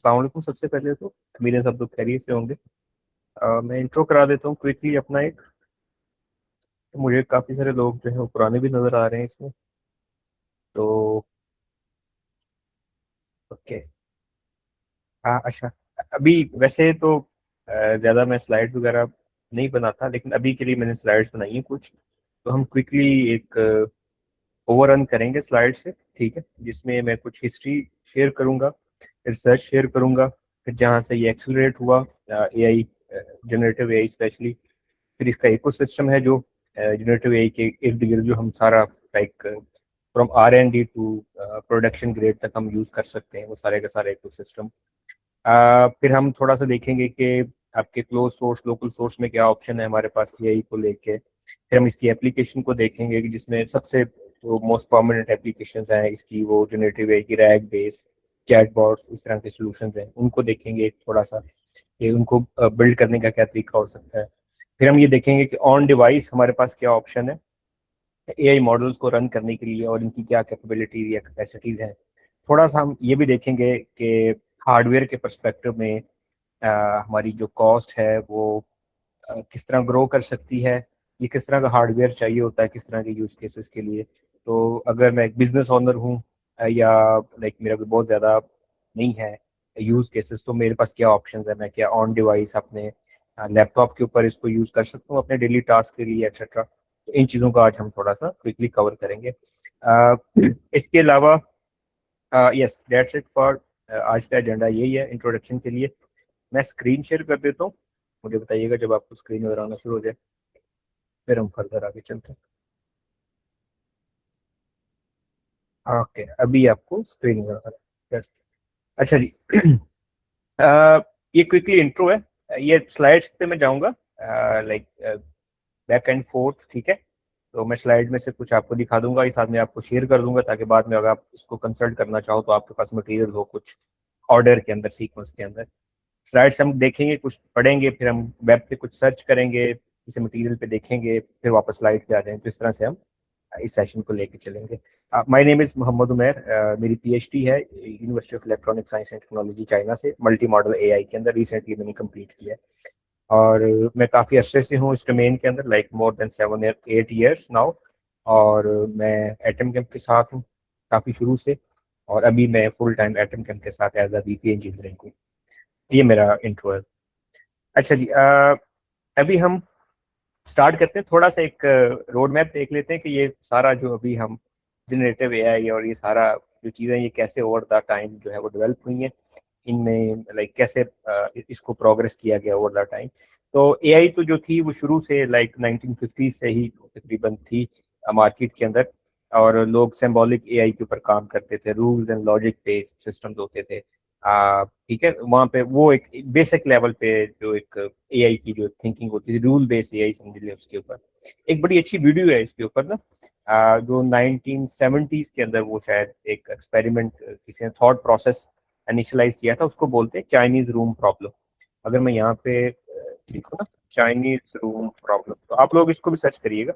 अस्सलाम वालेकुम। सबसे पहले तो मेरे सब लोग खैरियत से होंगे। मैं इंट्रो करा देता हूँ क्विकली अपना एक। मुझे काफ़ी सारे लोग जो है वो पुराने भी नज़र आ रहे हैं इसमें। तो ओके। अच्छा। अभी वैसे तो ज़्यादा मैं स्लाइड्स वगैरह नहीं बनाता, लेकिन अभी के लिए मैंने स्लाइड्स बनाई हैं कुछ। तो हम क्विकली एक ओवररन करेंगे स्लाइड से, ठीक है, जिसमें मैं कुछ हिस्ट्री शेयर करूंगा, रिसर्च शेयर करूंगा, फिर जहाँ से ये एक्सेलरेट हुआ एआई, जनरेटिव एआई स्पेशली। फिर इसका इकोसिस्टम है जो जनरेटिव एआई के इर्द गिर्द जो हम सारा like from R&D to production grade तक हम यूज कर सकते हैं, वो सारे का सारा इकोसिस्टम। फिर हम थोड़ा सा देखेंगे कि आपके क्लोज सोर्स लोकल सोर्स में क्या ऑप्शन है हमारे पास एआई को लेके। फिर हम इसकी एप्लीकेशन को देखेंगे कि जिसमें सबसे जो मोस्ट प्रोमिनेंट एप्लीकेशंस हैं इसकी, वो जनरेटिव एआई की रैग बेस चैटबॉट्स इस तरह के सॉल्यूशंस हैं, उनको देखेंगे थोड़ा सा कि उनको बिल्ड करने का क्या तरीका हो सकता है। फिर हम ये देखेंगे कि ऑन डिवाइस हमारे पास क्या ऑप्शन है एआई मॉडल्स को रन करने के लिए और इनकी क्या कैपेबिलिटीज या कैपेसिटीज हैं। थोड़ा सा हम ये भी देखेंगे कि हार्डवेयर के परस्पेक्टिव में हमारी जो कॉस्ट है वो किस तरह ग्रो कर सकती है, ये किस तरह का हार्डवेयर चाहिए होता है किस तरह के यूज केसेस के लिए। तो अगर मैं एक बिजनेस ओनर हूँ या लाइक मेरा कोई बहुत ज़्यादा नहीं है यूज केसेस, तो मेरे पास क्या ऑप्शंस है, मैं क्या ऑन डिवाइस अपने लैपटॉप के ऊपर इसको यूज कर सकता हूँ अपने डेली टास्क के लिए एक्सेट्रा। तो इन चीज़ों का आज हम थोड़ा सा क्विकली कवर करेंगे। इसके अलावा यस दैट्स इट फॉर आज का एजेंडा यही है इंट्रोडक्शन के लिए। मैं स्क्रीन शेयर कर देता हूँ, मुझे बताइएगा जब आपको स्क्रीन नजर आना शुरू हो जाए, फिर हम फर्दर आगे चलते हैं। ओके, अभी आपको स्क्रीन नजर आ रहा है। Yes. अच्छा जी। ये क्विकली इंट्रो है। ये स्लाइड्स पे मैं जाऊंगा लाइक बैक एंड फोर्थ, ठीक है। तो मैं स्लाइड में से कुछ आपको दिखा दूंगा, इस साथ में आपको शेयर कर दूंगा, ताकि बाद में अगर आप इसको कंसल्ट करना चाहो तो आपके पास मटेरियल हो कुछ ऑर्डर के अंदर, सीक्वेंस के अंदर। स्लाइड्स हम देखेंगे, कुछ पढ़ेंगे, फिर हम वेब पे कुछ सर्च करेंगे, इसे मटेरियल पे देखेंगे, फिर वापस स्लाइड पे आ जाएंगे। तो इस तरह से हम इस सेशन को लेके चलेंगे। My name is Mohammad Umair. मेरी पीएचडी है university of electronic science and technology China से, मल्टी मॉडल एआई के अंदर रिसेंटली मैंने कंप्लीट किया है। और मैं काफ़ी अच्छे से हूँ इस डोमेन के अंदर, like more than 7 8 years now. और मैं एटम कैम्प के साथ हूँ काफ़ी शुरू से, और अभी मैं फुल टाइम एटम कैम्प के साथ एज अ वीपी इंजीनियरिंग हूँ। ये मेरा इंट्रो है। अच्छा जी। अभी हम स्टार्ट करते हैं, थोड़ा सा एक रोड मैप देख लेते हैं कि ये सारा जो अभी हम जनरेटिव एआई और ये सारा जो चीज़ें ये कैसे ओवर द टाइम जो है वो डेवलप हुई हैं, इनमें लाइक कैसे इसको प्रोग्रेस किया गया ओवर द टाइम। तो एआई तो जो थी वो शुरू से लाइक 1950 से ही तकरीबन थी मार्केट के अंदर। और लोग सिंबॉलिक एआई के ऊपर काम करते थे, rules and logic based systems होते थे। ठीक है, वहाँ पे वो एक बेसिक लेवल पे जो एक एआई की जो थिंकिंग होती थी, रूल बेस्ड एआई समझ लिया। उसके ऊपर एक बड़ी अच्छी वीडियो है इसके ऊपर ना, जो 1970s के अंदर वो शायद एक एक्सपेरिमेंट किसी ने थॉट प्रोसेस इनिशियलाइज किया था, उसको बोलते हैं चाइनीज रूम प्रॉब्लम। अगर मैं यहाँ पे लिखूँ ना चाइनीज रूम प्रॉब्लम, तो आप लोग इसको भी सर्च करिएगा,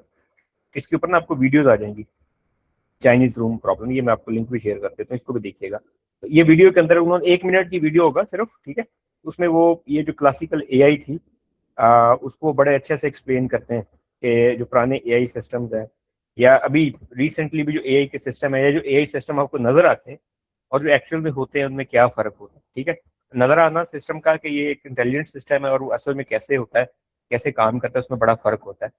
इसके ऊपर ना आपको वीडियोज आ जाएंगी चाइनीज रूम प्रॉब्लम। ये मैं आपको लिंक भी शेयर कर देता हूँ, इसको भी देखिएगा। तो ये वीडियो के अंदर उन्होंने 1 मिनट की वीडियो होगा सिर्फ, ठीक है। उसमें वो ये जो क्लासिकल एआई थी उसको बड़े अच्छे से एक्सप्लेन करते हैं कि जो पुराने एआई सिस्टम्स हैं या अभी रिसेंटली भी जो एआई के सिस्टम है, या जो एआई सिस्टम आपको नजर आते हैं और जो एक्चुअल में होते हैं उनमें क्या फर्क होता है, ठीक है। नजर आना सिस्टम का कि ये एक इंटेलिजेंट सिस्टम है और वो असल में कैसे होता है, कैसे काम करता है, उसमें बड़ा फर्क होता है।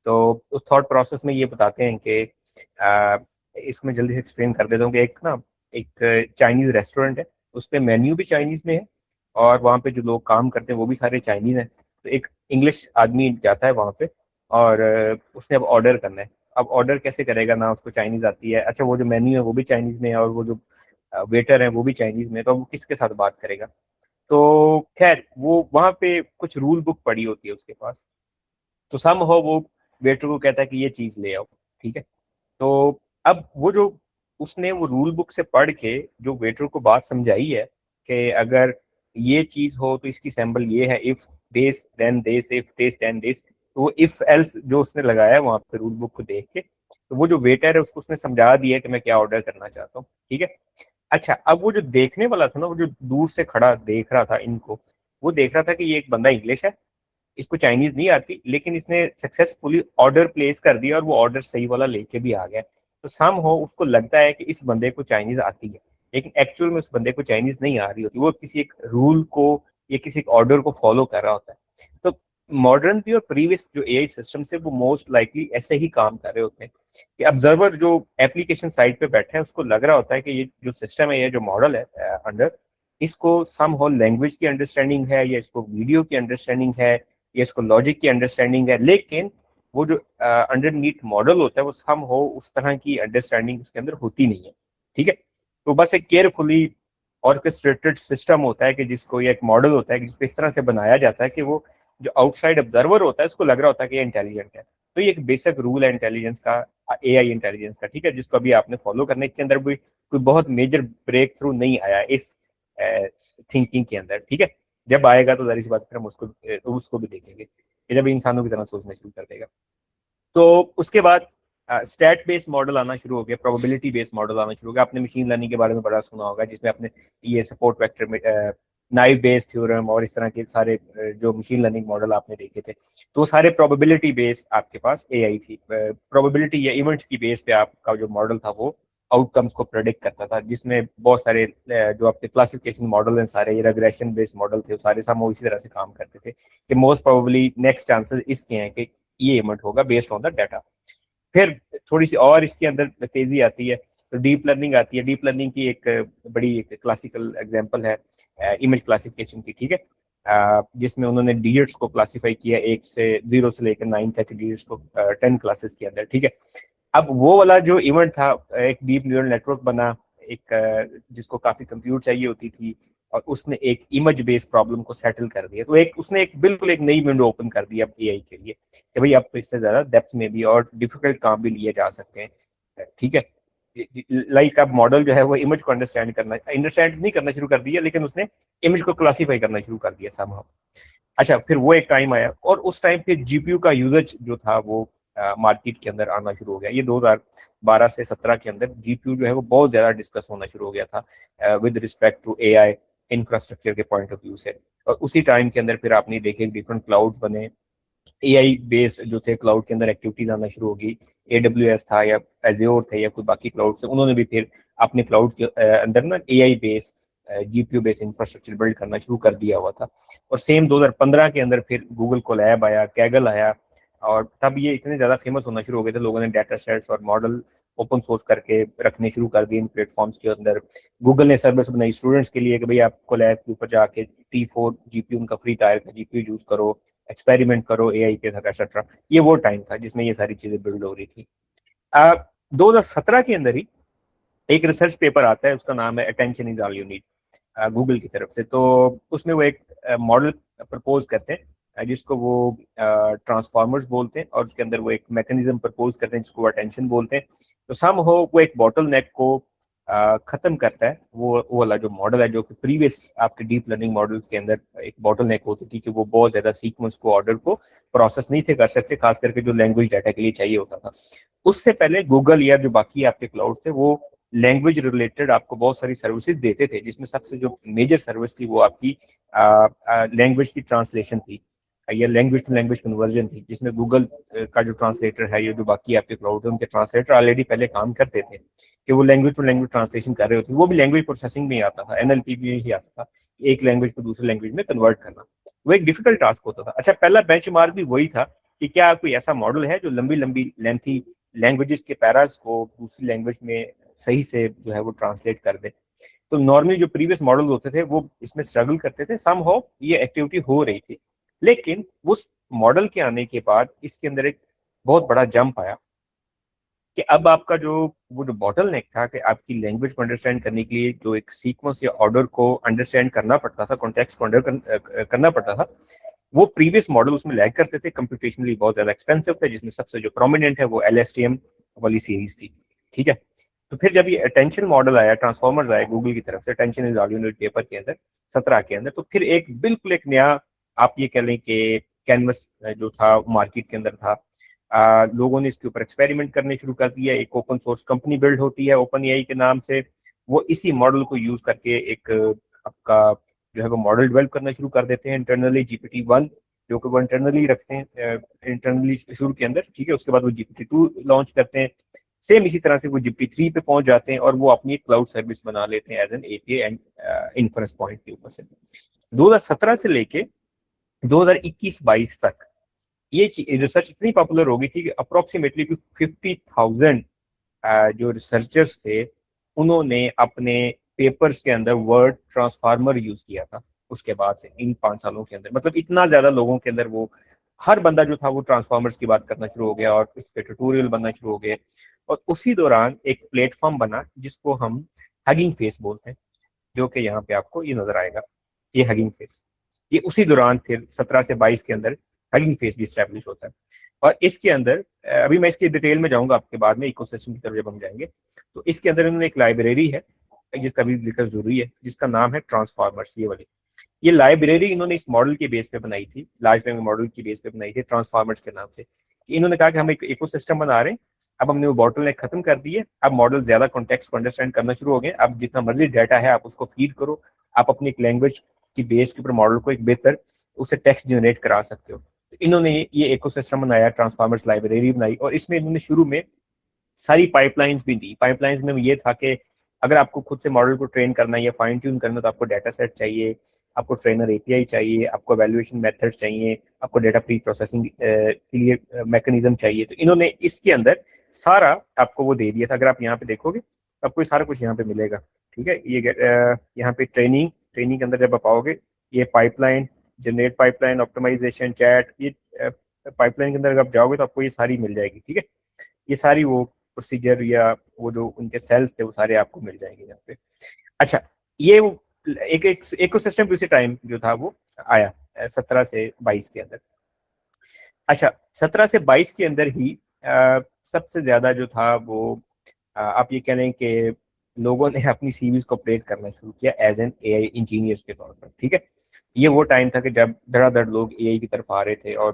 तो उस थॉट प्रोसेस में ये बताते हैं कि इसमें जल्दी से एक्सप्लेन कर देता हूँ कि एक ना एक चाइनीज रेस्टोरेंट है, उस पर मेन्यू भी चाइनीज में है, और वहाँ पे जो लोग काम करते हैं वो भी सारे चाइनीज हैं। तो एक इंग्लिश आदमी जाता है वहाँ पे, और उसने अब ऑर्डर करना है। अब ऑर्डर कैसे करेगा, ना उसको चाइनीज आती है, अच्छा वो जो मेन्यू है वो भी चाइनीज में है, और वो जो वेटर है वो भी चाइनीज में है, तो अब वो किसके साथ बात करेगा। तो खैर वो वहाँ पे कुछ रूल बुक पड़ी होती है उसके पास। तो सम हो वो वेटर को कहता है कि ये चीज ले आओ, ठीक है। तो अब वो जो उसने वो रूल बुक से पढ़ के जो वेटर को बात समझाई है कि अगर ये चीज हो तो इसकी सैम्बल ये है, if this then this, if this then this. तो वो इफ एल्स जो उसने लगाया है वहां पे रूल बुक को देख के, तो वो जो वेटर है उसको उसने समझा दिया कि मैं क्या ऑर्डर करना चाहता हूँ, ठीक है। अच्छा, अब वो जो देखने वाला था ना, वो जो दूर से खड़ा देख रहा था इनको, वो देख रहा था कि ये एक बंदा इंग्लिश है, इसको चाइनीज नहीं आती, लेकिन इसने सक्सेसफुली ऑर्डर प्लेस कर दिया और वो ऑर्डर सही वाला लेके भी आ गया। तो सम हो उसको लगता है कि इस बंदे को चाइनीज आती है, लेकिन एक्चुअल में उस बंदे को चाइनीज नहीं आ रही होती, वो किसी एक रूल को या किसी एक ऑर्डर को फॉलो कर रहा होता है। तो मॉडर्न भी और प्रीवियस जो एआई सिस्टम से वो मोस्ट लाइकली ऐसे ही काम कर रहे होते हैं कि ऑब्जर्वर जो एप्लीकेशन साइट पे बैठा है उसको लग रहा होता है कि ये जो सिस्टम है, ये जो मॉडल है अंडर, इसको सम हो लैंग्वेज की अंडरस्टैंडिंग है, या इसको वीडियो की अंडरस्टैंडिंग है, या इसको लॉजिक की अंडरस्टैंडिंग है, लेकिन वो जो अंडरनीथ मॉडल होता है वो सम हो उस तरह की अंडरस्टैंडिंग उसके अंदर होती नहीं है। ठीक है, तो बस एक केयरफुली ऑर्केस्ट्रेटेड सिस्टम होता है कि जिसको, ये एक मॉडल होता है कि जिसको इस तरह से बनाया जाता है कि वो जो आउटसाइड ऑब्जर्वर होता है उसको लग रहा होता है कि ये इंटेलिजेंट है। तो ये एक बेसिक रूल है इंटेलिजेंस का, एआई इंटेलिजेंस का, ठीक है, जिसको अभी आपने फॉलो करना है। इसके अंदर भी कोई बहुत मेजर ब्रेक थ्रू नहीं आया इस थिंकिंग के अंदर, ठीक है। जब आएगा तो जाहिर सी बात, फिर हम उसको भी देखेंगे कि जब इंसानों की तरह सोचना शुरू कर देगा। तो उसके बाद स्टैट बेस्ड मॉडल आना शुरू हो गया, प्रोबेबिलिटी बेस्ड मॉडल आना शुरू हो गया। आपने मशीन लर्निंग के बारे में बड़ा सुना होगा, जिसमें आपने ये सपोर्ट वेक्टर में नाइव बेस्ड थ्योरम और इस तरह के सारे जो मशीन लर्निंग मॉडल आपने देखे थे, तो सारे प्रोबेबिलिटी बेस्ड आपके पास एआई थी। प्रोबेबिलिटी या इवेंट्स की बेस पे आपका जो मॉडल था वो आउटकम्स को प्रेडिक्ट करता था, जिसमें बहुत सारे जो आपके क्लासिफिकेशन मॉडल हैं सारे, ये रेग्रेशन बेस्ड मॉडल थे, सारे सब इसी तरह से काम करते थे कि मोस्ट प्रोबेबली नेक्स्ट चांसेस इसके हैं कि ये इवेंट होगा बेस्ड ऑन द डाटा। फिर थोड़ी सी और इसके अंदर तेजी आती है तो डीप लर्निंग आती है। डीप लर्निंग की एक बड़ी एक क्लासिकल एग्जांपल है इमेज क्लासिफिकेशन की, ठीक है, जिसमें उन्होंने डिजिट्स को क्लासिफाई किया, 0 से लेकर 9 तक डिजिट्स को 10 क्लासेस के अंदर, ठीक है। अब वो वाला जो इवेंट था, एक डीप न्यूरल नेटवर्क बना, एक जिसको काफी कंप्यूट चाहिए होती थी, और उसने एक इमेज बेस्ड प्रॉब्लम को सेटल कर दिया। तो एक उसने एक बिल्कुल एक नई विंडो ओपन कर दी अब एआई के लिए कि भाई अब तो इससे ज्यादा डेप्थ में भी और डिफिकल्ट काम भी लिए जा सकते हैं, ठीक है। लाइक अब मॉडल जो है वो इमेज को अंडरस्टैंड नहीं करना शुरू कर दिया, लेकिन उसने इमेज को क्लासीफाई करना शुरू कर दिया समहाउ। अच्छा, फिर वो एक टाइम आया और उस टाइम पे जीपीयू का यूजेज जो था वो मार्केट के अंदर आना शुरू हो गया। ये 2012 से 17 के अंदर जीपीयू जो है वो बहुत ज्यादा डिस्कस होना शुरू हो गया था with respect to AI infrastructure के पॉइंट ऑफ व्यू से। और उसी टाइम के अंदर फिर आपने देखे डिफरेंट क्लाउड्स बने, एआई बेस जो थे क्लाउड के अंदर एक्टिविटीज आना शुरू होगी। एडब्ल्यूएस था या एज्योर थे या कोई बाकी क्लाउड थे, उन्होंने भी फिर अपने क्लाउड के अंदर ना AI base GPU base infrastructure build करना शुरू कर दिया हुआ था। और सेम 2015 के अंदर फिर गूगल कोलैब आया, कैगल आया, और तब ये इतने ज्यादा फेमस होना शुरू हो गए थे, लोगों ने डाटा सेट्स और मॉडल ओपन सोर्स करके रखने शुरू कर दिए इन प्लेटफॉर्म्स के अंदर। गूगल ने सर्विस बनाई स्टूडेंट्स के लिए कि भाई आप कोलैब के ऊपर जाके T4 जीपीयू उनका फ्री टायर का जीपीयू यूज करो, एक्सपेरिमेंट करो एआई के साथ, एक्सेट्रा। ये वो टाइम था जिसमें ये सारी चीजें बिल्ड हो रही थी। 2017 के अंदर ही एक रिसर्च पेपर आता है, उसका नाम है attention is all you need, Google की तरफ से। तो उसमें वो एक मॉडल प्रपोज करते हैं जिसको वो ट्रांसफॉर्मर्स बोलते हैं, और उसके अंदर वो एक मैकेनिज्म प्रपोज करते हैं जिसको अटेंशन बोलते हैं। तो सम हो वो एक बॉटल नेक को खत्म करता है। वो वाला जो मॉडल है, जो कि प्रीवियस आपके डीप लर्निंग मॉडल्स के अंदर एक बॉटल नेक होती थी कि वो बहुत ज्यादा सीक्वेंस को, ऑर्डर को प्रोसेस नहीं थे कर सकते, खास करके जो लैंग्वेज डाटा के लिए चाहिए होता था। उससे पहले गूगल या जो बाकी आपके क्लाउड थे वो लैंग्वेज रिलेटेड आपको बहुत सारी सर्विसेज देते थे, जिसमें सबसे जो मेजर सर्विस थी वो आपकी लैंग्वेज की ट्रांसलेशन थी या लैंग्वेज टू लैंग्वेज कन्वर्जन थी, जिसमें गूगल का जो ट्रांसलेटर है, ये जो बाकी आपके क्लाउड है उनके ट्रांसलेटर ऑलरेडी पहले काम करते थे कि वो लैंग्वेज टू लैंग्वेज ट्रांसलेशन कर रहे होते, वो भी लैंग्वेज प्रोसेसिंग में ही आता था, एनएलपी भी ही आता था, एक लैंग्वेज को दूसरी लैंग्वेज में कन्वर्ट करना। वो एक डिफिकल्ट टास्क होता था। अच्छा, पहला बेंचमार्क भी वही था कि क्या कोई ऐसा मॉडल है जो लंबी लंबी लेंथी लैंग्वेजेस के पैरास को दूसरी लैंग्वेज में सही से जो है वो ट्रांसलेट कर दे। तो नॉर्मली जो प्रीवियस मॉडल होते थे वो इसमें स्ट्रगल करते थे, सम हो ये एक्टिविटी हो रही थी। लेकिन उस मॉडल के आने के बाद इसके अंदर एक बहुत बड़ा जंप आया कि अब आपका जो वो जो बॉटल नेक था कि आपकी लैंग्वेज को अंडरस्टैंड करने के लिए जो एक सीक्वेंस या ऑर्डर को अंडरस्टैंड करना पड़ता था, कॉन्टेक्स्ट को करना पड़ता था, वो प्रीवियस मॉडल उसमें लैग करते थे, कंप्यूटेशनली बहुत ज्यादा एक्सपेंसिव थे, जिसमें सबसे जो प्रोमिनेंट है वो LSTM वाली सीरीज थी, ठीक है। तो फिर जब ये अटेंशन मॉडल आया, ट्रांसफॉर्मर्स आया गूगल की तरफ से, attention is all you need paper के अंदर 17 के अंदर, तो फिर एक बिल्कुल एक नया आप ये कह लें कि कैनवस जो था मार्केट के अंदर था। लोगों ने इसके ऊपर एक्सपेरिमेंट करने शुरू कर दिया। एक ओपन सोर्स कंपनी बिल्ड होती है ओपन एआई के नाम से, वो इसी मॉडल को यूज करके एक आपका जो है वो मॉडल डेवलप करना शुरू कर देते हैं इंटरनली, GPT-1 जो कि वो इंटरनली रखते हैं इंटरनली शुरू के अंदर, ठीक है। उसके बाद वो GPT-2 लॉन्च करते हैं, सेम इसी तरह से वो GPT-3 पे पहुंच जाते हैं और वो अपनी क्लाउड सर्विस बना लेते हैं as an API and inference point के ऊपर से। 2017 से लेके 2021-22 तक ये रिसर्च इतनी पॉपुलर हो गई थी कि अप्रोक्सीमेटली 50,000 जो रिसर्चर्स थे उन्होंने अपने पेपर्स के अंदर वर्ड ट्रांसफार्मर यूज किया था उसके बाद से, इन 5 सालों के अंदर। मतलब इतना ज्यादा लोगों के अंदर वो, हर बंदा जो था वो ट्रांसफार्मर्स की बात करना शुरू हो गया और इस पे ट्यूटोरियल बनना शुरू हो गए। और उसी दौरान एक प्लेटफॉर्म बना जिसको हम हगिंग फेस बोलते हैं, जो कि यहाँ पे आपको ये नजर आएगा, ये हगिंग फेस। ये उसी दौरान फिर 17 से 22 के अंदर हगिंग फेस भी स्टैब्लिश होता है। और इसके अंदर अभी मैं इसकी डिटेल में जाऊंगा आपके बाद में, इकोसिस्टम की तरफ जब हम जाएंगे। तो इसके अंदर इन्होंने एक लाइब्रेरी है जिसका भी जिक्र जरूरी है, जिसका नाम है ट्रांसफार्मर्स। ये वाली ये लाइब्रेरी इन्होंने इस मॉडल के बेस पे बनाई थी, लार्ज लैंग्वेज मॉडल की बेस पे बनाई थी ट्रांसफार्मर्स के नाम से। कि इन्होंने कहा कि हम एक इकोसिस्टम बना रहे हैं, अब हमने वो बॉटल नेक खत्म कर दी है, अब मॉडल ज्यादा कॉन्टेक्स्ट को अंडरस्टैंड करना शुरू हो गए, अब जितना मर्जी डाटा है आप उसको फीड करो, आप अपनी एक लैंग्वेज की बेस के ऊपर मॉडल को एक बेहतर उससे टेक्स्ट जनरेट करा सकते हो। तो इन्होंने ये इकोसिस्टम बनाया, ट्रांसफार्मर्स लाइब्रेरी बनाई, और इसमें इन्होंने शुरू में सारी पाइपलाइंस भी दी। पाइपलाइंस में ये था कि अगर आपको खुद से मॉडल को ट्रेन करना है या फाइन ट्यून करना है तो आपको डाटा सेट चाहिए, आपको ट्रेनर API चाहिए, आपको वैल्यूएशन मेथड्स चाहिए, आपको डाटा प्री प्रोसेसिंग के लिए मैकेनिज्म चाहिए। तो इन्होंने इसके अंदर सारा आपको वो दे दिया था। अगर आप यहाँ पे देखोगे तो आपको सारा कुछ यहाँ पे मिलेगा, ठीक है। ये यहाँ पे ट्रेनिंग के अंदर जब आप आओगे, ये pipeline, generate pipeline, optimisation, chat, ये पाइपलाइन के अंदर अगर आप जाओगे तो आपको ये सारी मिल जाएगी, ठीक है। ये सारी वो प्रोसीजर या वो जो उनके सेल्स थे वो सारे आपको मिल जाएंगे यहाँ पे। अच्छा, ये वो एक इकोसिस्टम उसी टाइम जो था वो आया 17 से 22 के अंदर। अच्छा, 17 से 22 के अंदर ही सबसे ज्यादा जो था वो आप ये कह लें कि लोगों ने अपनी सीवीज को अपडेट करना शुरू किया एज एन AI इंजीनियर्स के तौर पर, ठीक है। ये वो टाइम था कि जब धड़ाधड़ लोग AI की तरफ आ रहे थे और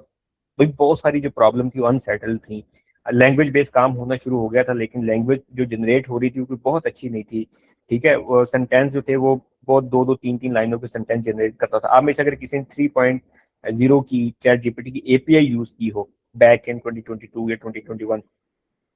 भाई बहुत सारी जो प्रॉब्लम थी वो अनसेटल्ड थी। लैंग्वेज बेस्ड काम होना शुरू हो गया था, लेकिन लैंग्वेज जो जनरेट हो रही थी वो बहुत अच्छी नहीं थी, ठीक है। वो सेंटेंस जो थे वो बहुत 2-2 3-3 लाइनों के सेंटेंस जनरेट करता था। आप में से अगर किसी ने 3.0 की चैट GPT की API यूज की हो बैक इन 2022 या 2021,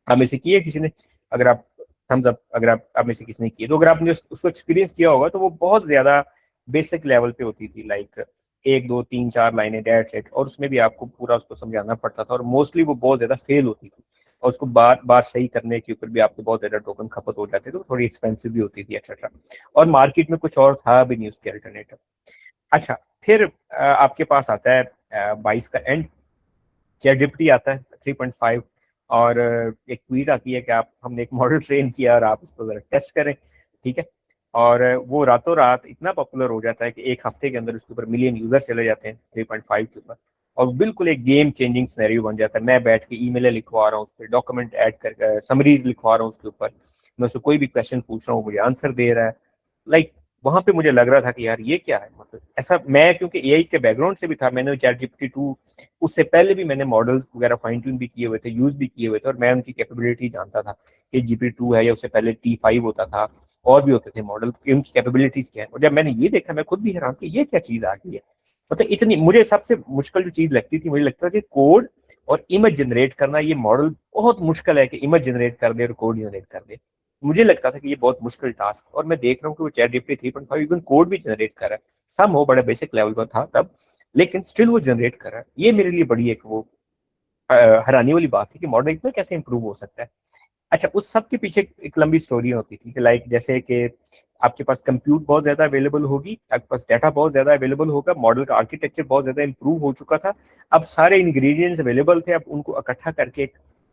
आप में से की है किसी ने? अगर आप थम्स अप, अगर आप में से किसी ने की है, तो अगर आपने उसको एक्सपीरियंस किया होगा तो वो बहुत ज्यादा बेसिक लेवल पे होती थी, लाइक 1 2 3 4 लाइनें डेट सेट, और उसमें भी आपको पूरा उसको समझाना पड़ता था और मोस्टली वो बहुत ज्यादा फेल होती थी, और उसको बार बार सही करने के ऊपर भी आपको बहुत ज्यादा टोकन खपत हो जाते थे, तो थोड़ी एक्सपेंसिव भी होती थी एक्सेट्रा। और मार्केट में कुछ और था भी नहीं उसके अल्टरनेटिव। अच्छा, फिर आपके पास आता है 22 का एंड, चैट जीपीटी आता है 3.5, और एक ट्वीट आती है कि आप, हमने एक मॉडल ट्रेन किया और आप उसको जरा टेस्ट करें, ठीक है। और वो रातों रात इतना पॉपुलर हो जाता है कि एक हफ्ते के अंदर उसके ऊपर मिलियन यूजर चले जाते हैं 3.5 के ऊपर, और बिल्कुल एक गेम चेंजिंग सिनेरियो बन जाता है। मैं बैठ के ईमेल लिखवा रहा हूँ उस पर, डॉक्यूमेंट ऐड कर, समरीज लिखवा रहा हूँ उसके ऊपर, मैं उसको कोई भी क्वेश्चन पूछ रहा हूँ मुझे आंसर दे रहा है। लाइक वहां पे मुझे लग रहा था कि यार ये क्या है, मतलब ऐसा। मैं क्योंकि AI के बैकग्राउंड से भी था, मैंने चैट GPT-2 उससे पहले भी मैंने मॉडल्स वगैरह फाइन ट्यून भी किए हुए थे, यूज भी किए हुए थे, और मैं उनकी कैपेबिलिटी जानता था कि GPT-2 है या उससे पहले T5 होता था, और भी होते थे मॉडल, उनकी कैपेबिलिटीज क्या है। और जब मैंने ये देखा मैं खुद भी हैरान कि ये क्या चीज आ गई है। मतलब इतनी, मुझे सबसे मुश्किल जो चीज लगती थी, मुझे लगता था कि कोड और इमेज जनरेट करना, ये मॉडल बहुत मुश्किल है कि इमेज जनरेट कर दे और कोड जनरेट कर दे। मुझे लगता था कि ये बहुत मुश्किल टास्क, और मैं देख रहा हूँ कि वो चैट जीपीटी 3.5 इवन कोड भी जनरेट कर रहा है। सम हो बड़ा बेसिक लेवल पर था तब, लेकिन स्टिल वो जनरेट कर रहा है। ये मेरे लिए बड़ी एक वो हैरानी वाली बात थी कि मॉडल इतना कैसे इंप्रूव हो सकता है। अच्छा, उस सब के पीछे एक लंबी स्टोरी होती थी कि लाइक जैसे कि आपके पास कंप्यूट बहुत ज्यादा अवेलेबल होगी, आपके पास डाटा बहुत ज्यादा अवेलेबल होगा, मॉडल का आर्किटेक्चर बहुत ज्यादा इंप्रूव हो चुका था, अब सारे इंग्रेडिएंट्स अवेलेबल थे, अब उनको इकट्ठा करके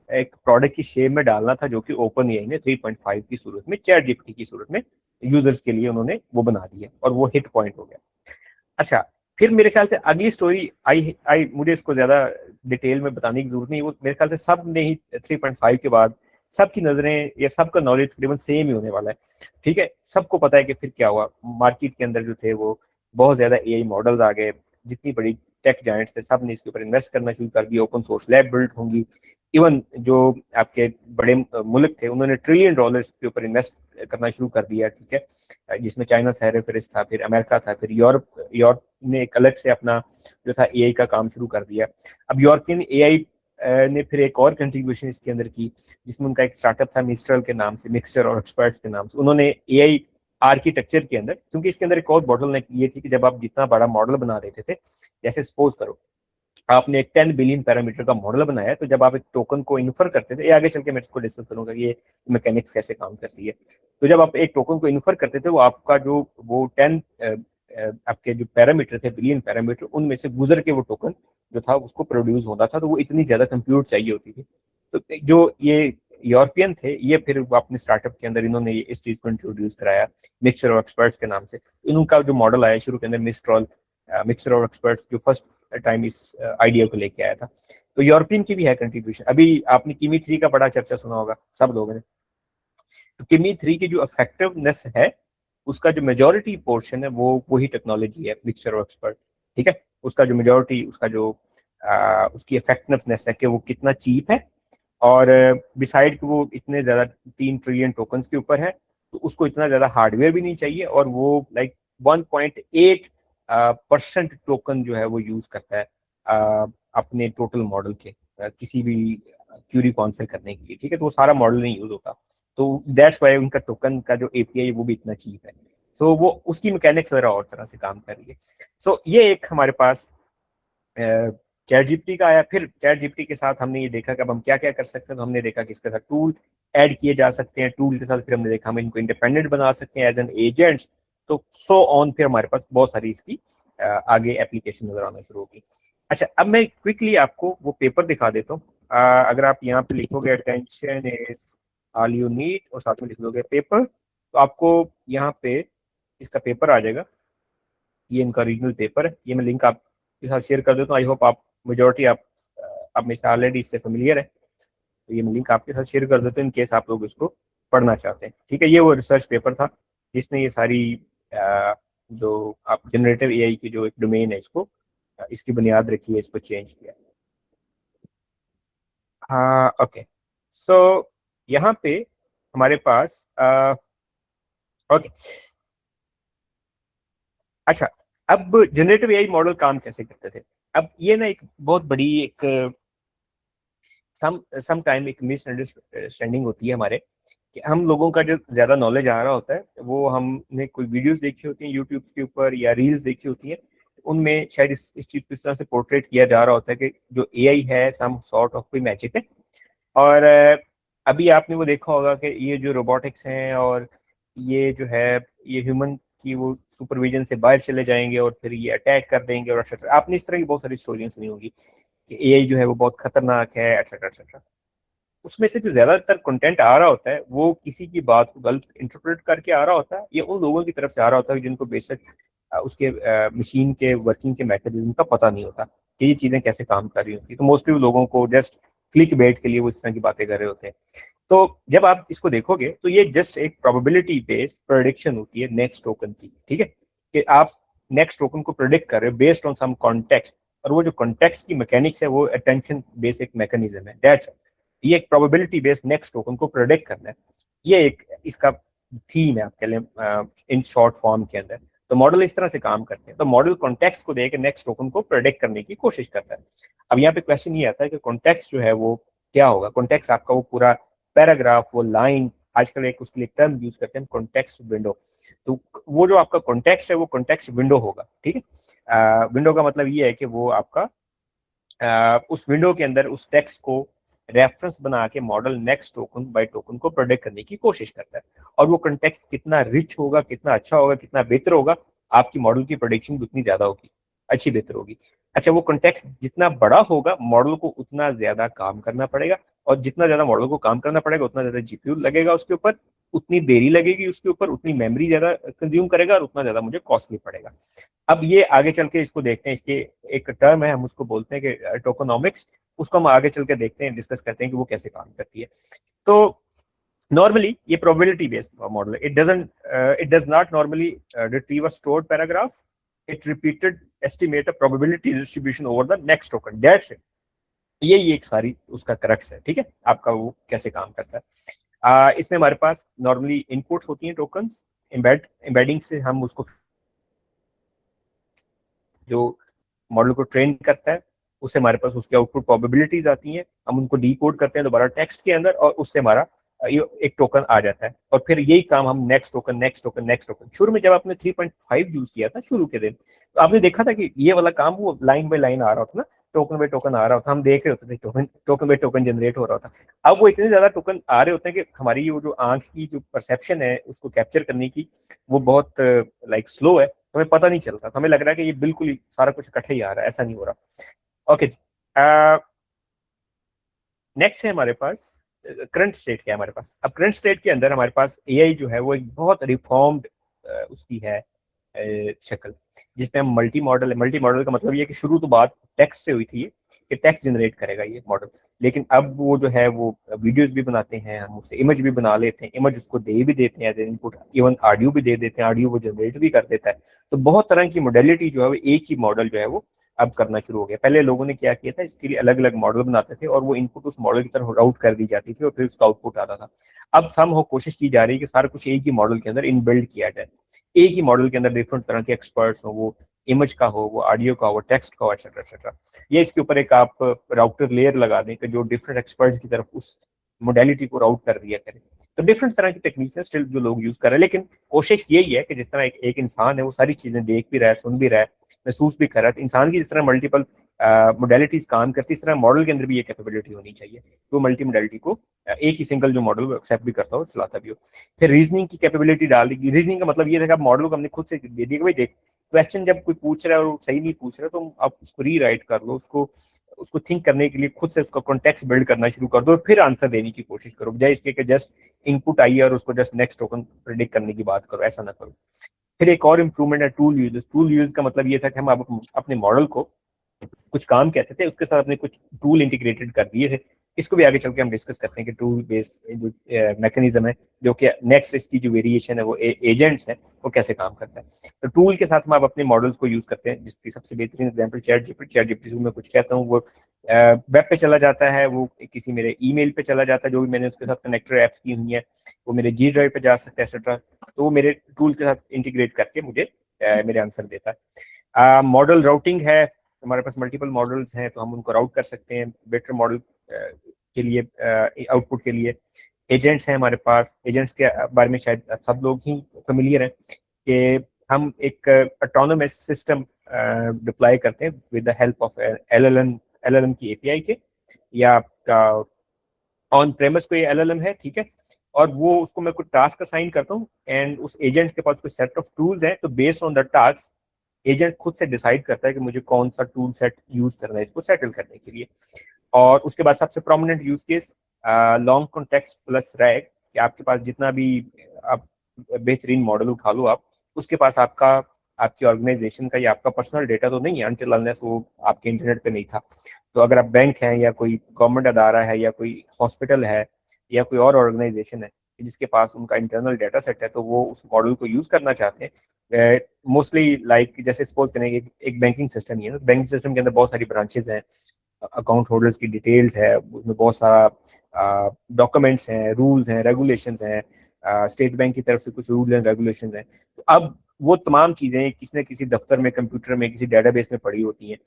एक प्रोडक्ट की शेप में डालना था, जो कि ओपन एआई ने 3.5 की सूरत में, चैट जीपीटी की सूरत में यूजर्स के लिए उन्होंने वो बना दिया, और वो हिट पॉइंट हो गया। अच्छा, फिर मेरे ख्याल से अगली स्टोरी आई आई मुझे इसको ज्यादा डिटेल में बताने की जरूरत नहीं, वो मेरे ख्याल से सब ने ही 3.5 के बाद सबकी नजरें या सबका नॉलेज तकरीबन सेम ही होने वाला है, ठीक है। सबको पता है कि फिर क्या हुआ, मार्केट के अंदर जो थे वो बहुत ज्यादा AI मॉडल्स आ गए, जितनी बड़ी टेक जायंट्स थे, सब ने इसके ऊपर इन्वेस्ट करना शुरू कर दिया, ओपन सोर्स लैब बिल्ड होंगी। इवन जो आपके बड़े मुल्क थे उन्होंने $1 ट्रिलियन के ऊपर इन्वेस्ट करना शुरू कर दिया, ठीक है, जिसमें चाइना सहरे फहरिस्त था, फिर अमेरिका था, फिर यूरोप ने एक अलग से अपना जो था एआई का काम शुरू कर दिया। अब यूरोपियन एआई ने फिर एक और कंट्रीब्यूशन इसके अंदर की, जिसमें उनका एक स्टार्टअप था मिस्ट्रल के नाम से, मिक्सचर और एक्सपर्ट्स के नाम से। उन्होंने एआई आर्किटेक्चर के अंदर, क्योंकि इसके अंदर एक और बॉटलनेक ये थी कि जब आप जितना बड़ा मॉडल बना देते थे, जैसे सपोज करो आपने एक 10 बिलियन पैरामीटर का मॉडल बनाया, तो जब आप एक टोकन को इन्फर करते थे, ये आगे चल के मैं इसको डिस्कस करूंगा कि ये मैकेनिक्स कैसे काम करती है। तो जब आप एक टोकन को इन्फर करते थे, वो आपका जो वो 10 आपके जो पैरामीटर थे, बिलियन पैरामीटर, उनमें से गुजर के वो टोकन जो था उसको प्रोड्यूस होता था, तो वो इतनी ज्यादा कंप्यूट चाहिए होती थी। तो जो ये यूरोपियन थे, ये फिर अपने स्टार्टअप के अंदर इन्होंने इस चीज को इंट्रोड्यूस कराया मिक्सचर और एक्सपर्ट्स के नाम से। इनका जो मॉडल आया शुरू के अंदर मिस्ट्रॉल, मिक्सचर और एक्सपर्ट्स, जो फर्स्ट टाइम इस आइडिया को लेके आया था। तो यूरोपियन की भी है कंट्रीब्यूशन। अभी आपने किमी 3 का बड़ा चर्चा सुना होगा सब लोगों ने। तो किमी 3 की जो इफेक्टिवनेस है, उसका जो मेजोरिटी पोर्शन है वो वही टेक्नोलॉजी है मिक्सचर और एक्सपर्ट, ठीक है। उसका जो मेजोरिटी, उसका जो उसकी इफेक्टिवनेस है कि वो कितना चीप है, और बिसाइड कि वो इतने ज्यादा 3 ट्रिलियन टोकन्स के ऊपर है, तो उसको इतना ज्यादा हार्डवेयर भी नहीं चाहिए, और वो लाइक 1.8% टोकन जो है वो यूज करता है अपने टोटल मॉडल के किसी भी क्यूरी को आंसर करने के लिए, ठीक है। तो वो सारा मॉडल नहीं यूज होता, तो दैट्स वाई उनका टोकन का जो एपीआई है वो भी इतना चीप है। तो वो उसकी मैकेनिक्स जरा और तरह से काम कर रही है। सो ये एक हमारे पास चैट जीपीटी का आया। फिर चैट जीपीटी के साथ हमने ये देखा कि अब हम क्या क्या कर सकते हैं। तो हमने देखा कि इसके साथ टूल ऐड किए जा सकते हैं, टूल के साथ फिर हमने देखा हम इनको इंडिपेंडेंट बना सकते हैं एज एन एजेंट्स, तो सो ऑन। फिर हमारे पास बहुत सारी इसकी आगे एप्लीकेशन नजर आना शुरू होगी। अच्छा, अब मैं क्विकली आपको वो पेपर दिखा देता हूँ। अगर आप यहाँ पे लिखोगे attention is all you need और साथ में लिख दोगे पेपर, तो आपको यहाँ पे इसका पेपर आ जाएगा। ये इनका रीजनल पेपर है, ये मैं लिंक आपके साथ शेयर कर देता हूँ। आई होप आप मेजोरिटी आप में से ऑलरेडी इससे फेमिलियर है, तो ये मैं लिंक आपके साथ शेयर कर देता हूँ इन केस आप लोग इसको पढ़ना चाहते हैं, ठीक है। ये वो रिसर्च पेपर था जिसने ये सारी जो आप जनरेटिव एआई की जो एक डोमेन है, इसको इसकी बुनियाद रखी है, इसको चेंज किया। हाँ, ओके। सो यहाँ पे हमारे पास ओके। अच्छा, अब जनरेटिव एआई मॉडल काम कैसे करते थे। अब ये ना एक बहुत बड़ी एक सम टाइम एक मिसअंडरस्टैंडिंग होती है हमारे, कि हम लोगों का जो ज्यादा नॉलेज आ रहा होता है, वो हमने कोई वीडियोस देखी होती हैं यूट्यूब के ऊपर या रील्स देखी होती हैं, उनमें शायद इस चीज को इस तरह से पोर्ट्रेट किया जा रहा होता है कि जो एआई है सम सॉर्ट ऑफ कोई मैजिक है। और अभी आपने वो देखा होगा कि ये जो रोबोटिक्स हैं और ये जो है, ये ह्यूमन की वो सुपरविजन से बाहर चले जाएंगे और फिर ये अटैक कर देंगे और एक्सेट्रा। आपने इस तरह की बहुत सारी स्टोरियां सुनी होंगी कि एआई जो है वो बहुत खतरनाक है, एक्सेट्रा एक्सेट्रा। उसमें से जो ज्यादातर कंटेंट आ रहा होता है वो किसी की बात को गलत इंटरप्रेट करके आ रहा होता है, ये उन लोगों की तरफ से आ रहा होता है जिनको बेसिक उसके मशीन के वर्किंग के मैकेनिज्म का पता नहीं होता कि ये चीजें कैसे काम कर रही होती है। तो मोस्टली लोगों को जस्ट क्लिक बेट के लिए वो इस तरह की बातें कर रहे होते हैं। तो जब आप इसको देखोगे तो ये जस्ट एक प्रोबेबिलिटी बेस्ड प्रेडिक्शन होती है नेक्स्ट टोकन की, ठीक है, कि आप नेक्स्ट टोकन को प्रेडिक्ट कर रहे हो बेस्ड ऑन सम कॉन्टेक्स्ट, और वो जो कॉन्टेक्स्ट की मैकेनिक्स है वो अटेंशन बेसिक मैकेनिज्म है, दैट्स। ये एक प्रोबेबिलिटी बेस्ड नेक्स्ट टोकन को प्रेडिक्ट करना है, ये एक इसका थीम है आपके लिए इन शॉर्ट फॉर्म के अंदर। तो मॉडल इस तरह से काम करते हैं। तो मॉडल कॉन्टेक्स्ट को देकर नेक्स्ट टोकन को प्रेडिक्ट करने की कोशिश करता है। अब यहाँ पे क्वेश्चन ये आता है कि कॉन्टेक्स्ट जो है वो क्या होगा। कॉन्टेक्स्ट आपका वो पूरा पैराग्राफ, वो लाइन, आजकल एक उसके लिए टर्म यूज करते हैं कॉन्टेक्स्ट विंडो। तो वो जो आपका कॉन्टेक्स्ट है वो कॉन्टेक्स्ट विंडो होगा, ठीक है। विंडो का मतलब ये है कि वो आपका उस विंडो के अंदर उस टेक्स्ट को रेफरेंस बना के model next token by token को प्रोडिक्ट करने की कोशिश करता है। और वो कंटेक्स्ट कितना रिच होगा, कितना अच्छा होगा, कितना बेहतर होगा, आपकी मॉडल की प्रोडिक्शन भी उतनी ज्यादा होगी, अच्छी बेहतर होगी। अच्छा, वो कंटेक्स्ट जितना बड़ा होगा मॉडल को उतना ज्यादा काम करना पड़ेगा, और जितना ज्यादा मॉडल को काम करना पड़ेगा उतना ज्यादा जीपीयू लगेगा उसके ऊपर, उतनी देरी लगेगी उसके ऊपर, उतनी मेमोरी ज्यादा कंज्यूम करेगा और उतना ज्यादा मुझे कॉस्टली पड़ेगा। अब ये आगे चल के इसको देखते हैं, इसके एक टर्म है हम उसको बोलते हैं कि टोकोनॉमिक्स। उसको हम आगे चल के देखते हैं, डिस्कस करते हैं कि वो कैसे काम करती है। तो नॉर्मली ये प्रोबेबिलिटी बेस्ड मॉडल है। It does not normally retrieve a stored paragraph, it repeated estimate a probability distribution over the next token. That's it. यही एक सारी उसका क्रक्स है, ठीक है, आपका वो कैसे काम करता है। इसमें हमारे पास नॉर्मली इनपुट्स होती हैं टोकन्स, एम्बेडिंग से हम उसको जो मॉडल को ट्रेन करता है उससे हमारे पास उसके आउटपुट प्रोबेबिलिटीज आती हैं, हम उनको डीकोड करते हैं दोबारा टेक्स्ट के अंदर और उससे हमारा ये एक टोकन आ जाता है। और फिर यही काम हम next token next token next token, शुरू में जब आपने 3.5 यूज किया था शुरू के दिन, तो आपने देखा था कि ये वाला काम वो लाइन बाय लाइन आ रहा था ना, टोकन बाय टोकन आ रहा होता, हम देख रहे होते थे token token by token generate हो रहा था। अब वो इतने ज्यादा टोकन आ रहे होते हैं कि हमारी वो जो आंख की जो परसेप्शन है उसको कैप्चर करने की वो बहुत लाइक स्लो है, हमें पता नहीं चलता, तो हमें लग रहा है कि ये बिल्कुल ही सारा कुछ इकट्ठा ही आ रहा है, ऐसा नहीं हो रहा। ओके, नेक्स्ट है हमारे पास करंट स्टेट क्या है हमारे पास। अब करंट स्टेट के अंदर हमारे पास एआई जो है वो एक बहुत रिफॉर्म्ड उसकी है शक्ल, जिसमें हम मल्टी मॉडल का मतलब ये है कि शुरू तो बात टेक्स्ट से हुई थी कि टेक्स्ट जनरेट करेगा ये मॉडल, लेकिन अब वो जो है वो वीडियोस भी बनाते हैं, हम उससे इमेज भी बना लेते हैं, इमेज उसको दे भी देते हैं एज इनपुट, इवन ऑडियो भी दे देते हैं, ऑडियो वो जनरेट भी कर देता है। तो बहुत तरह की मॉडलिटी जो है वो एक ही मॉडल जो है वो अब करना शुरू हो गया। पहले लोगों ने क्या किया था, इसके लिए अलग अलग मॉडल बनाते थे और वो इनपुट उस मॉडल की तरफ राउट कर दी जाती थी और फिर उसका आउटपुट आता था। अब सम हो कोशिश की जा रही है कि सारा कुछ एक ही मॉडल के अंदर इनबिल्ड किया जाए, एक ही मॉडल के अंदर डिफरेंट तरह के एक्सपर्ट्स हो, वो इमेज का हो, वो ऑडियो का हो, टेक्स्ट का हो, एक्सेट्रा एक्सेट्रा। ये इसके ऊपर एक आप राउटर लेयर लगा दें कि जो डिफरेंट एक्सपर्ट्स की तरफ उस मोडेलिटी को राउट कर दिया करे। तो डिफरेंट तरह की टेक्निक है स्टिल जो लोग यूज कर रहे हैं, लेकिन कोशिश यही है कि जिस तरह एक इंसान है वो सारी चीजें देख भी रहा है, सुन भी रहा है, महसूस भी कर रहा है, तो इंसान की जिस तरह मल्टीपल मोडेलिटीज काम करती है इस तरह मॉडल के अंदर भी ये कैपेबिलिटी होनी चाहिए, तो मल्टी मोडेलिटी को एक ही सिंगल जो मॉडल एक्सेप्ट भी करता हो चलाता भी हो। फिर रीजनिंग की कैपेबिलिटी डाल दी। रीजनिंग का मतलब ये था कि आप मॉडल को हमने खुद से दे दिया कि भाई देख, क्वेश्चन जब कोई पूछ रहा है और सही नहीं पूछ रहा है तो आप उसको रीराइट कर लो, उसको उसको थिंक करने के लिए खुद से उसका कॉन्टेक्स्ट बिल्ड करना शुरू कर दो और फिर आंसर देने की कोशिश करो, बजाय इसके कि जस्ट इनपुट आई है और उसको जस्ट नेक्स्ट टोकन प्रिडिक्ट करने की बात करो, ऐसा ना करो। फिर एक और इंप्रूवमेंट है टूल यूज। टूल यूज का मतलब ये था कि हम अपने मॉडल को कुछ काम कहते थे उसके साथ अपने कुछ टूल इंटीग्रेटेड कर दिए थे। इसको भी आगे चल के हम डिस्कस करते हैं कि टूल बेस्ड जो मैकेनिज्म है, जो कि नेक्स्ट इसकी जो वेरिएशन है वो एजेंट्स है, वो कैसे काम करता है। तो टूल के साथ हम आप अपने मॉडल्स को यूज करते हैं, जिसकी सबसे बेहतरीन एग्जांपल चैट जीपीटी को मैं कुछ कहता हूँ, वो वेब पे चला जाता है, वो किसी मेरे ईमेल पे चला जाता है जो भी मैंने उसके साथ कनेक्टर एप्स की हुई है, वो मेरे जी ड्राइव पे जा सकता है एक्सेट्रा, तो वो मेरे टूल के साथ इंटीग्रेट करके मुझे मेरे आंसर देता है। मॉडल राउटिंग है, हमारे पास मल्टीपल मॉडल्स हैं तो हम उनको राउट कर सकते हैं बेटर मॉडल के लिए, आउटपुट के लिए। एजेंट्स हैं हमारे पास, एजेंट्स के बारे में शायद सब लोग ही फेमिलियर हैं कि हम एक ऑटोनोमस सिस्टम डिप्लॉय करते हैं with the help of LLM की एपीआई के, या आपका ऑन प्रेमिस कोई एलएलएम है, ठीक है, और वो उसको मैं कुछ टास्क असाइन करता हूँ एंड उस एजेंट के पास कोई सेट ऑफ टूल्स हैं, तो based on the task agent खुद से डिसाइड करता है कि मुझे कौन सा टूल सेट यूज करना है इसको सेटल करने के लिए। और उसके बाद सबसे prominent use case long context plus rag, कि आपके पास जितना भी आप बेहतरीन मॉडल उठा लो आप, उसके पास आपका आपकी ऑर्गेनाइजेशन का या आपका पर्सनल डेटा तो नहीं है अनटिल अनलेस वो आपके इंटरनेट पे नहीं था। तो अगर आप बैंक हैं या कोई गवर्नमेंट अदारा है या कोई हॉस्पिटल है या कोई और ऑर्गेनाइजेशन है जिसके पास उनका इंटरनल डेटा सेट है, तो वो उस मॉडल को यूज करना चाहते हैं। मोस्टली लाइक जैसे सपोज करें एक बैंकिंग सिस्टम ही है, बैंकिंग सिस्टम के अंदर बहुत सारी ब्रांचेज हैं, अकाउंट होल्डर्स की डिटेल्स है, उसमें बहुत सारा डॉक्यूमेंट्स हैं, रूल्स हैं, रेगुलेशंस हैं, स्टेट बैंक की तरफ से कुछ रूल एंड रेगुलेशंस हैं। तो अब वो तमाम चीजें किसी न किसी दफ्तर में, कंप्यूटर में, किसी डेटाबेस में पड़ी होती हैं,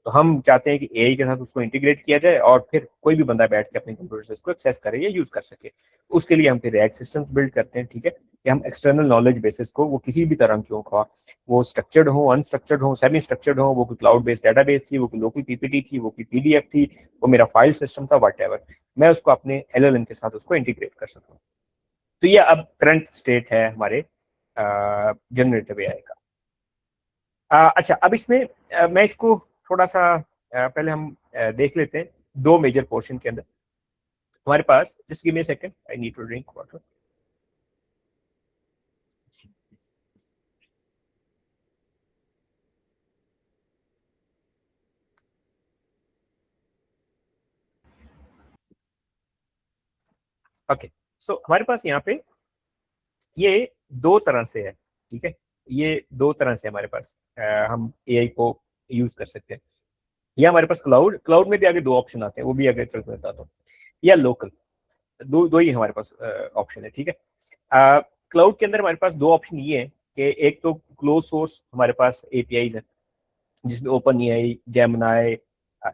तो हम चाहते हैं कि एआई के साथ उसको इंटीग्रेट किया जाए और फिर कोई भी बंदा बैठ के अपने कंप्यूटर से उसको एक्सेस करे या यूज कर सके। उसके लिए हम फिर रैग सिस्टम्स बिल्ड करते हैं, ठीक है, कि हम एक्सटर्नल नॉलेज बेसिस को, वो किसी भी तरह की हो, वो स्ट्रक्चर्ड हो, अनस्ट्रक्चर्ड हो, सेमी स्ट्रक्चर्ड हो, वो कोई क्लाउड बेस्ड डेटाबेस थी, वो कोई लोकल पीपीटी थी, वो कोई पीडीएफ थी, वो मेरा फाइल सिस्टम था, व्हाटएवर, मैं उसको अपने एलएलएम के साथ उसको इंटीग्रेट कर सकता हूँ। तो ये अब करंट स्टेट है हमारे जनरेटिव एआई का। अच्छा, अब इसमें मैं इसको थोड़ा सा पहले हम देख लेते हैं दो मेजर पोर्शन के अंदर हमारे पास। Just give me a second, I need to drink water. Okay, so हमारे पास यहाँ पे ये दो तरह से है, ठीक है, ये दो तरह से हमारे पास हम एआई को यूज कर सकते हैं। या हमारे पास क्लाउड में भी आगे दो ऑप्शन आते हैं, वो भी आगे चल कर बताता हूँ। या लोकल, दो दो ही हमारे पास ऑप्शन है, ठीक है। क्लाउड के अंदर हमारे पास दो ऑप्शन ये है कि एक तो क्लोज सोर्स हमारे पास एपीआईज है, जिसमें ओपन एआई, जेमिनाई,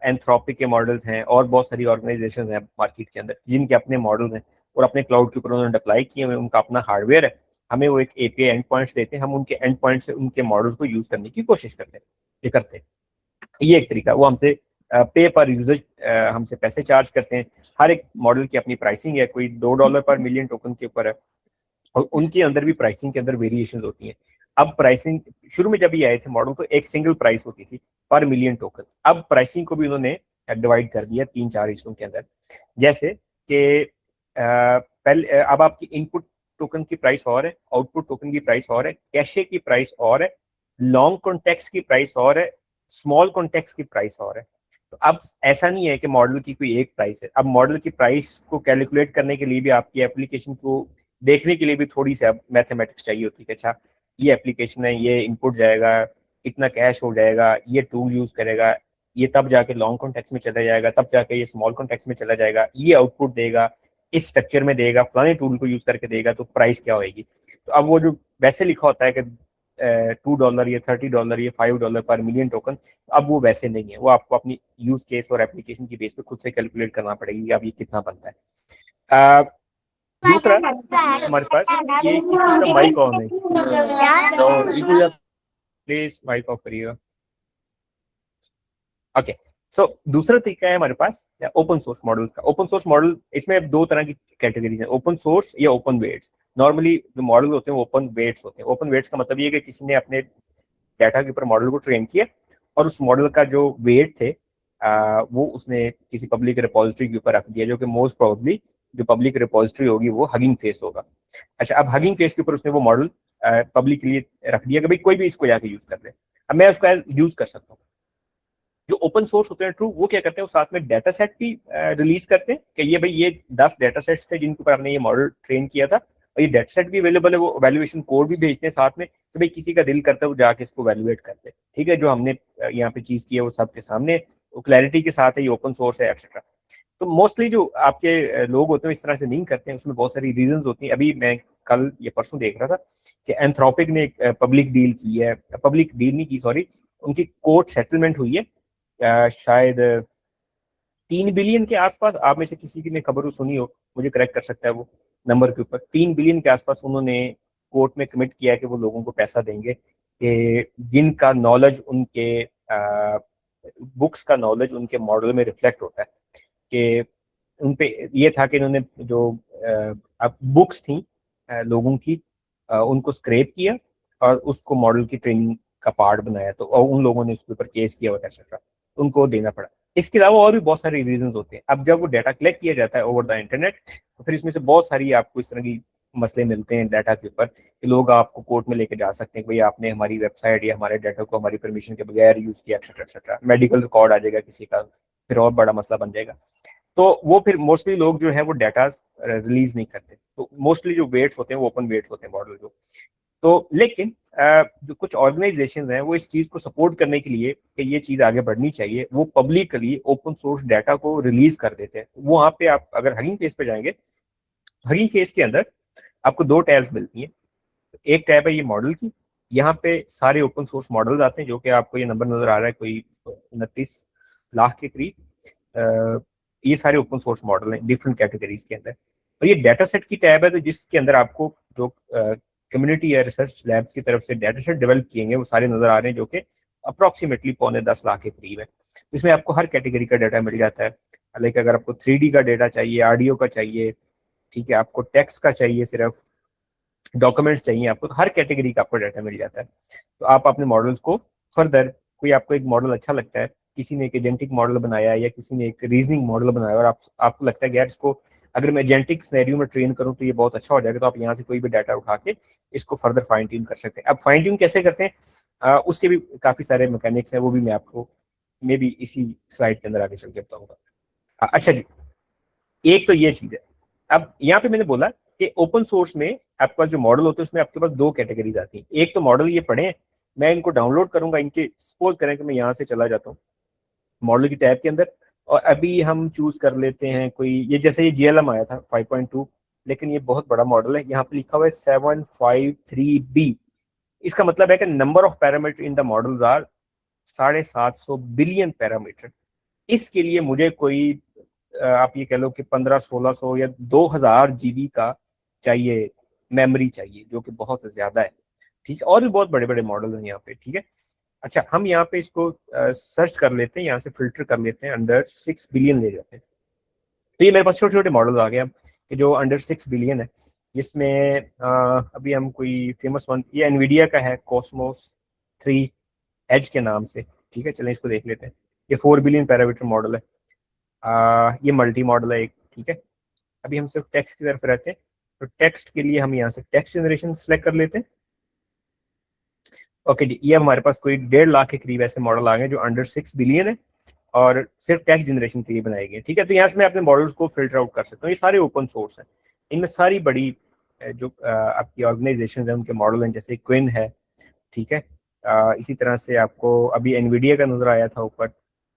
एंथ्रोपिक के मॉडल्स हैं, और बहुत सारी ऑर्गेनाइजेशन हैं मार्केट के अंदर जिनके अपने मॉडल्स हैं और अपने क्लाउड के ऊपर उन्होंने अप्लाई किए हुए, उनका अपना हार्डवेयर है। हमें वो एक एपीआई एंड पॉइंट्स देते हैं, हम उनके एंड पॉइंट से उनके मॉडल को यूज करने की कोशिश करते हैं, ये करते हैं। ये एक तरीका, वो हमसे पे पर यूजर हमसे पैसे चार्ज करते हैं। हर एक मॉडल की अपनी प्राइसिंग है, कोई $2 पर मिलियन टोकन के ऊपर है, और उनके अंदर भी प्राइसिंग के अंदर वेरिएशन होती हैं। अब प्राइसिंग, शुरू में जब ये आए थे मॉडल तो एक सिंगल प्राइस होती थी पर मिलियन टोकन। अब प्राइसिंग को भी उन्होंने डिवाइड कर दिया 3-4 हिस्सों के अंदर। जैसे कि पहले अब आपकी इनपुट टोकन की प्राइस और है, आउटपुट टोकन की प्राइस और है, कैशे की प्राइस और है, लॉन्ग कॉन्टेक्स्ट की प्राइस और है, स्मॉल कॉन्टेक्स्ट की प्राइस और है। तो अब ऐसा नहीं है कि मॉडल की कोई एक प्राइस है, अब मॉडल की प्राइस को कैलकुलेट करने के लिए भी आपकी एप्लीकेशन को देखने के लिए भी थोड़ी सी अब मैथमेटिक्स चाहिए होती है कि अच्छा ये एप्लीकेशन है, ये इनपुट जाएगा, इतना कैश हो जाएगा, ये टूल यूज करेगा, ये तब जाके लॉन्ग कॉन्टेक्स्ट में चला जाएगा, तब जाके ये स्मॉल कॉन्टेक्स्ट में चला जाएगा, ये आउटपुट देगा, इस स्ट्रक्चर में देगा, फलाने टूल को यूज करके देगा, तो प्राइस क्या होगी। तो अब वो जो वैसे लिखा होता है कि $2 या $30 या $5 पर मिलियन टोकन, अब वो वैसे नहीं है, वो आपको अपनी यूज केस और एप्लीकेशन की बेस पे खुद से कैलकुलेट करना पड़ेगी अब ये कितना बनता है। दूसरा हमारे पास, ये किसी का माइक ऑन है तो प्लीज माइक ऑफ करिएगा। ओके, सो दूसरा तरीका है हमारे पास ओपन सोर्स मॉडल का। ओपन सोर्स मॉडल, इसमें दो तरह की कैटेगरीज हैं, ओपन सोर्स या ओपन वेट्स। नॉर्मली जो मॉडल होते हैं वो ओपन वेट्स होते हैं। ओपन वेट्स का मतलब ये है कि किसी ने अपने डाटा के ऊपर मॉडल को ट्रेन किया और उस मॉडल का जो वेट थे वो उसने किसी पब्लिक रिपोजिटरी के ऊपर रख दिया, जो कि मोस्ट प्रोबेबली जो पब्लिक रिपोजिटरी होगी वो हगिंग फेस होगा। अच्छा, अब हगिंग फेस के ऊपर उसने वो मॉडल पब्लिक के लिए रख दिया कि भाई कोई भी इसको जाके यूज कर ले, अब मैं उसको यूज कर सकता हूँ। जो ओपन सोर्स होते हैं ट्रू, वो क्या करते हैं, वो साथ में डेटा सेट भी रिलीज करते हैं कि ये भाई ये 10 डेटा सेट्स थे जिनके ऊपर आपने ये मॉडल ट्रेन किया था, और ये डेटा सेट भी अवेलेबल है, वो वैल्यूएशन कोड भी भेजते हैं साथ में कि भाई किसी का दिल करता है वो जाके इसको वैल्यूएट करते हैं। ठीक है, जो हमने यहाँ पे चीज की है वो सबके सामने, वो क्लैरिटी के साथ है, ये ओपन सोर्स है एक्सेट्रा। तो मोस्टली जो आपके लोग होते हैं इस तरह से नहीं करते हैं, उसमें बहुत सारी रीजन होती हैं। अभी मैं कल ये परसों देख रहा था कि एंथ्रोपिक ने एक पब्लिक डील की है, पब्लिक डील नहीं की सॉरी, उनकी कोर्ट सेटलमेंट हुई है शायद 3 बिलियन के आसपास। आप में से किसी की ने खबर सुनी हो, मुझे करेक्ट कर सकता है वो नंबर के ऊपर। 3 बिलियन के आसपास उन्होंने कोर्ट में कमिट किया है कि वो लोगों को पैसा देंगे कि जिनका नॉलेज उनके बुक्स का नॉलेज उनके मॉडल में रिफ्लेक्ट होता है। कि उन पे ये था कि इन्होंने जो बुक्स थी लोगों की, उनको स्क्रैप किया और उसको मॉडल की ट्रेनिंग का पार्ट बनाया, तो और उन लोगों ने उसके ऊपर केस किया वगैरह एक्सेट्रा, उनको देना पड़ा। इसके अलावा और भी बहुत सारे रीजन होते हैं। अब जब वो डाटा कलेक्ट किया जाता है ओवर द इंटरनेट, तो फिर इसमें से बहुत सारी आपको इस तरह की मसले मिलते हैं डाटा के ऊपर कि लोग आपको कोर्ट में लेके जा सकते हैं कि भाई आपने हमारी वेबसाइट या हमारे डाटा को हमारी परमिशन के बगैर यूज किया एक्सेट्रा एक्सेट्रा। मेडिकल रिकॉर्ड आ जाएगा किसी का, फिर और बड़ा मसला बन जाएगा। तो वो फिर मोस्टली लोग जो है वो डाटा रिलीज नहीं करते। तो मोस्टली जो वेट्स होते हैं वो ओपन वेट्स होते हैं मॉडल जो। तो लेकिन जो कुछ ऑर्गेनाइजेशन हैं वो इस चीज को सपोर्ट करने के लिए कि ये चीज आगे बढ़नी चाहिए, वो पब्लिकली ओपन सोर्स डाटा को रिलीज कर देते हैं। वहां पे आप अगर हगिंग फेस पे जाएंगे, हगिंग फेस के अंदर आपको दो टैब्स मिलती हैं। एक टैब है ये मॉडल की, यहाँ पे सारे ओपन सोर्स मॉडल्स आते हैं, जो कि आपको ये नंबर नजर आ रहा है कोई 29 लाख के करीब। ये सारे ओपन सोर्स मॉडल हैं डिफरेंट कैटेगरीज के अंदर। और ये डाटा सेट की टैब है, तो जिसके अंदर आपको जो कम्युनिटी या रिसर्च लैब्स की तरफ से डाटा सेट डेवलप किए गए वो सारे नजर आ रहे हैं, जो कि अप्रोक्सीमेटली 9.25 लाख के करीब है। इसमें आपको हर कैटेगरी का डाटा मिल जाता है। लाइक अगर आपको 3D का डाटा चाहिए, ऑडियो का चाहिए, ठीक है, आपको टेक्स्ट का चाहिए, सिर्फ डॉक्यूमेंट्स चाहिए आपको, तो हर कैटेगरी का आपको डाटा मिल जाता है। तो आप अपने मॉडल्स को फर्दर, कोई आपको एक मॉडल अच्छा लगता है, किसी ने एक एजेंटिक मॉडल बनाया है या किसी ने एक रीजनिंग मॉडल बनाया और आपको लगता है कि यार इसको अगर मैं एजेंटिक सिनेरियो में ट्रेन करूं तो ये बहुत अच्छा हो जाएगा, तो आप यहाँ से कोई भी डाटा उठा के इसको फर्दर फाइन ट्यून कर सकते हैं। अब फाइन ट्यून कैसे करते हैं, उसके भी काफी सारे मैकेनिक्स हैं, वो भी मैं आपको मे बी इसी स्लाइड के अंदर आगे चल के बताऊंगा। अच्छा जी, एक तो ये चीज है। अब यहाँ पे मैंने बोला कि ओपन सोर्स में आपके पास जो मॉडल होते हैं उसमें आपके पास दो कैटेगरीज आती हैं। एक तो मॉडल ये पढ़े मैं इनको डाउनलोड करूंगा। इनके सपोज करें कि मैं यहाँ से चला जाता हूँ मॉडल की टैब के अंदर, और अभी हम चूज कर लेते हैं कोई, ये जैसे ये GLM आया था 5.2, लेकिन ये बहुत बड़ा मॉडल है, यहाँ पे लिखा हुआ है 753B। इसका मतलब है कि number of parameter in the models are 750 billion parameter. इसके लिए मुझे कोई आप ये कह लो कि 1500-1600 या 2000 GB का चाहिए, मेमोरी चाहिए, जो कि बहुत ज्यादा है। ठीक है, और भी बहुत बड़े बड़े मॉडल हैं यहाँ पे। ठीक है, अच्छा हम यहाँ पे इसको सर्च कर लेते हैं, यहाँ से फिल्टर कर लेते हैं, अंडर 6 बिलियन ले जाते हैं। तो ये मेरे पास छोटे छोटे मॉडल आ गए अब कि जो अंडर 6 बिलियन है, जिसमें अभी हम कोई फेमस वन, ये एनवीडिया का है, कॉस्मोस 3 एज के नाम से। ठीक है, चलें इसको देख लेते हैं। ये 4 बिलियन पैरामीटर मॉडल है। ये मल्टी मॉडल है एक। ठीक है, अभी हम सिर्फ टेक्स्ट की तरफ रहते हैं, तो टेक्स्ट के लिए हम यहाँ से टेक्स्ट जनरेशन सेलेक्ट कर लेते हैं। ओके जी, ये हमारे पास कोई 1.5 लाख के करीब ऐसे मॉडल आ गए जो अंडर 6 बिलियन है और सिर्फ टेक्स्ट जनरेशन के लिए बनाए गए। ठीक है, तो यहाँ से मैं अपने मॉडल्स को फिल्टर आउट कर सकता हूँ। ये सारे ओपन सोर्स हैं, इनमें सारी बड़ी जो आपकी ऑर्गेनाइजेशन है उनके मॉडल हैं, जैसे क्विन है। ठीक है, इसी तरह से आपको अभी एनवीडिया का नजर आया था ऊपर।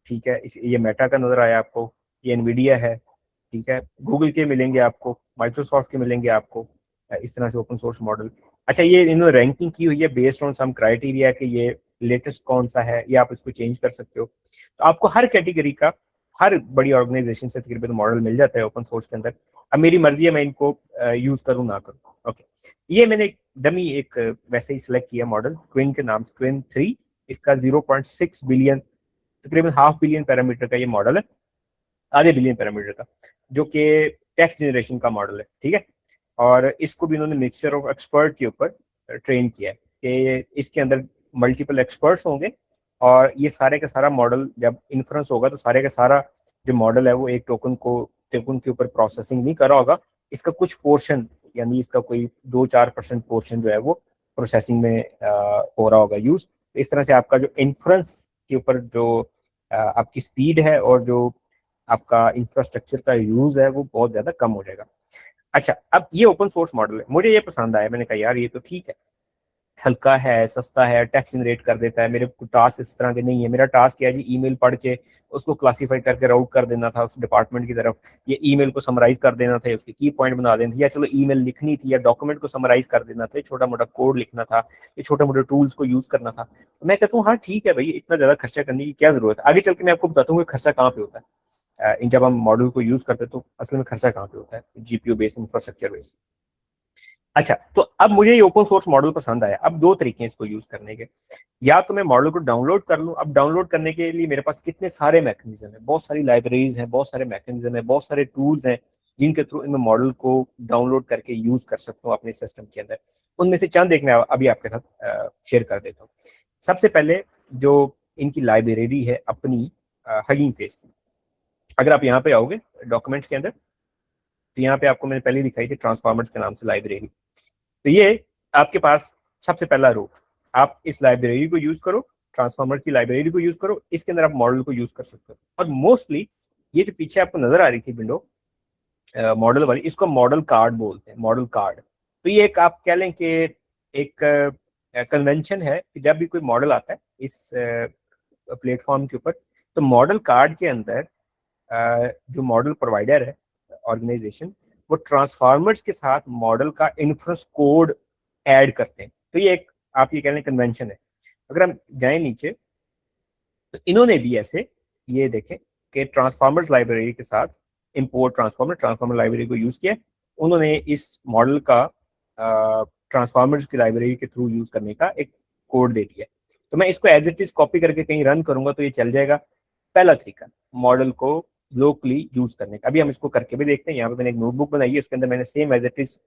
ठीक है, ये मेटा का नजर आया आपको, ये एनवीडिया है। ठीक है, गूगल के मिलेंगे आपको, माइक्रोसॉफ्ट के मिलेंगे आपको, इस तरह से ओपन सोर्स मॉडल। अच्छा, ये इन्होंने रैंकिंग की हुई है बेस्ड ऑन सम क्राइटेरिया कि ये लेटेस्ट कौन सा है, ये आप इसको चेंज कर सकते हो। तो आपको हर कैटेगरी का, हर बड़ी ऑर्गेनाइजेशन से तकरीबन मॉडल मिल जाता है ओपन सोर्स के अंदर। अब मेरी मर्जी है मैं इनको यूज करूँ ना करूँ। ओके, ये मैंने एक डमी एक वैसे ही सिलेक्ट किया मॉडल क्विन के नाम से, क्विन 3। इसका 0.6 बिलियन, तकरीबन हाफ बिलियन पैरामीटर का ये मॉडल है, आधे बिलियन पैरामीटर का, जो कि टेक्स्ट जनरेशन का मॉडल है। ठीक है, और इसको भी इन्होंने मिक्सचर ऑफ एक्सपर्ट के ऊपर ट्रेन किया है कि इसके अंदर मल्टीपल एक्सपर्ट्स होंगे, और ये सारे का सारा मॉडल जब इन्फ्रेंस होगा तो सारे का सारा जो मॉडल है वो एक टोकन के ऊपर प्रोसेसिंग नहीं कर रहा होगा। इसका कुछ पोर्शन, यानी इसका कोई 2-4% पोर्शन जो है वो प्रोसेसिंग में हो रहा होगा यूज। इस तरह से आपका जो इन्फ्रेंस के ऊपर जो आपकी स्पीड है और जो आपका इंफ्रास्ट्रक्चर का यूज है वो बहुत ज्यादा कम हो जाएगा। अच्छा, अब ये ओपन सोर्स मॉडल है, मुझे ये पसंद आया। मैंने कहा यार ये तो ठीक है, हल्का है, सस्ता है, टेक्स्ट जनरेट कर देता है। मेरे को टास्क इस तरह के नहीं है। मेरा टास्क क्या है जी, ईमेल पढ़ के उसको क्लासीफाई करके राउट कर देना था उस डिपार्टमेंट की तरफ, ये ईमेल को समराइज कर देना था, उसके की पॉइंट बना देना था, या चलो ईमेल लिखनी थी, या डॉक्यूमेंट को समराइज कर देना था, छोटा मोटा कोड लिखना था, ये छोटे मोटे टूल्स को यूज करना था। तो मैं कहता हूँ हाँ ठीक है भाई, इतना ज्यादा खर्चा करने की क्या जरूरत है। आगे चल के मैं आपको बताता हूँ खर्चा कहाँ पे होता है। इन जब हम मॉडल को यूज करते हैं तो असल में खर्चा कहाँ पे होता है, जीपीयू बेस्ड, इंफ्रास्ट्रक्चर बेस्ड। अच्छा, तो अब मुझे ये ओपन सोर्स मॉडल पसंद आया। अब दो तरीके हैं इसको यूज करने के, या तो मैं मॉडल को डाउनलोड कर लूं। अब डाउनलोड करने के लिए मेरे पास कितने सारे मैकेनिज्म है, बहुत सारी लाइब्रेरीज हैं, बहुत सारे मैकेनिज्म है, बहुत सारे टूल्स हैं जिनके थ्रू मैं मॉडल को डाउनलोड करके यूज कर सकता हूँ अपने सिस्टम के अंदर। उनमें से चंद एक मैं अभी आपके साथ शेयर कर देता हूँ। सबसे पहले जो इनकी लाइब्रेरी है अपनी हगिंग फेस की, अगर आप यहाँ पे आओगे डॉक्यूमेंट्स के अंदर, तो यहाँ पे आपको मैंने पहले दिखाई थी ट्रांसफॉर्मर्स के नाम से लाइब्रेरी। तो ये आपके पास सबसे पहला रूट, आप इस लाइब्रेरी को यूज करो, ट्रांसफॉर्मर की लाइब्रेरी को यूज करो, इसके अंदर आप मॉडल को यूज कर सकते हो। और मोस्टली ये जो पीछे आपको नजर आ रही थी विंडो मॉडल वाली, इसको मॉडल कार्ड बोलते हैं, मॉडल कार्ड। तो ये एक आप कह लें कि एक कन्वेंशन है कि जब भी कोई मॉडल आता है इस प्लेटफॉर्म के ऊपर, तो मॉडल कार्ड के अंदर जो मॉडल प्रोवाइडर है ऑर्गेनाइजेशन, वो ट्रांसफार्मर्स के साथ मॉडल का इन्फ्रेंस कोड ऐड करते हैं। तो ये एक आप ये कह लें कन्वेंशन है। अगर हम जाएं नीचे, तो इन्होंने भी ऐसे ये देखें कि ट्रांसफार्मर्स लाइब्रेरी के साथ इंपोर्ट ट्रांसफार्मर लाइब्रेरी को यूज किया, उन्होंने इस मॉडल का ट्रांसफार्मर्स की लाइब्रेरी के थ्रू यूज करने का एक कोड दे दिया। तो मैं इसको एज इट इज कॉपी करके कहीं रन करूंगा तो ये चल जाएगा। पहला तरीका मॉडल को लोकली यूज करने का। अभी हम इसको करके भी देखते हैं। यहाँ पे मैंने एक नोटबुक बनाई है, उसके अंदर मैंने सेम एज इट इज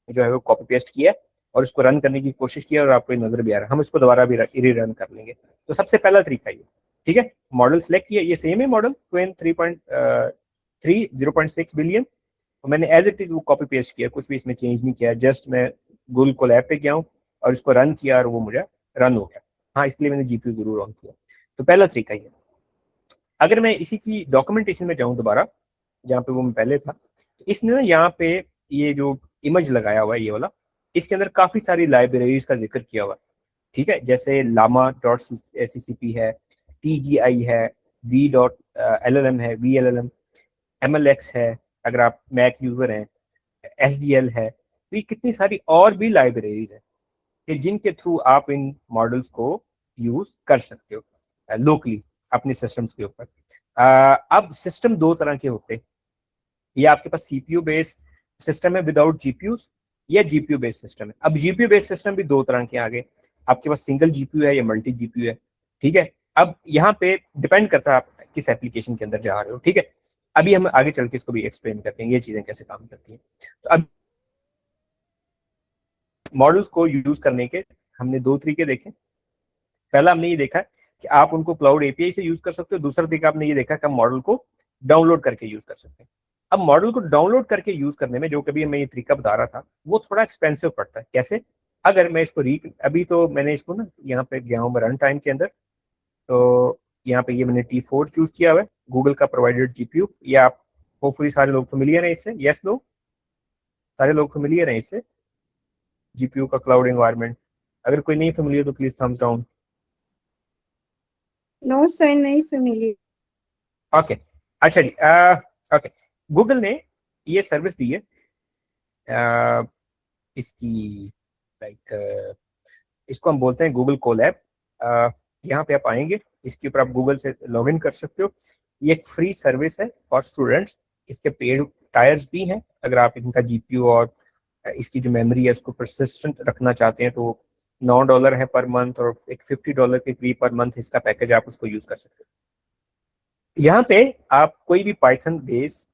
जो है वो कॉपी पेस्ट किया और इसको रन करने की कोशिश की, और आपको नजर भी आ रहा है। हम इसको दोबारा भी री-रन कर लेंगे। तो सबसे पहला तरीका ये, ठीक है, मॉडल सेलेक्ट किया, ये सेम है मॉडल क्विन 3.3 0.6 बिलियन। तो मैंने एज इट इज वो कॉपी पेस्ट किया, कुछ भी इसमें चेंज नहीं किया, जस्ट मैं गूगल कोलैब पे गया हूँ और इसको रन किया और वो मुझे रन हो गया। हाँ, इसके लिए मैंने जीपीयू जरूर ऑन किया। तो पहला तरीका ये। अगर मैं इसी की डॉक्यूमेंटेशन में जाऊं दोबारा, जहाँ पे वो मैं पहले था, तो इसने ना यहाँ पे ये जो इमेज लगाया हुआ है ये वाला, इसके अंदर काफी सारी लाइब्रेरीज का जिक्र किया हुआ है। ठीक है, जैसे llama डॉट CCP है, TGI है, V डॉट LLM है, VLLM, MLX है अगर आप मैक यूजर हैं, SDL है। तो ये कितनी सारी और भी लाइब्रेरीज है कि जिनके थ्रू आप इन मॉडल्स को यूज कर सकते हो लोकली अपने सिस्टम्स के ऊपर। अब सिस्टम दो तरह के होते हैं, या आपके पास सीपीयू बेस्ड सिस्टम है विदाउट जीपीयू, या जीपीयू बेस्ड सिस्टम है। अब जीपीयू बेस्ड सिस्टम भी दो तरह के आगे, आपके पास सिंगल जीपीयू है या मल्टी जीपीयू है। ठीक है, अब यहाँ पे डिपेंड करता है आप किस एप्लीकेशन के अंदर जा रहे हो। ठीक है, अभी हम आगे चल के इसको भी एक्सप्लेन करते हैं ये चीजें कैसे काम करती हैं। तो अब मॉडल्स को यूज करने के हमने दो तरीके देखे। पहला हमने ये देखा कि आप उनको क्लाउड एपीआई से यूज कर सकते हो, दूसरा तरीका आपने ये देखा कि हम मॉडल को डाउनलोड करके यूज कर सकते हैं। अब मॉडल को डाउनलोड करके यूज करने में जो कभी मैं ये तरीका बता रहा था वो थोड़ा एक्सपेंसिव पड़ता है। कैसे? अगर मैं इसको अभी तो मैंने इसको ना यहाँ पे गया हूँ रन टाइम के अंदर, तो यहाँ पे ये मैंने T4 चूज किया हुआ है, गूगल का प्रोवाइडेड जीपीयू। ये आप होपफुली सारे लोग फेमिलियर हैं इससे, यस लोग सारे लोग फेमिलियर हैं इससे, जीपीयू का क्लाउड एनवायरनमेंट। अगर कोई नहीं फेमिलियर तो please thumbs down. No sir, नहीं फेमिलियर। ओके, अच्छा जी। ओके, गूगल ने ये सर्विस दी है इसकी, लाइक इसको हम बोलते हैं गूगल कोलैब। यहाँ पे आप आएंगे, इसके ऊपर आप गूगल से लॉगिन कर सकते हो। ये एक फ्री सर्विस है फॉर स्टूडेंट्स। इसके पेड टायर्स भी हैं, अगर आप इनका जीपीयू और इसकी जो मेमोरी है उसको परसिस्टेंट रखना चाहते हैं तो $9 है पर मंथ, और एक $50 के करीब पर मंथ इसका पैकेज, आप उसको यूज कर सकते हो। यहाँ पे आप कोई भी पाइथन बेस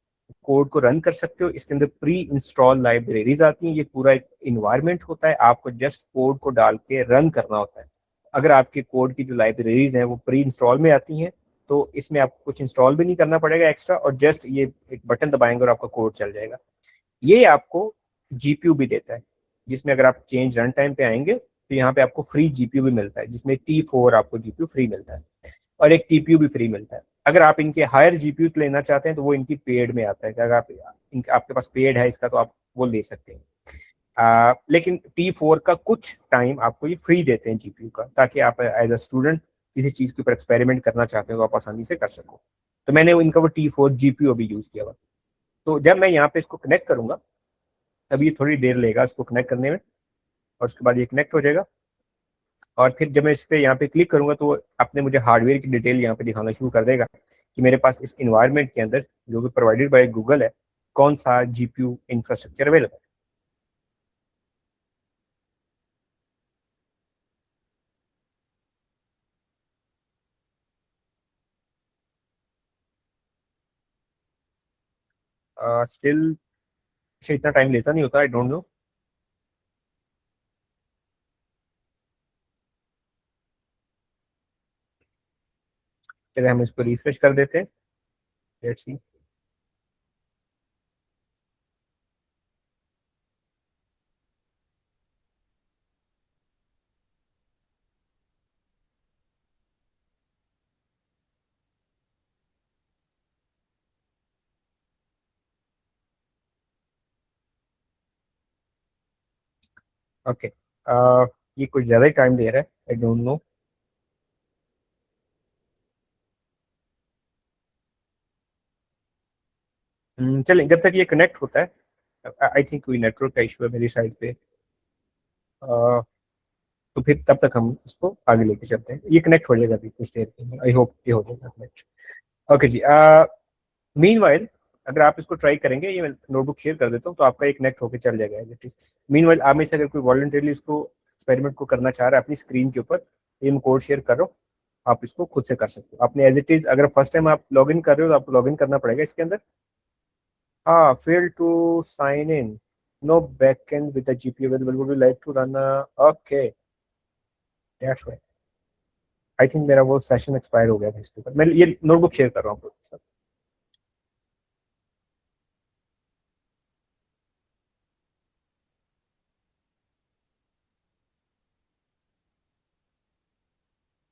कोड को रन कर सकते हो। इसके अंदर प्री इंस्टॉल लाइब्रेरीज आती हैं, ये पूरा एक इन्वायरमेंट होता है, आपको जस्ट कोड को डाल के रन करना होता है। अगर आपके कोड की जो लाइब्रेरीज हैं वो प्री इंस्टॉल में आती हैं तो इसमें आपको कुछ इंस्टॉल भी नहीं करना पड़ेगा एक्स्ट्रा, और जस्ट ये एक बटन दबाएंगे और आपका कोड चल जाएगा। ये आपको जीपीयू भी देता है, जिसमें अगर आप चेंज रन टाइम पे आएंगे तो यहाँ पे आपको फ्री जीपीयू भी मिलता है, जिसमें T4 आपको जीपीयू फ्री मिलता है, और एक टीपीयू भी फ्री मिलता है। अगर आप इनके हायर जीपीयू लेना चाहते हैं तो वो इनकी पेड में आता है, अगर आप आपके पास पेड है इसका तो आप वो ले सकते हैं। लेकिन T4 का कुछ टाइम आपको ये फ्री देते हैं जीपीयू का, ताकि आप एज अ स्टूडेंट किसी चीज के ऊपर एक्सपेरिमेंट करना चाहते हो तो आप आसानी से कर सको। तो मैंने इनका वो T4 जीपीयू अभी यूज किया हुआ। तो जब मैं यहाँ पे इसको कनेक्ट करूंगा, तब ये थोड़ी देर लेगा इसको कनेक्ट करने में, और उसके बाद ये कनेक्ट हो जाएगा। और फिर जब मैं इस पे यहाँ पे क्लिक करूंगा तो अपने मुझे हार्डवेयर की डिटेल यहाँ पे दिखाना शुरू कर देगा कि मेरे पास इस इन्वायरमेंट के अंदर जो कि प्रोवाइडेड बाय गूगल है कौन सा जीपीयू इंफ्रास्ट्रक्चर अवेलेबल है। स्टिल इतना टाइम लेता नहीं होता, आई डोंट नो। फिर हम इसको रिफ्रेश कर देते हैं, लेट्स सी। ओके, ये कुछ ज्यादा ही टाइम दे रहा है, आई डोंट नो। चलें, जब तक ये कनेक्ट होता है, आई थिंक कोई नेटवर्क का इशू है मेरी साइड पे। तो फिर तब तक हम इसको आगे लेके चलते हैं, ये कनेक्ट हो जाएगा अभी कुछ देर के अंदर, आई होप ये हो जाएगा कनेक्ट। ओके जी। मीनवाइल अगर आप इसको ट्राई करेंगे, ये मैं नोटबुक शेयर कर देता हूँ तो आपका ये कनेक्ट होकर चल जाएगा एज इट इज। मीनवाइल आप में से अगर कोई वॉलंटरली इसको एक्सपेरिमेंट को करना चाह रहा है अपनी स्क्रीन के ऊपर, ये मैं कोड शेयर कर रहा हूँ, आप इसको खुद से कर सकते हो आपने एज इट इज। अगर फर्स्ट टाइम आप लॉग इन कर रहे हो तो आपको लॉग इन करना पड़ेगा इसके अंदर। हाँ, fail to sign in, no backend with the GPU available, would you like to run. Okay, that's why I think मेरा वो सेशन एक्सपायर हो गया था इसके ऊपर। मैं ये नोटबुक शेयर कर रहा हूँ आपके साथ।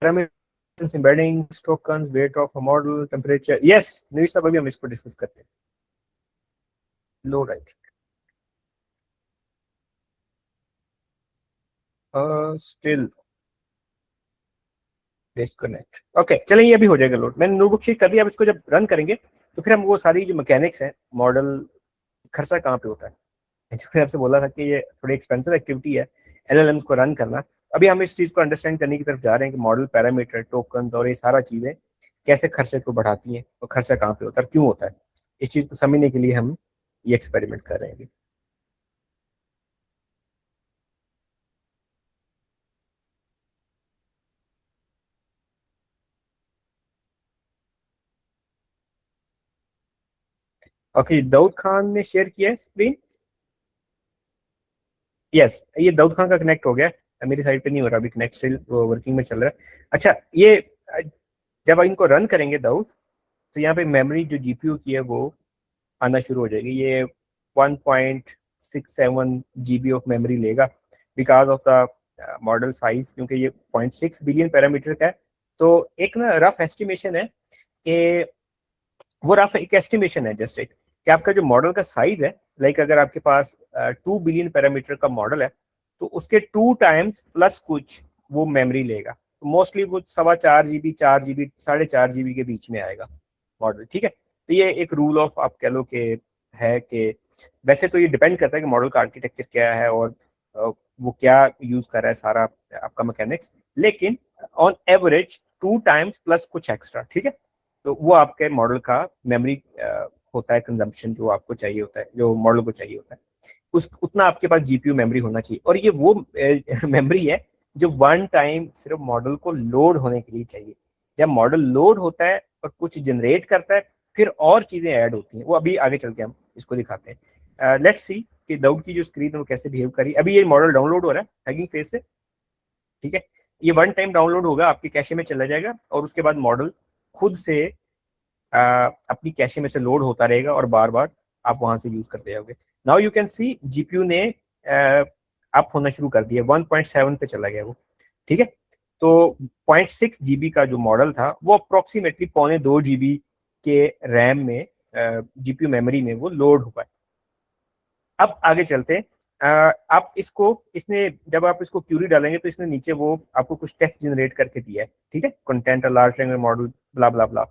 parameters, embeddings, tokens, weight of a model, temperature. Yes, नहीं सब अभी हम इसको डिस्कस करते हैं। लो राइट, स्टिल डिस्कनेक्ट। ओके चलें, ये अभी हो जाएगा लोड। मैंने नोटबुक शेयर कर दिया। अब इसको जब रन करेंगे तो फिर हम वो सारी जो मैकेनिक्स है, मॉडल खर्चा कहाँ पे होता है, जो मैंने आपसे बोला था कि ये थोड़ी एक्सपेंसिव एक्टिविटी है एलएलएम्स को रन करना। अभी हम इस चीज को अंडरस्टैंड करने की तरफ जा रहे हैं कि मॉडल पैरामीटर, टोकन और ये सारा चीजें कैसे खर्चे को बढ़ाती हैं और खर्चा कहाँ पे होता है, क्यों होता है। इस चीज को समझने के लिए हम ये एक्सपेरिमेंट कर रहे हैं। ओके, दाऊद खान ने शेयर किया है स्क्रीन। यस, ये दाऊद खान का कनेक्ट हो गया। मेरी साइड पे नहीं हो रहा अभी कनेक्ट, स्टिल वर्किंग में चल रहा है। अच्छा, ये जब इनको रन करेंगे दाऊद, तो यहाँ पे मेमोरी जो जीपीयू की है वो आना शुरू हो जाएगी। ये 1.67 जीबी ऑफ मेमोरी लेगा because of the model size, क्योंकि ये 0.6 बिलियन पैरामीटर का है। तो एक ना रफ एस्टिमेशन है कि वो रफ एक एस्टिमेशन है जस्ट एक, कि आपका जो मॉडल का साइज है, लाइक अगर आपके पास 2 बिलियन पैरामीटर का मॉडल है तो उसके 2 टाइम्स प्लस कुछ वो मेमोरी लेगा। तो मोस्टली वो 4.25 GB, 4 GB, 4.5 GB के बीच में आएगा मॉडल। ठीक है, तो ये एक रूल ऑफ आप कह लो कि है कि वैसे तो ये डिपेंड करता है कि मॉडल का आर्किटेक्चर क्या है और वो क्या यूज कर रहा है सारा आपका मैकेनिक्स, लेकिन ऑन एवरेज 2 टाइम्स प्लस कुछ एक्स्ट्रा। ठीक है, तो वो आपके मॉडल का मेमोरी होता है कंजम्पशन, जो आपको चाहिए होता है, जो मॉडल को चाहिए होता है, उस उतना आपके पास जीपीयू मेमोरी होना चाहिए। और ये वो मेमोरी है जो वन टाइम सिर्फ मॉडल को लोड होने के लिए चाहिए। जब मॉडल लोड होता है और कुछ जनरेट करता है, फिर और चीजें ऐड होती हैं। वो अभी आगे चल के हम इसको दिखाते हैं। लेट्स सी कि दाऊद की जो स्क्रीन है वो कैसे बिहेव करी। अभी ये मॉडल डाउनलोड हो रहा है हैगिंग फेज से। ठीक है, ये वन टाइम डाउनलोड होगा, आपके कैशे में चला जाएगा और उसके बाद मॉडल खुद से अपनी कैशे में से लोड होता रहेगा और बार बार आप वहां से यूज करते जाओगे। Now you can see GPU ने अप होना शुरू कर दिया, 1.7 पे चला गया वो। ठीक है, तो 0.6 जीबी का जो मॉडल था वो अप्रोक्सीमेटली 1.25 GB के रैम में, जीपीयू मेमोरी में वो लोड हुआ है। अब आगे चलते हैं। आप इसको, इसने जब आप इसको क्यूरी डालेंगे तो इसने नीचे वो आपको कुछ टेक्स्ट जनरेट करके दिया है। ठीक है, कंटेंट लार्ज लैंग्वेज मॉडल ब्ला ब्ला ब्ला।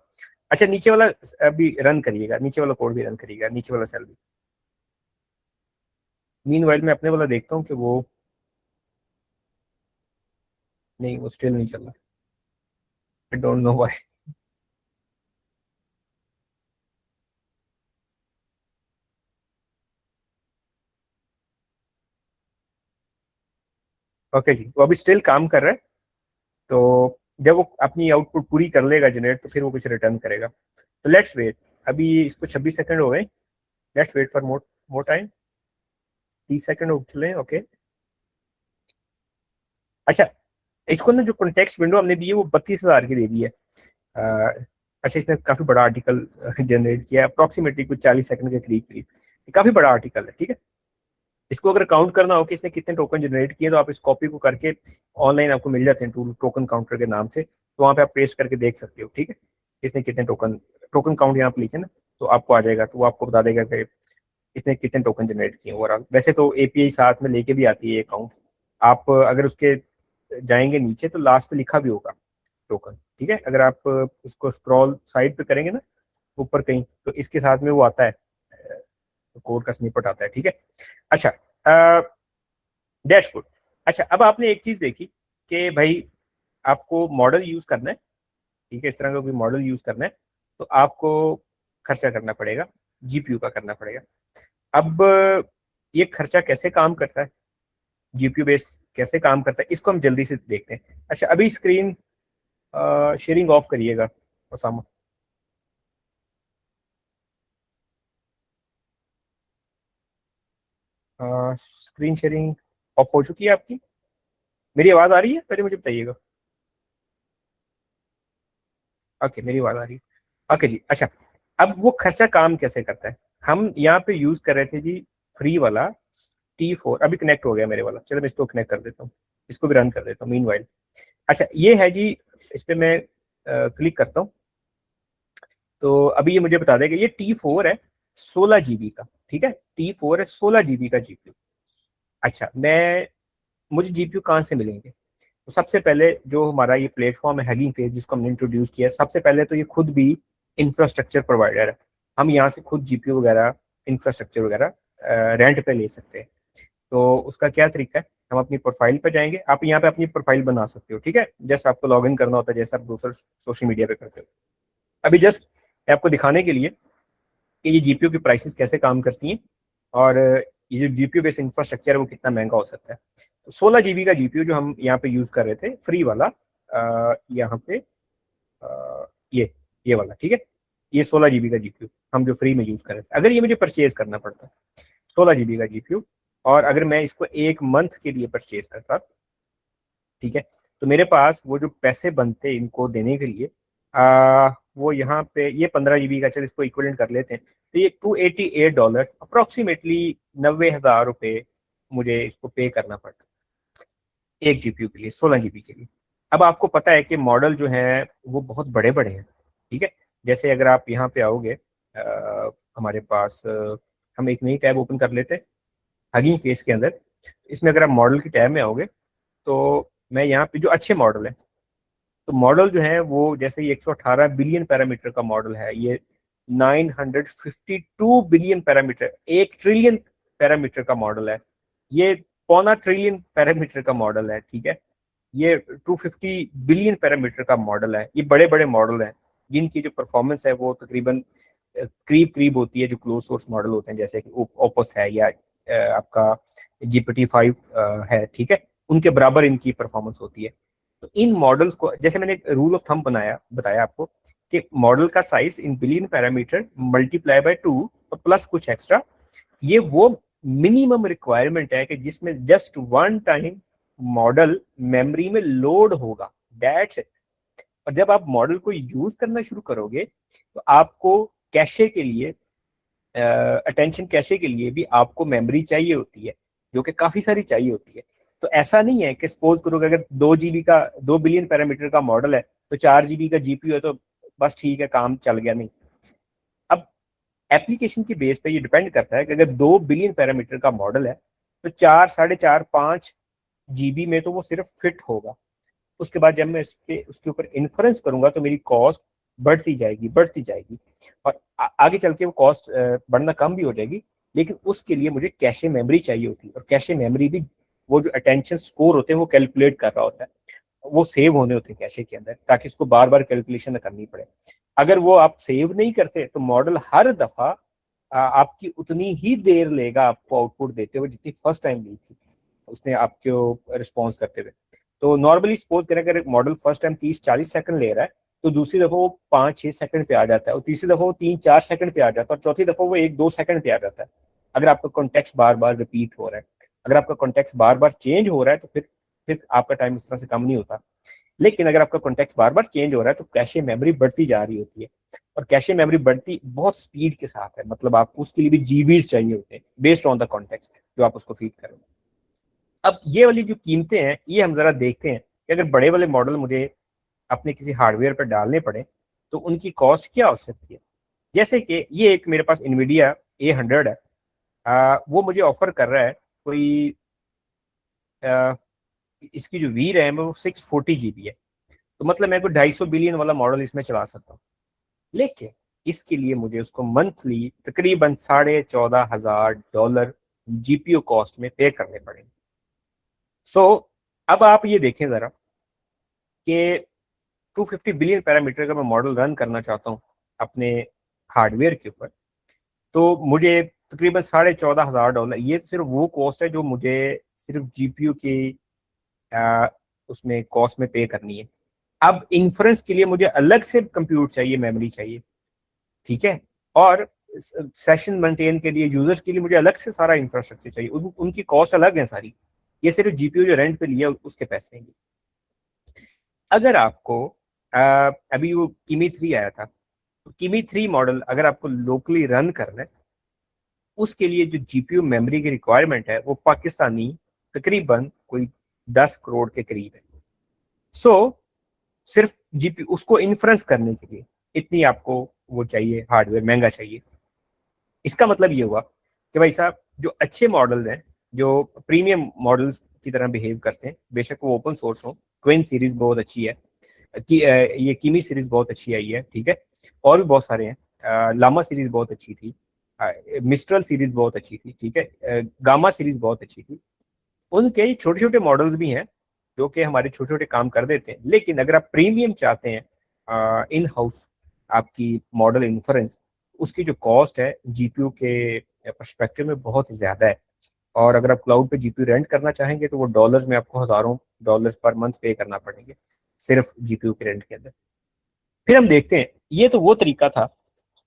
अच्छा, नीचे वाला अभी रन करिएगा, नीचे वाला कोड भी रन करिएगा, नीचे वाला सेल भी। मीनवाइल मैं अपने वाला देखता हूँ कि वो नहीं, वो स्टिल नहीं चल रहा। I don't know why. Okay जी, वो अभी स्टिल काम कर रहा है। तो जब वो अपनी आउटपुट पूरी कर लेगा जनरेट, तो फिर वो कुछ रिटर्न करेगा। तो लेट्स वेट। अभी इसको 26 सेकंड हो गए। Let's wait for more more time. 30 second हो चले। ओके, अच्छा, इसको ना जो कॉन्टेक्स्ट विंडो हमने दी है वो 32,000 की दे दी है। अच्छा, इसने काफी बड़ा आर्टिकल जनरेट किया है, अप्रोक्सीमेटली कुछ 40 सेकंड के करीब करीब। काफी बड़ा आर्टिकल है। ठीक है, इसको अगर काउंट करना हो कि इसने कितने टोकन जनरेट किए, तो आप इस कॉपी को करके ऑनलाइन आपको मिल जाते हैं टूल, टोकन काउंटर के नाम से, तो वहां पे आप पेस्ट करके देख सकते हो। ठीक है, इसने कितने टोकन, टोकन काउंट यहाँ पे लिखे ना, तो आपको आ जाएगा, तो वो आपको बता देगा कि इसने कितने टोकन जनरेट किए ओवरऑल। वैसे तो एपीआई साथ में लेके भी आती है ये अकाउंट। आप अगर उसके जाएंगे नीचे तो लास्ट पे लिखा भी होगा टोकन। ठीक है, अगर आप इसको स्क्रॉल साइड पे करेंगे ना ऊपर कहीं, तो इसके साथ में वो आता है, कोड का स्निपेट आता है। ठीक है, अच्छा, डैशबोर्ड। अच्छा, अब आपने एक चीज देखी कि भाई आपको मॉडल यूज करना है। ठीक है, इस तरह का कोई मॉडल यूज करना है तो आपको खर्चा करना पड़ेगा, जीपीयू का करना पड़ेगा। अब ये खर्चा कैसे काम करता है, जीपीयू बेस कैसे काम करता है, इसको हम जल्दी से देखते हैं। अच्छा, अभी स्क्रीन शेयरिंग ऑफ करिएगा ओसामा। स्क्रीन शेयरिंग ऑफ हो चुकी है आपकी? मेरी आवाज आ रही है, पहले मुझे बताइएगा। ओके, मेरी आवाज आ रही है। ओके जी, अच्छा, अब वो खर्चा काम कैसे करता है। हम यहाँ पे यूज कर रहे थे जी फ्री वाला T4। अभी कनेक्ट हो गया मेरे वाला, चलो मैं इसको कनेक्ट कर देता हूँ, इसको भी रन कर देता हूँ मीनवाइल। अच्छा, ये है जी, इस पे मैं क्लिक करता हूँ तो अभी ये मुझे बता देगा ये T4 है 16 GB का। ठीक है, T4 है 16 GB का जीपीयू। अच्छा, मैं मुझे जीपीयू कहाँ से मिलेंगे? तो सबसे पहले जो हमारा ये प्लेटफॉर्म है हगिंग फेस जिसको हमने इंट्रोड्यूस किया, सबसे पहले तो ये खुद भी इंफ्रास्ट्रक्चर प्रोवाइडर है। हम यहाँ से खुद जीपीयू वगैरह इंफ्रास्ट्रक्चर वगैरह रेंट पे ले सकते हैं। तो उसका क्या तरीका है, हम अपनी प्रोफाइल पे जाएंगे, आप यहाँ पे अपनी प्रोफाइल बना सकते हो, ठीक है, जैसे आपको लॉग इन करना होता है जैसे आप दूसरे सोशल मीडिया पे करते हो। अभी जस्ट आपको दिखाने के लिए कि ये जीपीयू की प्राइसेस कैसे काम करती हैं और ये जो जीपीयू बेस्ड इंफ्रास्ट्रक्चर है वो कितना महंगा हो सकता है। 16 GB का जीपीयू जो हम यहाँ पे यूज कर रहे थे फ्री वाला, यहाँ पे ये वाला, ठीक है, ये 16 GB का जीपीयू हम जो फ्री में यूज कर रहे थे, अगर ये मुझे परचेज करना पड़ता 16 GB का जीपीयू, और अगर मैं इसको 1 मंथ के लिए परचेज करता, ठीक है, तो मेरे पास वो जो पैसे बनते इनको देने के लिए वो यहाँ पे ये 15 GB का, चल इसको इक्विवेलेंट कर लेते हैं, तो ये $288 अप्रोक्सीमेटली 90,000 रुपये मुझे इसको पे करना पड़ता एक जीपीयू के लिए, 16 GB के लिए। अब आपको पता है कि मॉडल जो है वो बहुत बड़े बड़े हैं, ठीक है, जैसे अगर आप यहाँ पे आओगे हमारे पास हम एक नई टैब ओपन कर लेते हैं हगिंग फेस के अंदर, इसमें अगर आप मॉडल की टैब में आओगे तो मैं यहाँ पे जो अच्छे मॉडल है, तो मॉडल जो है वो जैसे ये 118 बिलियन पैरामीटर का मॉडल है, ये 952 बिलियन पैरामीटर, 1 ट्रिलियन पैरामीटर का मॉडल है, ये 0.25 ट्रिलियन पैरामीटर का मॉडल है, ठीक है, ये 250 बिलियन पैरामीटर का मॉडल है। ये बड़े बड़े मॉडल हैं जिनकी जो परफॉर्मेंस है वो तकरीबन करीब करीब होती है जो क्लोज सोर्स मॉडल होते हैं जैसे कि ओपस है या आपका GPT-5 है, ठीक है, उनके बराबर इनकी परफॉर्मेंस होती है। तो इन मॉडल्स को जैसे मैंने रूल ऑफ थंब बताया आपको कि मॉडल का size in billion parameter multiply by 2 और प्लस कुछ एक्स्ट्रा, ये वो मिनिमम रिक्वायरमेंट है कि जिसमें जस्ट 1 टाइम मॉडल मेमोरी में लोड होगा, दैट्स इट। और जब आप मॉडल को यूज करना शुरू करोगे तो आपको कैशे के लिए अटेंशन कैशे के लिए भी आपको मेमोरी चाहिए होती है, जो कि काफी सारी चाहिए होती है। तो ऐसा नहीं है कि सपोज करो अगर 2 GB का 2 बिलियन पैरामीटर का मॉडल है तो 4 GB का जीपीयू है तो बस ठीक है काम चल गया, नहीं। अब एप्लीकेशन की बेस पे ये डिपेंड करता है कि अगर 2 बिलियन पैरामीटर का मॉडल है तो 4, 4.5, 5 GB में तो वो सिर्फ फिट होगा। उसके बाद जब मैं उसके ऊपर इन्फ्रेंस करूंगा तो मेरी कॉस्ट बढ़ती जाएगी और आगे चल के वो कॉस्ट बढ़ना कम भी हो जाएगी, लेकिन उसके लिए मुझे कैशे मेमोरी चाहिए होती है, और कैशे मेमोरी भी वो जो अटेंशन स्कोर होते हैं वो कैलकुलेट कर रहा होता है, वो सेव होने होते हैं कैशे के अंदर ताकि इसको बार बार कैलकुलेशन न करनी पड़े। अगर वो आप सेव नहीं करते तो मॉडल हर दफा आपकी उतनी ही देर लेगा आपको आउटपुट देते हुए जितनी फर्स्ट टाइम ली थी उसने आपको रिस्पॉन्स करते हुए। तो नॉर्मली सपोज करें अगर मॉडल फर्स्ट टाइम 30-40 सेकंड ले रहा है तो दूसरी दफा वो 5-6 सेकंड पे आ जाता है, और तीसरी दफा वो 3-4 सेकंड पे आ जाता है, और चौथी दफा वो 1-2 सेकंड पे आ जाता है अगर आपका कॉन्टेक्स्ट बार बार रिपीट हो रहा है। अगर आपका कॉन्टेक्स्ट बार बार चेंज हो रहा है तो फिर आपका टाइम इस तरह से कम नहीं होता। लेकिन अगर आपका कॉन्टेक्स्ट बार बार चेंज हो रहा है तो कैशे मेमोरी बढ़ती जा रही होती है, और कैशे मेमोरी बढ़ती बहुत स्पीड के साथ है, मतलब आपको उसके लिए भी जीबीज चाहिए होते हैं बेस्ड ऑन द कॉन्टेक्स्ट जो आप उसको फीड करें। अब ये वाली जो कीमतें हैं ये हम जरा देखते हैं कि अगर बड़े वाले मॉडल मुझे अपने किसी हार्डवेयर पर डालने पड़े तो उनकी कॉस्ट क्या हो सकती है। जैसे कि ये एक मेरे पास NVIDIA A100 है, वो मुझे ऑफर कर रहा है कोई इसकी जो वी रैम है वो 640 GB है, तो मतलब मैं कोई 250 बिलियन वाला मॉडल इसमें चला सकता हूँ, लेकिन इसके लिए मुझे उसको मंथली तकरीबन $14,500 जीपीयू कॉस्ट में पे करने पड़ेंगे। सो अब आप ये देखें जरा कि 250 बिलियन पैरामीटर का मैं मॉडल रन करना चाहता हूँ अपने हार्डवेयर के ऊपर, तो मुझे तकरीबन $14,500, ये सिर्फ वो कॉस्ट है जो मुझे सिर्फ जीपीयू की उसमें कॉस्ट में पे करनी है। अब इंफ्रेंस के लिए मुझे अलग से कंप्यूट चाहिए, मेमोरी चाहिए, ठीक है, और सेशन मेंटेन के लिए यूजर्स के लिए मुझे अलग से सारा इंफ्रास्ट्रक्चर चाहिए, उनकी कॉस्ट अलग है सारी। ये सिर्फ जीपीयू जो रेंट पे लिया उसके पैसे हैं। अगर आपको अभी वो किमी 3 आया था, तो किमी 3 मॉडल अगर आपको लोकली रन करना है उसके लिए जो जीपीयू मेमोरी की रिक्वायरमेंट है वो पाकिस्तानी तकरीबन कोई 10 करोड़ के करीब है। सो सिर्फ जीपी उसको इन्फ्रेंस करने के लिए इतनी आपको वो चाहिए, हार्डवेयर महंगा चाहिए। इसका मतलब ये हुआ कि भाई साहब जो अच्छे मॉडल्स हैं जो प्रीमियम मॉडल्स की तरह बिहेव करते हैं, बेशक वो ओपन सोर्स हो, क्विन सीरीज बहुत अच्छी है, ये कीमी सीरीज बहुत अच्छी आई है, ठीक है। और भी बहुत सारे हैं, लामा सीरीज बहुत अच्छी थी, मिस्ट्रल सीरीज बहुत अच्छी थी, ठीक है, गामा सीरीज बहुत अच्छी थी। उनके छोटे छोटे मॉडल्स भी हैं जो कि हमारे छोटे छोटे काम कर देते हैं, लेकिन अगर आप प्रीमियम चाहते हैं इन हाउस आपकी मॉडल इन्फ्रेंस, उसकी जो कॉस्ट है जीपीयू के परस्पेक्टिव में बहुत ज्यादा है। और अगर आप क्लाउड पे जीपीयू रेंट करना चाहेंगे तो वो डॉलर्स में आपको हजारों डॉलर्स पर मंथ पे करना पड़ेंगे सिर्फ जीपीयू के रेंट के अंदर। फिर हम देखते हैं, ये तो वो तरीका था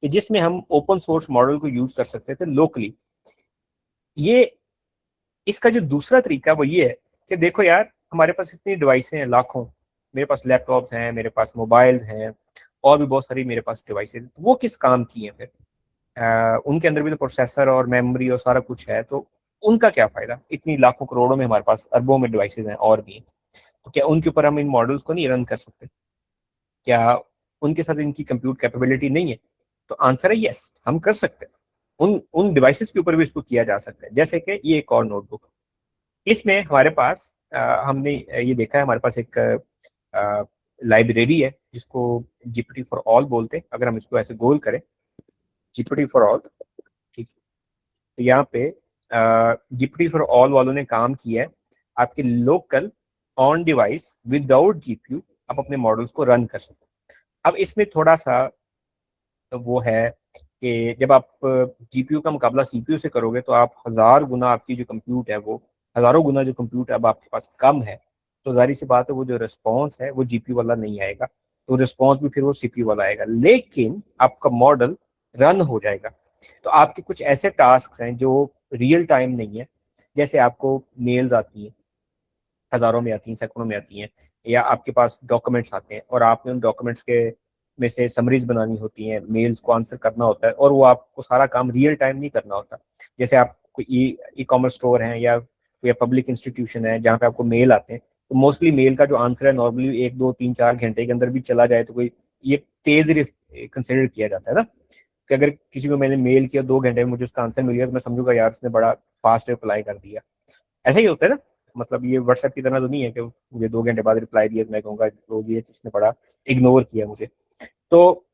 कि जिसमें हम ओपन सोर्स मॉडल को यूज कर सकते थे लोकली। ये इसका जो दूसरा तरीका वो ये है कि देखो यार, हमारे पास इतनी डिवाइसें हैं लाखों, मेरे पास लैपटॉप्स हैं, मेरे पास मोबाइल्स हैं, और भी बहुत सारी मेरे पास डिवाइसेज, वो किस काम की हैं फिर? उनके अंदर भी तो प्रोसेसर और मेमोरी और सारा कुछ है, तो उनका क्या फायदा? इतनी लाखों करोड़ों में हमारे पास अरबों में डिवाइसेज हैं और भी हैं, तो क्या उनके ऊपर हम इन मॉडल्स को नहीं रन कर सकते? क्या उनके साथ इनकी कंप्यूट कैपेबिलिटी नहीं है? तो आंसर है यस, हम कर सकते हैं। उन उन डिवाइसेस के ऊपर भी इसको किया जा सकता है। जैसे कि ये एक और नोटबुक, इसमें हमारे पास हमने ये देखा है, हमारे पास एक लाइब्रेरी है जिसको जीपीटी फॉर ऑल बोलते हैं। अगर हम इसको ऐसे गोल करें, जीपीटी फॉर ऑल, ठीक, तो यहाँ पे जीपीटी फॉर ऑल वालों ने काम किया है आपके local on device without GPU आप अपने मॉडल्स को रन कर सकते हैं। अब इसमें थोड़ा सा वो है कि जब आप जीपीयू का मुकाबला सीपीयू से करोगे तो आप हजार गुना आपकी जो कंप्यूट है, वो हजारों गुना जो कंप्यूट अब आपके पास कम है, तो जाहिर सी बात है वो जो रिस्पॉन्स है वो जीपीयू वाला नहीं आएगा, तो रिस्पॉन्स भी फिर वो सीपीयू वाला आएगा, लेकिन आपका मॉडल रन हो जाएगा। तो आपके कुछ ऐसे टास्क हैं जो रियल टाइम नहीं है, जैसे आपको मेल्स आती हैं, हजारों में आती हैं, सैकड़ों में आती हैं, या आपके पास डॉक्यूमेंट्स आते हैं और आपने उन डॉक्यूमेंट्स के में से समरीज बनानी होती हैं, मेल्स को आंसर करना होता है, और वो आपको सारा काम रियल टाइम नहीं करना होता। जैसे आप कोई ई कॉमर्स स्टोर है या कोई पब्लिक इंस्टीट्यूशन है जहाँ पे आपको मेल आते हैं, तो मोस्टली मेल का जो आंसर है नॉर्मली 1 2 3 4 घंटे के अंदर भी चला जाए तो कोई ये तेज कंसिडर किया जाता है ना, कि अगर किसी को मैंने मेल किया 2 घंटे में मुझे उसका आंसर मिल गया तो मैं समझूंगा यार उसने बड़ा फास्ट रिप्लाई कर दिया। ऐसा ही होता है ना, मतलब ये व्हाट्सएप की तरह तो नहीं है कि मुझे 2 घंटे बाद रिप्लाई दिया तो मैं कहूँगा तो ये इसने बड़ा इग्नोर किया मुझे। तो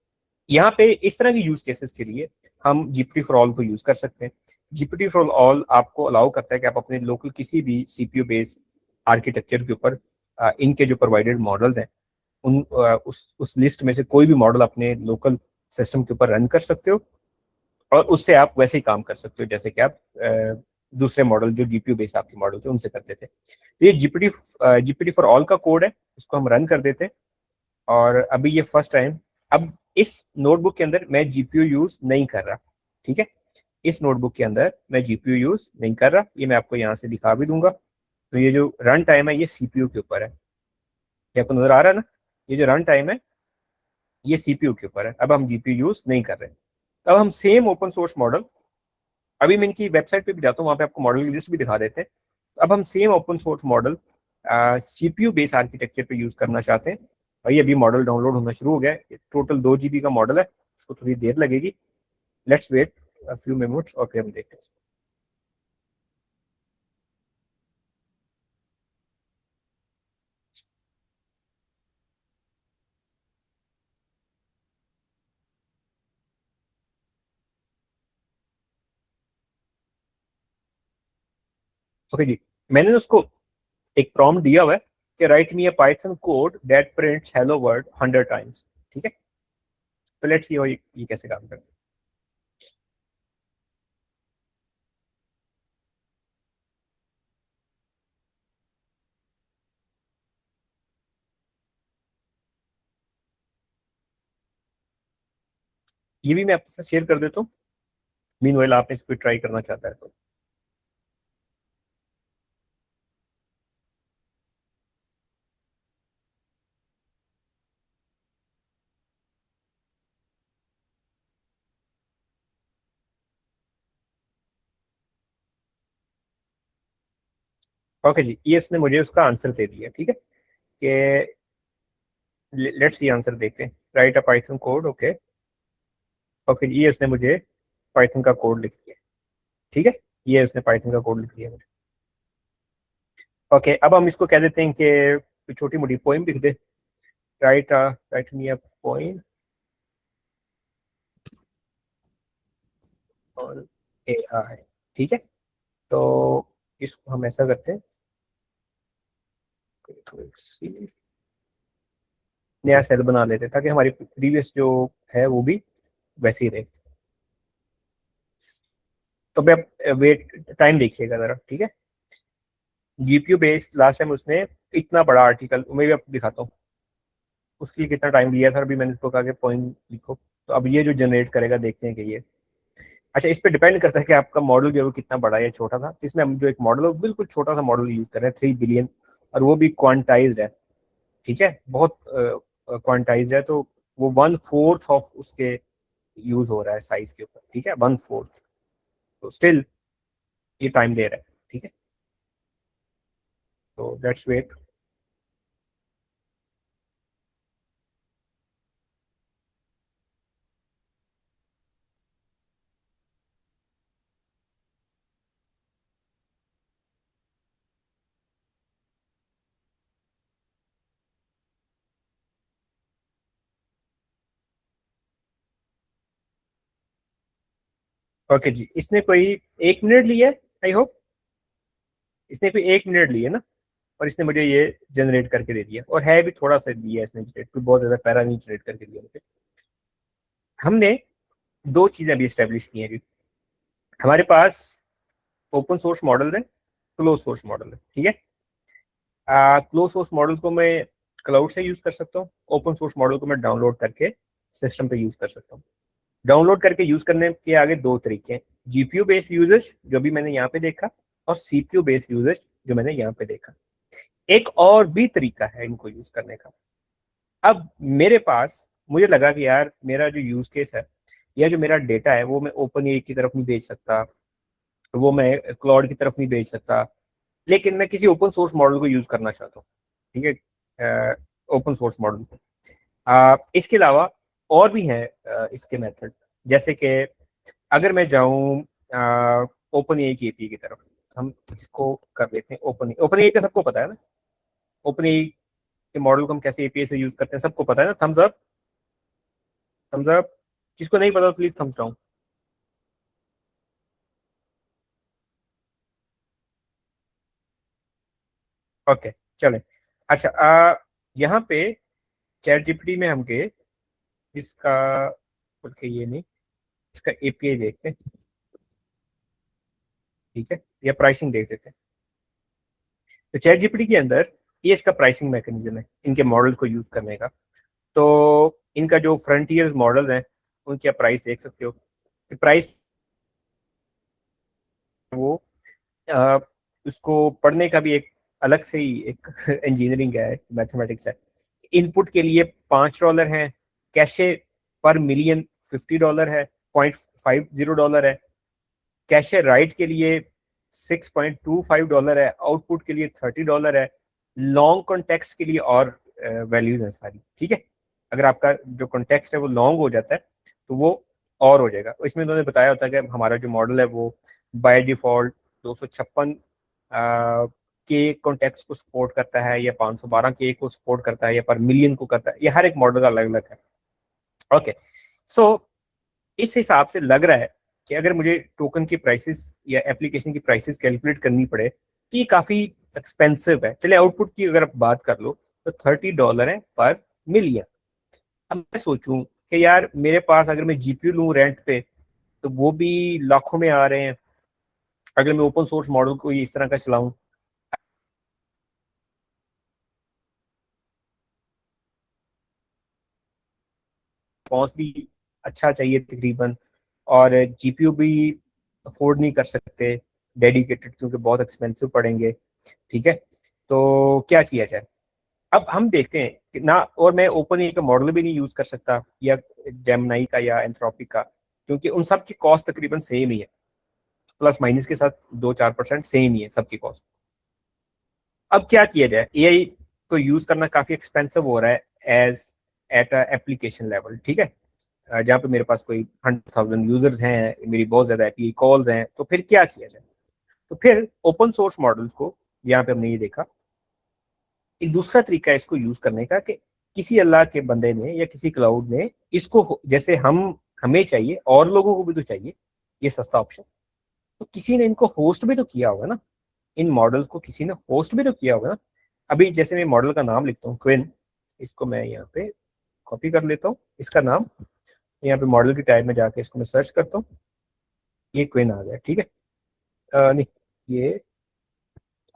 यहाँ पे इस तरह के यूज केसेस के लिए हम जीपीटी फॉर ऑल को यूज कर सकते हैं। जीपीटी फॉर ऑल आपको अलाउ करता है कि आप अपने लोकल किसी भी सीपीयू बेस्ड आर्किटेक्चर के ऊपर इनके जो प्रोवाइडेड मॉडल्स हैं उस लिस्ट में से कोई भी मॉडल अपने लोकल सिस्टम के ऊपर रन कर सकते हो, और उससे आप वैसे ही काम कर सकते हो जैसे कि आप दूसरे मॉडल जो जीपीयू बेस्ड आपके मॉडल थे उनसे करते थे। तो ये जीपीटी जीपीटी फॉर ऑल का कोड है, इसको हम रन कर देते हैं। और अभी ये फर्स्ट टाइम, अब इस नोटबुक के अंदर मैं जीपीयू यूज नहीं कर रहा, ठीक है, इस नोटबुक के अंदर मैं जीपीयू यूज नहीं कर रहा, ये मैं आपको यहाँ से दिखा भी दूंगा। तो ये जो रन टाइम है ये सीपीयू के ऊपर है, ये आपको नजर आ रहा है ना, ये जो रन टाइम है ये सीपीयू के ऊपर है। अब हम जीपीयू यूज नहीं कर रहे। अब हम सेम ओपन सोर्स मॉडल, अभी मैं इनकी वेबसाइट पे भी जाता हूँ, वहाँ पे आपको मॉडल की लिस्ट भी दिखा देते हैं। अब हम same open source model CPU based architecture पे यूज करना चाहते हैं। भाई अभी मॉडल डाउनलोड होना शुरू हो गया है, टोटल 2 GB का मॉडल है, इसको थोड़ी देर लगेगी, लेट्स वेट फ्यू मिनट्स और फिर हम देखते हैं। ओके जी, मैंने उसको एक प्रॉम्प्ट दिया हुआ है कि right me a Python code that prints hello world 100 times, ठीक है। तो लेट्स सी ये कैसे काम करता है। ये भी मैं आपके साथ शेयर कर देता हूँ, मीनवाइल आपने इसको ट्राई करना चाहता है तो। ओके जी, ये इसने मुझे उसका आंसर दे दिया, ठीक है, कि लेट्स सी आंसर देखते हैं। राइट अ पाइथन कोड, ओके। ओके, ये इसने मुझे पाइथन का कोड लिख दिया, ठीक है, ये इसने पाइथन का कोड लिख दिया मुझे। ओके, अब हम इसको कह देते हैं कि कोई छोटी मोटी पोइम लिख दे, राइट मी अ पोइम और AI, ठीक है। तो इसको हम ऐसा करते हैं, थोड़ी सी नया सेल बना लेते हैं ताकि हमारी प्रीवियस जो है वो भी वैसी रहे। तो भाई अब वेट टाइम देखिएगा जरा, ठीक है। GPU बेस्ड लास्ट टाइम उसने इतना बड़ा आर्टिकल, मैं भी आपको दिखाता हूँ उसके लिए कितना टाइम लिया था। अभी मैंने इसको कहा कि पॉइंट लिखो, तो अब ये जो जनरेट करेगा देखते हैं कि ये, अच्छा इस पे डिपेंड करता है कि आपका मॉडल जो है वो कितना बड़ा या छोटा था। इसमें हम जो एक मॉडल है वो बिल्कुल छोटा सा मॉडल यूज कर रहे हैं, 3 बिलियन, और वो भी क्वांटाइज्ड है, ठीक है, बहुत क्वांटाइज्ड है। तो वो 1/4 ऑफ उसके यूज हो रहा है साइज के ऊपर, ठीक है, 1/4। तो स्टिल ये टाइम ले रहा है, ठीक है। तो लेट्स वेट। ओके जी, इसने कोई 1 मिनट लिया है, आई होप इसने कोई 1 मिनट लिया ना, और इसने मुझे ये जनरेट करके दे दिया, और है भी थोड़ा सा दिया है इसने जनरेट, कोई बहुत ज्यादा पैरा नहीं जनरेट करके दिया मुझे। हमने दो चीजें अभी स्टेब्लिश की हैं जी। हमारे पास ओपन सोर्स मॉडल है, क्लोज सोर्स मॉडल है, ठीक है। क्लोज सोर्स मॉडल को मैं क्लाउड से यूज कर सकता हूँ, ओपन सोर्स मॉडल को मैं डाउनलोड करके सिस्टम पे यूज कर सकता हूँ। डाउनलोड करके यूज करने के आगे दो तरीके हैं, GPU बेस्ड यूजेज जो भी मैंने यहाँ पे देखा, और CPU बेस्ड यूजेज जो मैंने यहाँ पे देखा। एक और भी तरीका है इनको यूज करने का। अब मेरे पास, मुझे लगा कि यार मेरा जो यूज केस है या जो मेरा डेटा है वो मैं ओपन एआई की तरफ नहीं भेज सकता, वो मैं क्लाउड की तरफ नहीं भेज सकता, लेकिन मैं किसी ओपन सोर्स मॉडल को यूज करना चाहता हूँ, ठीक है, ओपन सोर्स मॉडल को। इसके अलावा और भी हैं इसके मेथड, जैसे कि अगर मैं जाऊँ ओपन एआई की एपीआई की तरफ, हम इसको कर लेते हैं। ओपन एआई का सबको पता है ना, ओपन एआई के मॉडल को हम कैसे एपीआई से यूज करते हैं सबको पता है ना। Thumbs up, thumbs up. जिसको नहीं पता प्लीज थम्स डाउन। ओके, चले। अच्छा, यहाँ पे चैट जीपीटी में हम गए, इसका बोल के ये नहीं, इसका एपीआई देखते हैं, ठीक है, या प्राइसिंग देख लेते हैं। तो चैट जीपीटी के अंदर ये इसका प्राइसिंग मैकेनिज्म है इनके मॉडल को यूज करने का। तो इनका जो फ्रंटियर्स मॉडल हैं उनकी आप प्राइस देख सकते हो कि प्राइस वो अ, उसको पढ़ने का भी एक अलग से ही एक इंजीनियरिंग है, मैथमेटिक्स है। इनपुट के लिए $5 है, कैशे पर मिलियन $50 है, $0.50 है, कैशे राइट के लिए $6.25 है, आउटपुट के लिए $30 है, लॉन्ग कॉन्टेक्स्ट के लिए और वैल्यूज हैं सारी, ठीक है। अगर आपका जो कॉन्टेक्स्ट है वो लॉन्ग हो जाता है तो वो और हो जाएगा। इसमें उन्होंने बताया होता है कि हमारा जो मॉडल है वो बाय डिफॉल्ट 256 के कॉन्टेक्स्ट को सपोर्ट करता है, या 512 के को सपोर्ट करता है, या पर मिलियन को करता है, ये हर एक मॉडल का अलग अलग है। ओके, सो इस हिसाब से लग रहा है कि अगर मुझे टोकन की प्राइसेस या एप्लीकेशन की प्राइसेस कैलकुलेट करनी पड़े तो ये काफी एक्सपेंसिव है। चलिए आउटपुट की अगर आप बात कर लो तो $30 है पर मिलियन। अब मैं सोचूं कि यार मेरे पास अगर मैं जीपीयू लूं रेंट पे तो वो भी लाखों में आ रहे हैं, अगर मैं ओपन सोर्स मॉडल को इस तरह का चलाऊं, कॉस्ट भी अच्छा चाहिए तकरीबन, और जीपीयू भी अफोर्ड नहीं कर सकते डेडिकेटेड, क्योंकि बहुत एक्सपेंसिव पड़ेंगे, ठीक है। तो क्या किया जाए? अब हम देखते हैं कि ना, और मैं ओपन ए का मॉडल भी नहीं यूज कर सकता या जेमिनाई का या एंथ्रोपिक का, क्योंकि उन सब की कॉस्ट तकरीबन सेम ही है, प्लस माइनस के साथ 2-4% सेम ही है सबकी कॉस्ट। अब क्या किया जाए? एआई को यूज करना काफी एक्सपेंसिव हो रहा है एज एट एप्लीकेशन लेवल, ठीक है। जहाँ पे मेरे पास कोई 100,000 यूजर्स हैं, मेरी बहुत ज्यादा एपीआई कॉल्स हैं, तो फिर क्या किया जाए? तो फिर ओपन सोर्स मॉडल्स को यहाँ पे हमने ये देखा एक दूसरा तरीका है इसको यूज करने का कि किसी अल्लाह के बंदे ने या किसी क्लाउड ने इसको, जैसे हमें चाहिए और लोगों को भी तो चाहिए ये सस्ता ऑप्शन, तो किसी ने इनको होस्ट भी तो किया होगा ना, इन मॉडल्स को किसी ने होस्ट भी तो किया होगा ना। अभी जैसे मैं मॉडल का नाम लिखता हूँ क्विन, इसको मैं यहाँ पे कॉपी कर लेता हूँ, इसका नाम यहाँ पे मॉडल की टाइप में जाके इसको मैं सर्च करता हूँ, ये क्विन आ गया, ठीक है। नहीं, ये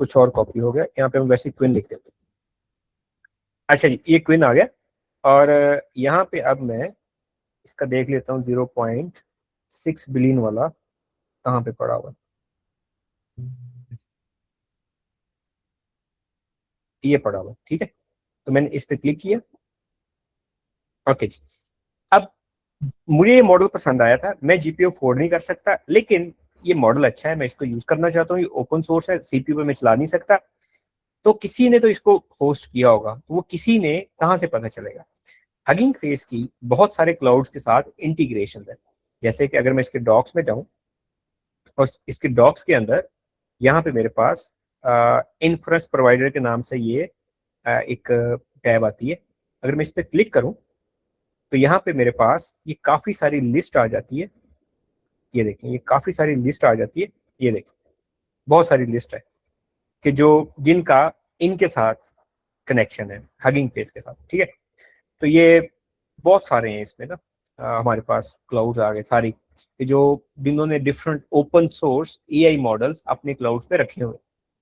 कुछ और कॉपी हो गया, यहाँ पे हम वैसे क्विन लिख देते हैं। अच्छा जी, ये क्विन आ गया। और यहाँ पे अब मैं इसका देख लेता हूँ 0.6 बिलियन वाला कहाँ पे पड़ा हुआ है। ये पड़ा हुआ है, ठीक है। तो मैंने इस पे क्लिक किया। ओके जी, अब मुझे ये मॉडल पसंद आया था, मैं जीपीयू अफोर्ड नहीं कर सकता, लेकिन ये मॉडल अच्छा है, मैं इसको यूज करना चाहता हूँ, ये ओपन सोर्स है, सीपीयू पे मैं चला नहीं सकता, तो किसी ने तो इसको होस्ट किया होगा, तो वो किसी ने कहाँ से पता चलेगा। हगिंग फेस की बहुत सारे क्लाउड्स के साथ इंटीग्रेशन है। जैसे कि अगर मैं इसके डॉक्स में जाऊं और इसके डॉक्स के अंदर यहाँ पे मेरे पास इन्फ्रेंस प्रोवाइडर के नाम से ये एक टैब आती है। अगर मैं इस पर क्लिक करूं तो यहाँ पे मेरे पास ये काफी सारी लिस्ट आ जाती है। ये देखें, ये काफी सारी लिस्ट आ जाती है, ये देखें बहुत सारी लिस्ट है कि जो जिनका इनके साथ कनेक्शन है, हगिंग फेस के साथ, ठीक है। तो ये बहुत सारे हैं इसमें ना, हमारे पास क्लाउड्स आ गए सारी कि जो जिन्होंने different open source AI models अपने क्लाउड्स पे रखे हुए,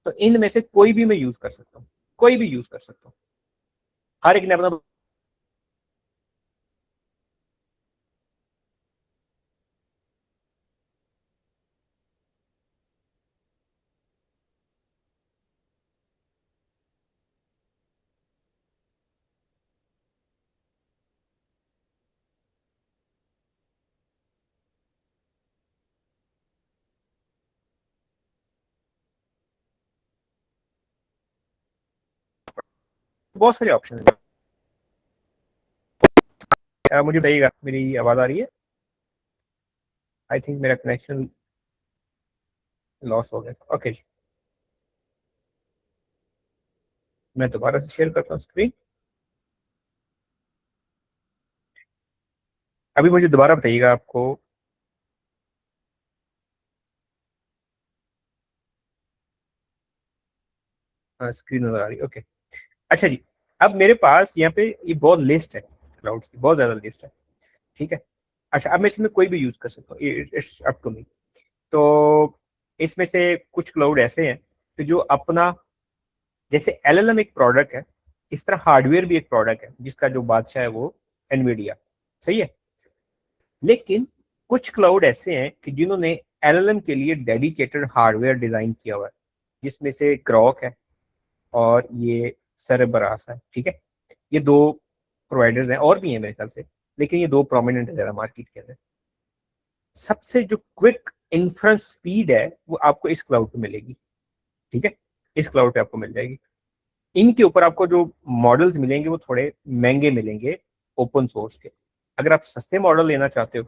तो इनमें से कोई भी मैं यूज कर सकता हूँ, कोई भी यूज कर सकता हूँ, हर एक ने अपना। बहुत सारे ऑप्शन है। मुझे बताइएगा मेरी आवाज आ रही है? आई थिंक मेरा कनेक्शन लॉस हो गया। ओके, मैं दोबारा से शेयर करता हूँ स्क्रीन। अभी मुझे दोबारा बताइएगा आपको स्क्रीन नजर आ रही है? ओके। अच्छा जी, अब मेरे पास यहाँ पे ये बहुत लिस्ट है, क्लाउड्स की बहुत ज्यादा लिस्ट है, ठीक है। अच्छा, अब मैं इसमें कोई भी यूज कर सकता हूँ, इट्स अप टू मी। तो इसमें से कुछ क्लाउड ऐसे हैं कि जो अपना, जैसे एलएलएम एक प्रोडक्ट है, इस तरह हार्डवेयर भी एक प्रोडक्ट है जिसका जो बादशाह है वो एनवीडिया, सही है। लेकिन कुछ क्लाउड ऐसे हैं कि जिन्होंने एलएलएम के लिए डेडिकेटेड हार्डवेयर डिजाइन किया हुआ है, जिसमें से ग्रॉक है और ये सरबरास है, ठीक है। ये दो प्रोवाइडर्स हैं, और भी हैं मेरे ख्याल से, लेकिन ये दो प्रोमिनेंट है जरा मार्केट के अंदर। सबसे जो क्विक इन्फ्रेंस स्पीड है वो आपको इस क्लाउड पे मिलेगी, ठीक है, इस क्लाउड पे आपको मिल जाएगी। इनके ऊपर आपको जो मॉडल्स मिलेंगे वो थोड़े महंगे मिलेंगे ओपन सोर्स के। अगर आप सस्ते मॉडल लेना चाहते हो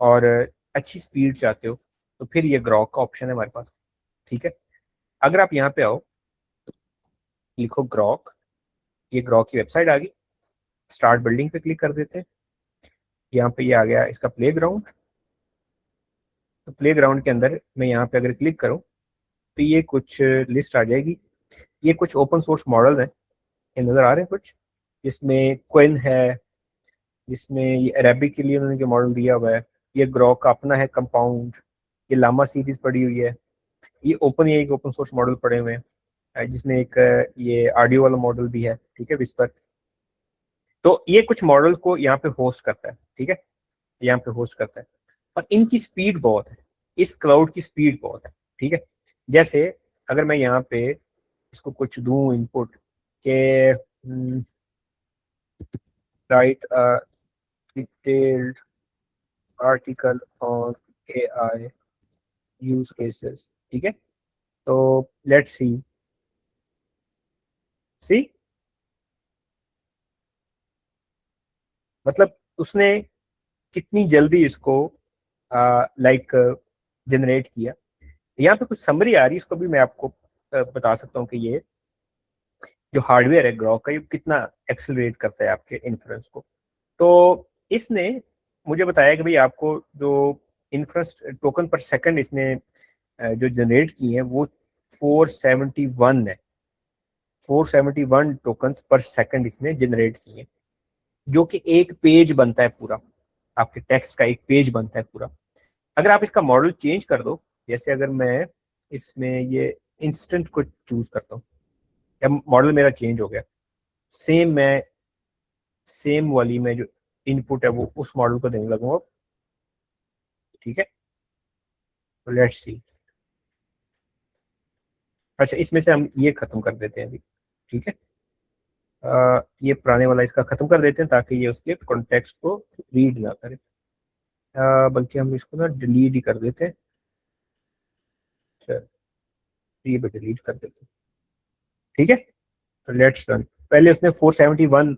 और अच्छी स्पीड चाहते हो तो फिर ये ग्रॉक का ऑप्शन है हमारे पास, ठीक है। अगर आप यहाँ पे आओ, लिखो ग्रॉक, ये ग्रॉक की वेबसाइट आ गई, स्टार्ट बिल्डिंग पे क्लिक कर देते हैं। यहाँ पे ये आ गया इसका प्ले ग्राउंड। तो प्ले ग्राउंड के अंदर मैं यहाँ पे अगर क्लिक करूँ तो ये कुछ लिस्ट आ जाएगी। ये कुछ ओपन सोर्स मॉडल हैं, ये नज़र आ रहे हैं कुछ, जिसमें क्विन है, जिसमें ये अरेबिक के लिए उन्होंने जो मॉडल दिया हुआ है, ये ग्रॉक का अपना है कंपाउंड, ये लामा सीरीज पड़ी हुई है, ये ओपन, ये एक ओपन सोर्स मॉडल पड़े हुए हैं, जिसमें एक ये ऑडियो वाला मॉडल भी है, ठीक है, विस्पर। तो ये कुछ मॉडल्स को यहाँ पे होस्ट करता है, ठीक है, यहाँ पे होस्ट करता है। और इनकी स्पीड बहुत है, इस क्लाउड की स्पीड बहुत है, ठीक है। जैसे अगर मैं यहाँ पे इसको कुछ दूं इनपुट के, right detailed article on AI use cases, ठीक है। तो लेट्स सी, सी मतलब उसने कितनी जल्दी इसको लाइक जनरेट किया। यहाँ पे कुछ समरी आ रही है, इसको भी मैं आपको बता सकता हूँ कि ये जो हार्डवेयर है ग्रॉक का, ये कितना एक्सेलरेट करता है आपके इन्फ्रेंस को। तो इसने मुझे बताया कि भाई आपको जो इन्फ्रेंस टोकन पर सेकंड इसने जो जनरेट की है वो 471 है। 471 टोकन पर सेकंड इसने जनरेट किए, जो कि एक पेज बनता है पूरा, आपके टेक्स्ट का एक पेज बनता है पूरा। अगर आप इसका मॉडल चेंज कर दो, जैसे अगर मैं इसमें ये इंस्टेंट को चूज करता हूँ, या मॉडल मेरा चेंज हो गया, सेम वाली में जो इनपुट है वो उस मॉडल को देने लगूंगा, ठीक है। तो लेट्स सी। अच्छा, इसमें से हम ये खत्म कर देते हैं अभी, ठीक है। ये पुराने वाला इसका खत्म कर देते हैं ताकि ये उसके कॉन्टेक्स्ट को रीड ना करे। बल्कि हम इसको ना डिलीट ही कर देते हैं। चल, ये भी डिलीट कर देते हैं, ठीक है। तो लेट्स रन। पहले उसने 471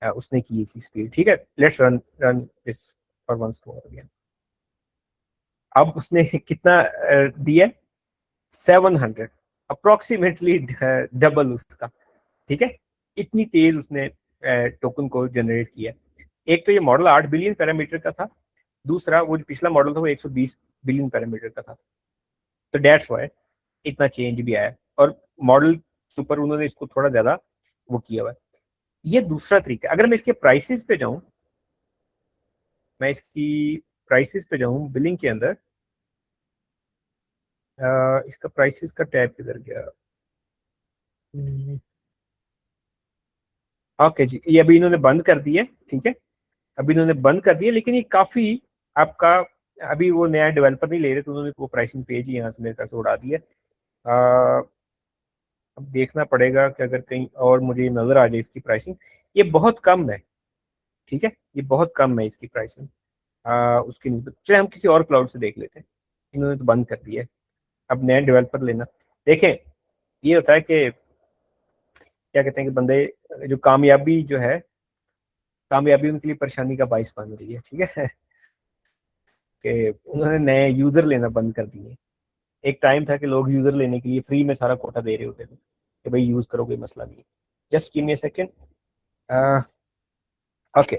उसने की थी स्पीड, ठीक है। Let's run run this for once more again. अब उसने कितना दिया? 700, अप्रोक्सीमेटली डबल उसका, ठीक है। इतनी तेज उसने टोकन को जनरेट किया। एक तो ये मॉडल 8 बिलियन पैरामीटर का था, दूसरा वो जो पिछला मॉडल था वो 120 बिलियन पैरामीटर का था। तो डेट्स वाई इतना चेंज भी आया, और मॉडल के ऊपर उन्होंने इसको थोड़ा ज्यादा वो किया हुआ है। ये दूसरा तरीका। अगर मैं इसके प्राइसेस पे जाऊं, मैं इसकी प्राइसेस पे जाऊं बिलिंग के अंदर, इसका प्राइसेस का टैब किधर गया? ओके जी, ये अभी इन्होंने बंद कर दिया, ठीक है। अभी इन्होंने बंद कर दिया, लेकिन ये काफी आपका, अभी वो नया डेवलपर नहीं ले रहे, तो उन्होंने वो प्राइसिंग पेज ही यहाँ से मेरे से उड़ा दिया। अब देखना पड़ेगा कि अगर कहीं और मुझे नजर आ जाए इसकी प्राइसिंग। ये बहुत कम है, ठीक है, ये बहुत कम है इसकी प्राइसिंग उसकी निस्बत। चलिए हम किसी और क्लाउड से देख लेते हैं। इन्होंने तो बंद कर दिया है, अब नया डेवलपर लेना। देखें, ये होता है कि क्या कहते हैं कि बंदे जो कामयाबी जो है, कामयाबी उनके लिए परेशानी का बाइस बन रही है, ठीक है। कि उन्होंने नए यूजर लेना बंद कर दिए। एक टाइम था कि लोग यूजर लेने के लिए फ्री में सारा कोटा दे रहे होते थे कि भाई यूज करो, कोई मसला नहीं। Just give me a second. Okay,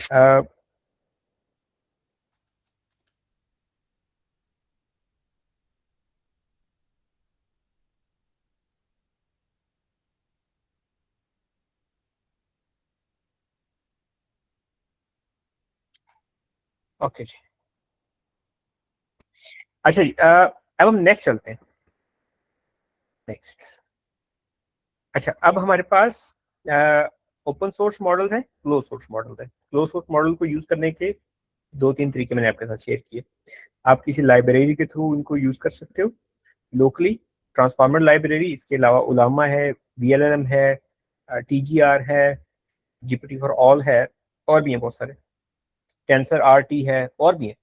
okay जी। अच्छा जी, अब हम नेक्स्ट चलते हैं। नेक्स्ट, अच्छा, अब हमारे पास ओपन सोर्स मॉडल है, क्लोज सोर्स मॉडल है। क्लोज सोर्स मॉडल को यूज करने के दो तीन तरीके मैंने आपके साथ शेयर किए। आप किसी लाइब्रेरी के थ्रू इनको यूज कर सकते हो लोकली, ट्रांसफॉर्मर लाइब्रेरी। इसके अलावा उलामा है, वीएलएलएम है, टीजीआर है, जीपीटी फॉर ऑल है, और भी हैं बहुत सारे, टेंसर आरटी है, और भी हैं।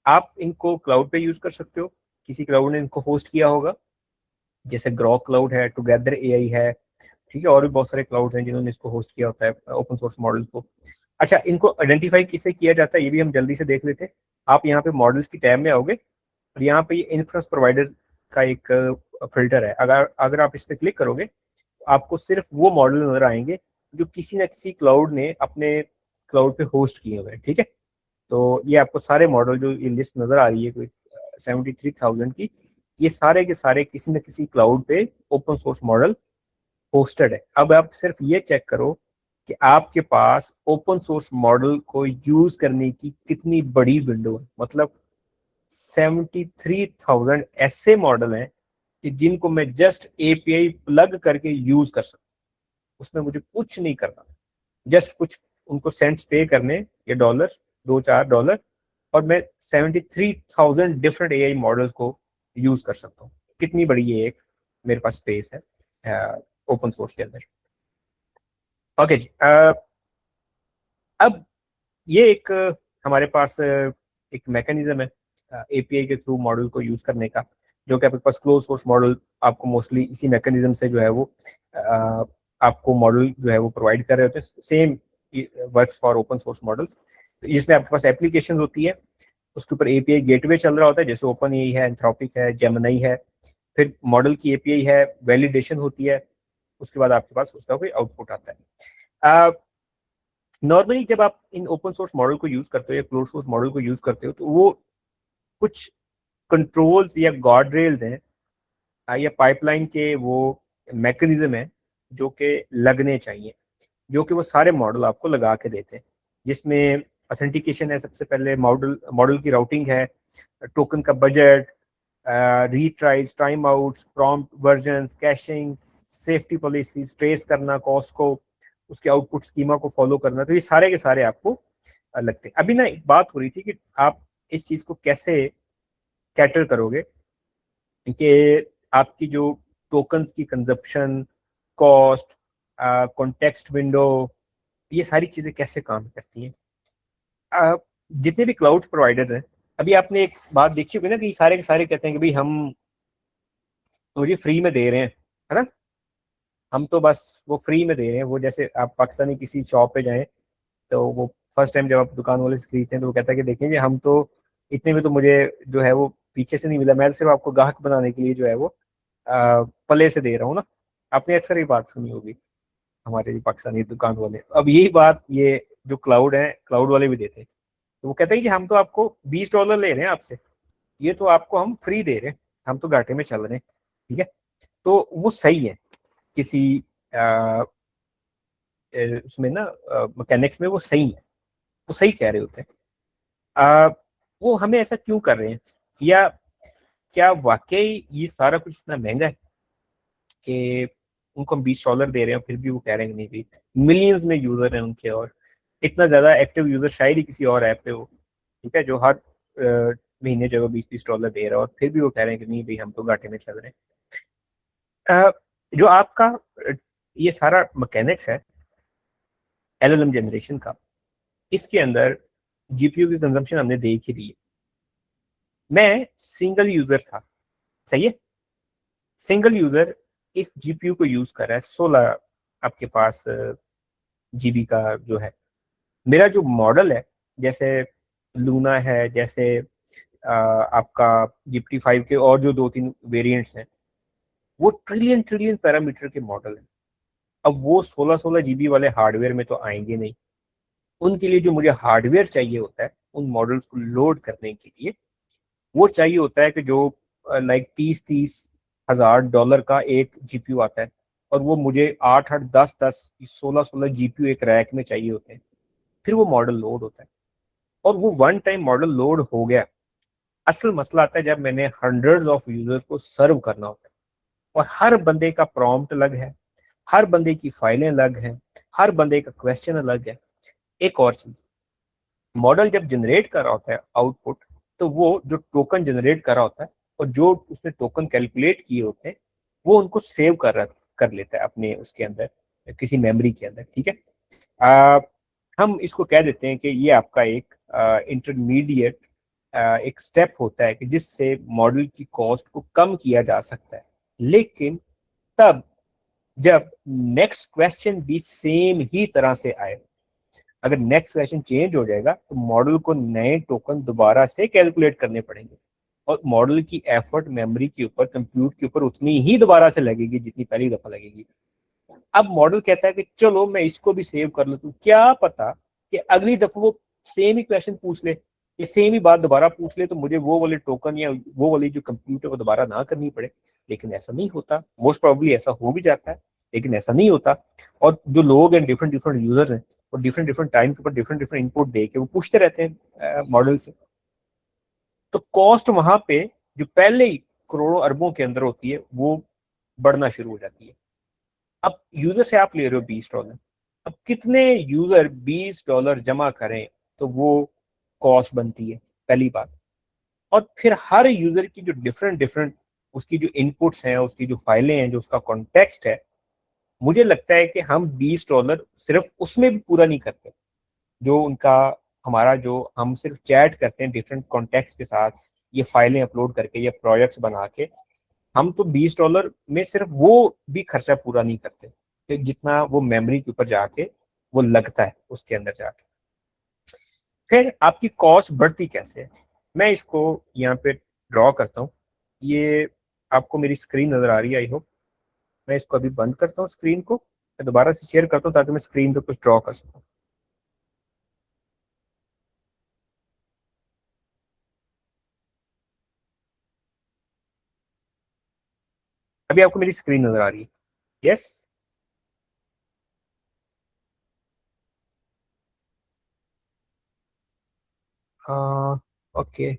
आप इनको क्लाउड पे यूज कर सकते हो, किसी क्लाउड ने इनको होस्ट किया होगा, जैसे ग्रॉक क्लाउड है, टुगेदर एआई है, ठीक है। और भी बहुत सारे क्लाउड्स हैं जिन्होंने इसको होस्ट किया होता है ओपन सोर्स मॉडल्स को। अच्छा, इनको आइडेंटिफाई किससे किया जाता है ये भी हम जल्दी से देख लेते हैं। आप यहाँ पे मॉडल्स की टैब में आओगे, और यहाँ पे ये इन्फ्रेंस प्रोवाइडर का एक फिल्टर है। अगर अगर आप इस पर क्लिक करोगे तो आपको सिर्फ वो मॉडल नजर आएंगे जो किसी ना किसी क्लाउड ने अपने क्लाउड पे होस्ट किए हुए हैं, ठीक है। तो ये आपको सारे मॉडल जो ये लिस्ट नजर आ रही है कोई 73,000 की, ये सारे के सारे किसी न किसी क्लाउड पे ओपन सोर्स मॉडल होस्टेड है। अब आप सिर्फ ये चेक करो कि आपके पास ओपन सोर्स मॉडल को यूज करने की कितनी बड़ी विंडो है। मतलब 73,000 ऐसे मॉडल हैं कि जिनको मैं जस्ट एपीआई प्लग करके यूज कर सकता हूँ। उसमें मुझे कुछ नहीं करना, जस्ट कुछ उनको सेंट्स पे करने, या डॉलर, $2-4, और मैं 73,000 डिफरेंट एआई मॉडल्स को यूज कर सकता हूँ। कितनी बड़ी ये एक मेरे पास स्पेस है ओपन सोर्स के अंदर। ओके जी, अब ये एक हमारे पास एक मैकेनिज्म है एपीआई के थ्रू मॉडल को यूज करने का, जो कि आपके पास क्लोज सोर्स मॉडल आपको मोस्टली इसी मैकेनिज्म से जो है वो आपको मॉडल जो है वो प्रोवाइड कर रहे होते हैं। Same works for open source models. जिसमें आपके पास एप्लीकेशन होती है, उसके ऊपर एपीआई गेटवे चल रहा होता है, जैसे ओपन एआई है, एंथ्रोपिक है, जेमिनी है। फिर मॉडल की एपीआई है, वैलिडेशन होती है, उसके बाद आपके पास उसका कोई आउटपुट आता है। नॉर्मली जब आप इन ओपन सोर्स मॉडल को यूज करते हो या क्लोज सोर्स मॉडल को यूज करते हो तो वो कुछ कंट्रोल्स या गार्ड रेल्स हैं या पाइपलाइन के वो मैकेनिज्म है जो कि लगने चाहिए, जो कि वो सारे मॉडल आपको लगा के देते हैं, जिसमें ऑथेंटिकेशन है, सबसे पहले मॉडल मॉडल की राउटिंग है, टोकन का budget, retries, time outs, prompt version, caching, safety policies, trace करना कॉस्ट को, उसके आउटपुट स्कीमा को फॉलो करना। तो ये सारे के सारे आपको लगते हैं। अभी ना एक बात हो रही थी कि आप इस चीज को कैसे कैटर करोगे कि आपकी जो टोकन्स की कंजप्शन, कॉस्ट, कॉन्टेक्स्ट विंडो, ये सारी चीजें कैसे काम करती हैं। अ, जितने भी क्लाउड प्रोवाइडर हैं, अभी आपने एक बात देखी होगी ना कि सारे के सारे कहते हैं कि भाई हम मुझे फ्री में दे रहे हैं, है ना, हम तो बस वो फ्री में दे रहे हैं। वो जैसे आप पाकिस्तानी किसी शॉप पे जाएं तो वो फर्स्ट टाइम जब आप दुकान वाले से खरीदते हैं तो वो कहता है कि देखेंगे हम तो इतने में तो मुझे जो है वो पीछे से नहीं मिला, मैं सिर्फ आपको ग्राहक बनाने के लिए जो है वो पले से दे रहा हूँ ना। आपने अक्सर ये बात सुनी होगी हमारे जो पाकिस्तानी दुकान वाले। अब यही बात ये जो क्लाउड है, क्लाउड वाले भी देते हैं। तो वो कहते हैं कि हम तो आपको $20 ले रहे हैं आपसे, ये तो आपको हम फ्री दे रहे हैं, हम तो घाटे में चल रहे हैं, ठीक है। तो वो सही है किसी उसमें ना मैकेनिक्स में वो सही है, वो सही कह रहे होते हैं। वो हमें ऐसा क्यों कर रहे हैं, या क्या वाकई ये सारा कुछ इतना महंगा है कि उनको हम $20 दे रहे हैं फिर भी वो कह रहे हैं कि नहीं भाई, मिलियंस में यूजर हैं उनके और इतना ज्यादा एक्टिव यूजर शायद ही किसी और ऐप पे हो, ठीक है, जो हर महीने जो $20 दे रहा है और फिर भी वो कह रहे हैं कि नहीं भाई हम तो घाटे में चल रहे हैं। जो आपका ये सारा मैकेनिक्स है एलएलएम जनरेशन का, इसके अंदर जीपीयू की कंजम्पशन हमने देख ही दी है। मैं सिंगल यूजर था, सही है, सिंगल यूजर इस जीपीयू को यूज कर रहा है, 16 आपके पास जीबी का जो है। मेरा जो मॉडल है, जैसे लूना है, जैसे आपका GPT-5 के और जो 2-3 वेरिएंट्स हैं, वो ट्रिलियन ट्रिलियन पैरामीटर के मॉडल है। अब वो 16-16 जीबी वाले हार्डवेयर में तो आएंगे नहीं। उनके लिए जो मुझे हार्डवेयर चाहिए होता है उन मॉडल्स को लोड करने के लिए, वो चाहिए होता है कि जो लाइक 30-30 हज़ार डॉलर का एक जीपीयू आता है, और वो मुझे 8-8 10-10 16-16 जीपीयू एक रैक में चाहिए होते हैं। फिर वो मॉडल लोड होता है, और वो वन टाइम मॉडल लोड हो गया। असल मसला आता है जब मैंने हंड्रेड्स ऑफ यूजर्स को सर्व करना होता है, और हर बंदे का प्रॉम्प्ट अलग है, हर बंदे की फाइलें अलग हैं, हर बंदे का क्वेश्चन अलग है। एक और चीज, मॉडल जब जनरेट कर रहा होता है आउटपुट, तो वो जो टोकन जनरेट कर रहा होता है और जो उसने टोकन कैलकुलेट किए होते हैं वो उनको सेव कर लेता है अपने उसके अंदर, किसी मेमोरी के अंदर, ठीक है। आ, हम इसको कह देते हैं कि ये आपका एक इंटरमीडिएट एक स्टेप होता है कि जिससे मॉडल की कॉस्ट को कम किया जा सकता है, लेकिन तब जब नेक्स्ट क्वेश्चन भी सेम ही तरह से आए। अगर नेक्स्ट क्वेश्चन चेंज हो जाएगा तो मॉडल को नए टोकन दोबारा से कैलकुलेट करने पड़ेंगे, और मॉडल की एफर्ट मेमोरी के ऊपर, कंप्यूट के ऊपर उतनी ही दोबारा से लगेगी जितनी पहली दफा लगेगी। अब मॉडल कहता है कि चलो मैं इसको भी सेव कर लेता हूँ, क्या पता कि अगली दफा वो सेम ही क्वेश्चन पूछ ले, ये सेम ही बात दोबारा पूछ ले, तो मुझे वो वाले टोकन या वो वाली जो कंप्यूट है वो दोबारा ना करनी पड़े। लेकिन ऐसा नहीं होता, मोस्ट प्रोबेबली ऐसा हो भी जाता है, लेकिन ऐसा नहीं होता। और जो लोग हैं, डिफरेंट डिफरेंट यूजर हैं, और डिफरेंट डिफरेंट टाइम के ऊपर डिफरेंट डिफरेंट इनपुट दे के वो पूछते रहते हैं मॉडल से। तो कॉस्ट वहां पे जो पहले ही करोड़ों अरबों के अंदर होती है वो बढ़ना शुरू हो जाती है। अब यूजर से आप ले रहे हो $20, अब कितने यूजर $20 जमा करें तो वो कॉस्ट बनती है, पहली बात। और फिर हर यूजर की जो डिफरेंट डिफरेंट उसकी जो इनपुट्स हैं, उसकी जो फाइलें हैं, जो उसका कॉन्टेक्स्ट है, मुझे लगता है कि हम $20 सिर्फ उसमें भी पूरा नहीं करते। जो उनका हमारा जो हम सिर्फ चैट करते हैं डिफरेंट कॉन्टेक्स्ट के साथ, ये फाइलें अपलोड करके या प्रोजेक्ट्स बना के, हम तो $20 में सिर्फ वो भी खर्चा पूरा नहीं करते कि जितना वो मेमोरी के ऊपर जाके वो लगता है उसके अंदर जाके। फिर आपकी कॉस्ट बढ़ती कैसे है, मैं इसको यहाँ पे ड्रॉ करता हूँ। ये आपको मेरी स्क्रीन नजर आ रही है, आई होप। मैं इसको अभी बंद करता हूँ स्क्रीन को, मैं दोबारा से शेयर करता हूँ ताकि मैं स्क्रीन पे कुछ ड्रॉ कर सकूँ। अभी आपको मेरी स्क्रीन नजर आ रही है? यस। हाँ, ओके।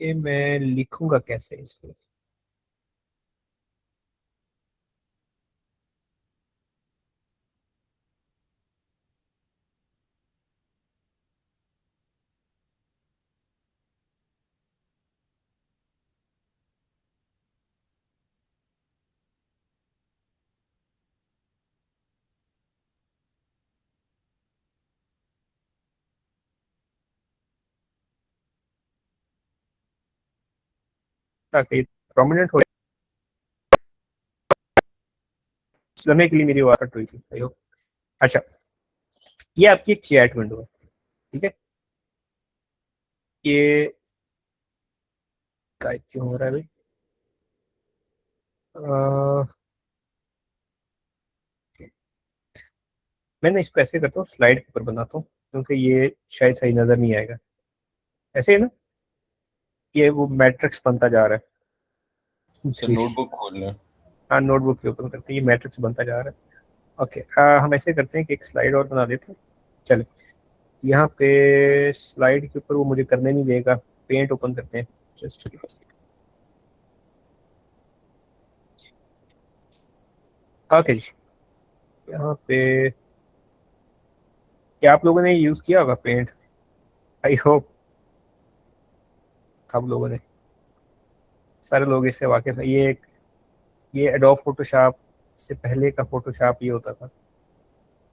ये मैं लिखूंगा कैसे इसको? ताकि प्रोमिनेंट हो समय के लिए मेरी आवाज कट हुई थी। अच्छा, ये आपकी एक चैट विंडो है, ठीक है। ये गायब क्यों हो रहा है भाई? मैं ना इसको ऐसे करता हूँ, स्लाइड के ऊपर बनाता हूँ, क्योंकि ये शायद सही नजर नहीं आएगा। ऐसे है ना, ये वो मैट्रिक्स बनता जा रहा सर है। नोटबुक खोल लें। हाँ, नोटबुक के ऊपर करते हैं, ये मैट्रिक्स बनता जा रहा है। ओके, हम ऐसे करते हैं कि एक स्लाइड और बना देते हैं। चलो, यहाँ पे स्लाइड के ऊपर वो मुझे करने नहीं देगा, पेंट ओपन करते हैं जस्ट। ओके जी, यहाँ पे क्या आप लोगों ने यूज किया होगा पेंट? आई होप सब लोगों ने, सारे लोग इससे वाकिफ है। ये एडोब फोटोशॉप से पहले का फोटोशॉप ये होता था,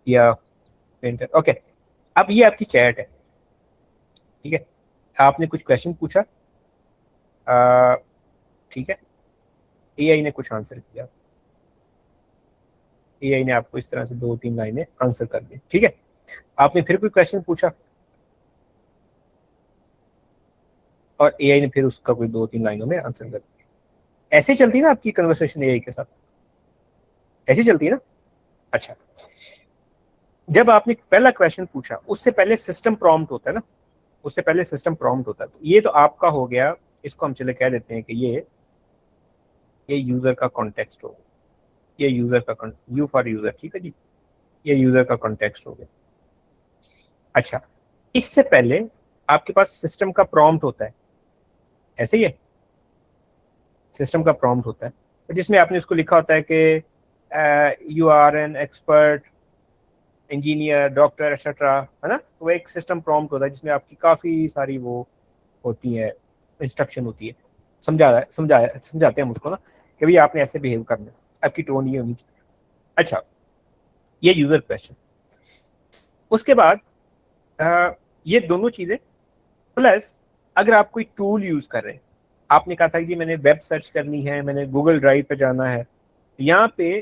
या पेंटर। ओके, अब ये आपकी चैट है, ठीक है। आपने कुछ क्वेश्चन पूछा, आ, ठीक है। एआई ने कुछ आंसर किया, एआई ने आपको इस तरह से 2-3 लाइनें आंसर कर दी, ठीक है। आपने फिर कोई क्वेश्चन पूछा और एआई ने फिर उसका कोई 2-3 लाइनों में आंसर कर दिया। ऐसे चलती है ना आपकी कन्वर्सेशन एआई के साथ? ऐसे चलती है ना? अच्छा, जब आपने पहला क्वेश्चन पूछा, उससे पहले सिस्टम प्रॉम्प्ट होता है ना, उससे पहले सिस्टम प्रॉम्प्ट होता है। तो ये तो आपका हो गया, इसको हम चले कह देते हैं कि ये यूजर का कॉन्टेक्स्ट हो गया, ये यूजर का यू फॉर यूजर, ठीक है जी, ये यूजर का कॉन्टेक्स्ट हो गया। अच्छा, इससे पहले आपके पास सिस्टम का प्रॉम्प्ट होता है, ऐसे ही है। सिस्टम का प्रॉम्प्ट होता है, तो जिसमें आपने उसको लिखा होता है कि you are an expert engineer doctor etcetera, है ना। वो एक सिस्टम प्रॉम्प्ट होता है जिसमें आपकी काफ़ी सारी वो होती है, इंस्ट्रक्शन होती है। समझाते हैं मुझको ना कि भाई आपने ऐसे बिहेव करना है, आपकी टोन ये होनी चाहिए। अच्छा, ये यूजर क्वेश्चन। उसके बाद ये दोनों चीज़ें, प्लस अगर आप कोई टूल यूज़ कर रहे हैं, आपने कहा था कि मैंने वेब सर्च करनी है, मैंने गूगल ड्राइव पे जाना है, यहाँ पे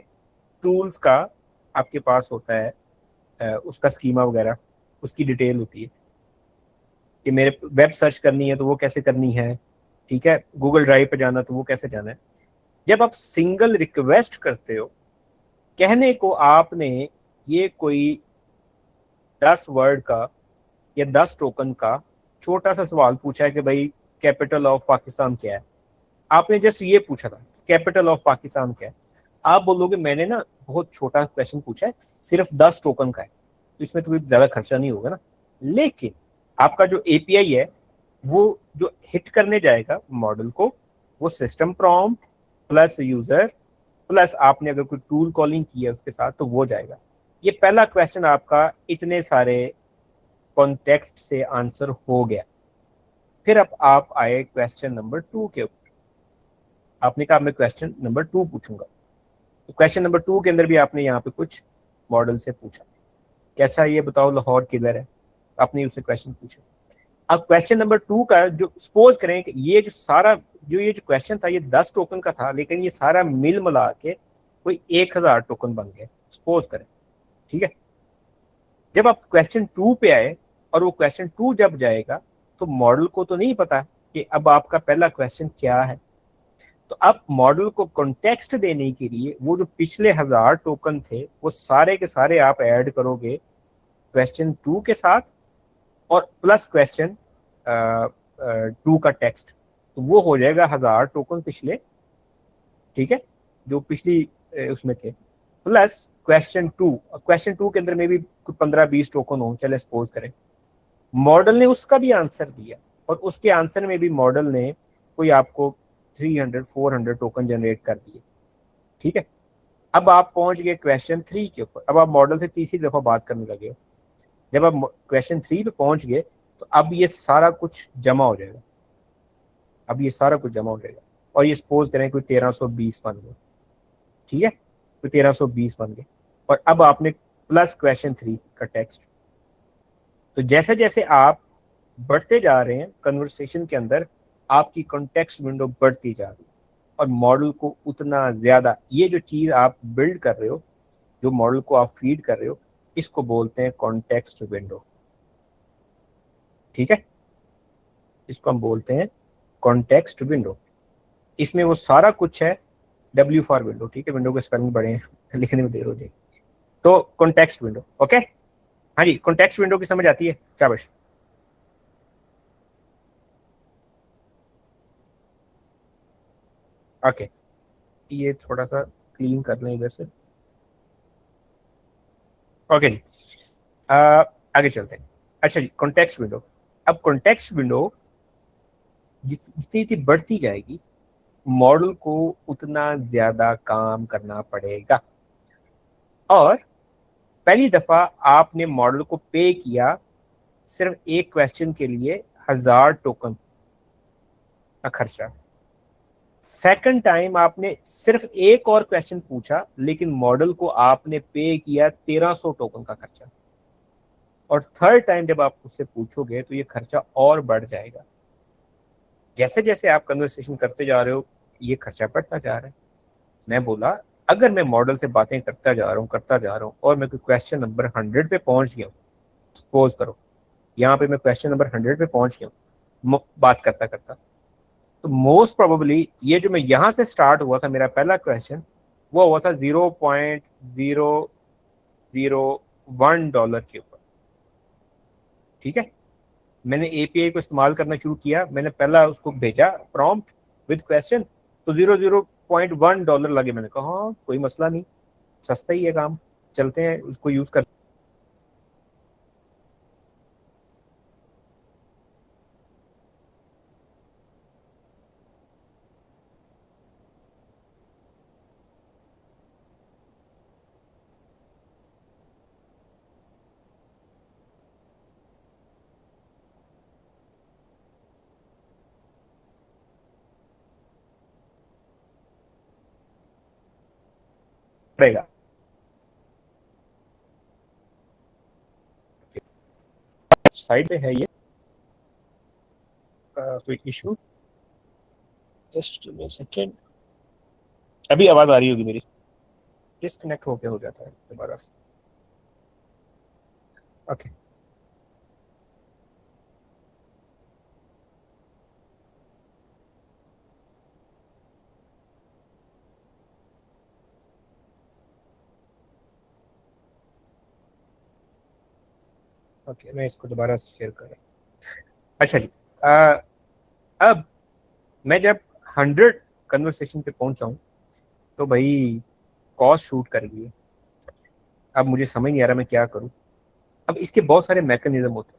टूल्स का आपके पास होता है, उसका स्कीमा वगैरह, उसकी डिटेल होती है कि मेरे वेब सर्च करनी है तो वो कैसे करनी है, ठीक है। गूगल ड्राइव पे जाना तो वो कैसे जाना है। जब आप सिंगल रिक्वेस्ट करते हो, कहने को आपने ये कोई 10 वर्ड का या 10 टोकन का छोटा सा सवाल पूछा है कि भाई कैपिटल ऑफ पाकिस्तान क्या है, आपने जस्ट ये पूछा था कैपिटल ऑफ पाकिस्तान क्या है, आप बोलोगे मैंने ना बहुत छोटा क्वेश्चन पूछा है, सिर्फ 10 टोकन का है, तो इसमें तो कोई ज्यादा खर्चा नहीं होगा ना। लेकिन आपका जो एपीआई है, वो जो हिट करने जाएगा मॉडल को, वो system prompt plus user plus आपने अगर कोई टूल कॉलिंग की है उसके साथ, तो वो जाएगा। ये पहला क्वेश्चन आपका इतने सारे कॉन्टेक्स्ट से आंसर हो गया। फिर अब आप आए क्वेश्चन नंबर 2 के ऊपर। आपने कहा मैं क्वेश्चन नंबर 2 पूछूंगा, तो क्वेश्चन नंबर 2 के अंदर भी आपने यहाँ पे कुछ मॉडल से पूछा, कैसा ये बताओ लाहौर किधर है, आपने उससे क्वेश्चन पूछा। अब क्वेश्चन नंबर 2 का जो सपोज करें कि ये जो क्वेश्चन था ये 10 टोकन का था, लेकिन ये सारा मिल मिला के कोई 1000 टोकन बन गए, सपोज करें, ठीक है। जब आप क्वेश्चन 2 पे आए और वो क्वेश्चन 2 जब जाएगा, तो मॉडल को तो नहीं पता कि अब आपका पहला क्वेश्चन क्या है, तो अब मॉडल को कॉन्टेक्स्ट देने के लिए वो जो पिछले 1000 टोकन थे वो सारे के सारे आप ऐड करोगे क्वेश्चन 2 के साथ और प्लस क्वेश्चन 2 का टेक्स्ट, तो वो हो जाएगा 1000 टोकन पिछले, ठीक है, जो पिछली उसमें थे, प्लस क्वेश्चन 2 के अंदर में भी 15-20 टोकन हो, चले सपोज करें। मॉडल ने उसका भी आंसर दिया और उसके आंसर में भी मॉडल ने कोई आपको 300-400 टोकन जनरेट कर दिए, ठीक है। अब आप पहुंच गए क्वेश्चन 3 के ऊपर, अब आप मॉडल से तीसरी दफा बात करने लगे हो। जब आप क्वेश्चन 3 पे पहुंच गए तो अब ये सारा कुछ जमा हो जाएगा, अब ये सारा कुछ जमा हो जाएगा और ये सपोज करें कोई 1320 बन गए, ठीक है, तो 1320 बन गए और अब आपने प्लस क्वेश्चन 3 का टेक्स्ट। तो जैसे जैसे आप बढ़ते जा रहे हैं कन्वर्सेशन के अंदर, आपकी कॉन्टेक्स्ट विंडो बढ़ती जा रही है और मॉडल को उतना ज्यादा, ये जो चीज आप बिल्ड कर रहे हो, जो मॉडल को आप फीड कर रहे हो, इसको बोलते हैं कॉन्टेक्स्ट विंडो, ठीक है, इसको हम बोलते हैं कॉन्टेक्स्ट विंडो। इसमें वो सारा कुछ है, W फॉर विंडो, ठीक है, विंडो के स्पेलिंग बड़े हैं लिखने में देर हो जाएगी। तो कॉन्टेक्स्ट विंडो, ओके, हाँ जी, कॉन्टेक्स्ट विंडो की समझ आती है, शाबाश। ओके, ये थोड़ा सा क्लीन कर लें इधर से, ओके जी। आगे चलते हैं। अच्छा जी, कॉन्टेक्स्ट विंडो। अब कॉन्टेक्स्ट विंडो जितनी जितनी बढ़ती जाएगी मॉडल को उतना ज्यादा काम करना पड़ेगा, और पहली दफा आपने मॉडल को पे किया सिर्फ एक क्वेश्चन के लिए 1000 टोकन का खर्चा। सेकंड टाइम आपने सिर्फ एक और क्वेश्चन पूछा लेकिन मॉडल को आपने पे किया 1300 टोकन का खर्चा, और थर्ड टाइम जब आप उससे पूछोगे तो ये खर्चा और बढ़ जाएगा। जैसे जैसे आप कन्वर्सेशन करते जा रहे हो ये खर्चा बढ़ता जा रहा है। मैं बोला अगर मैं मॉडल से बातें करता जा रहा हूँ और मैं क्वेश्चन नंबर 100 पे पहुंच गया हूँ, सपोज करो यहाँ पे मैं क्वेश्चन नंबर 100 पे पहुंच गया हूँ बात करता करता, तो मोस्ट प्रोबेबली ये जो मैं यहाँ से स्टार्ट हुआ था, मेरा पहला क्वेश्चन वो हुआ था $0.001 के ऊपर, ठीक है। मैंने एपीआई को इस्तेमाल करना शुरू किया, मैंने पहला उसको भेजा प्रॉम्प्ट विद क्वेश्चन, तो $0.01 लगे। मैंने कहा हाँ कोई मसला नहीं, सस्ता ही है काम, चलते हैं उसको यूज कर। पड़ेगा साइड पे है ये कोई issue, just give me a second. अभी आवाज आ रही होगी मेरी, डिस्कनेक्ट होके हो जाता है दोबारा से, ओके। ओके मैं इसको दोबारा से शेयर कर रहा हूँ। अच्छा जी, अब मैं जब 100 कन्वर्सेशन पे पहुंचा हूँ तो भाई कॉस्ट शूट कर गई है। अब मुझे समझ नहीं आ रहा मैं क्या करूँ। अब इसके बहुत सारे मैकेनिज्म होते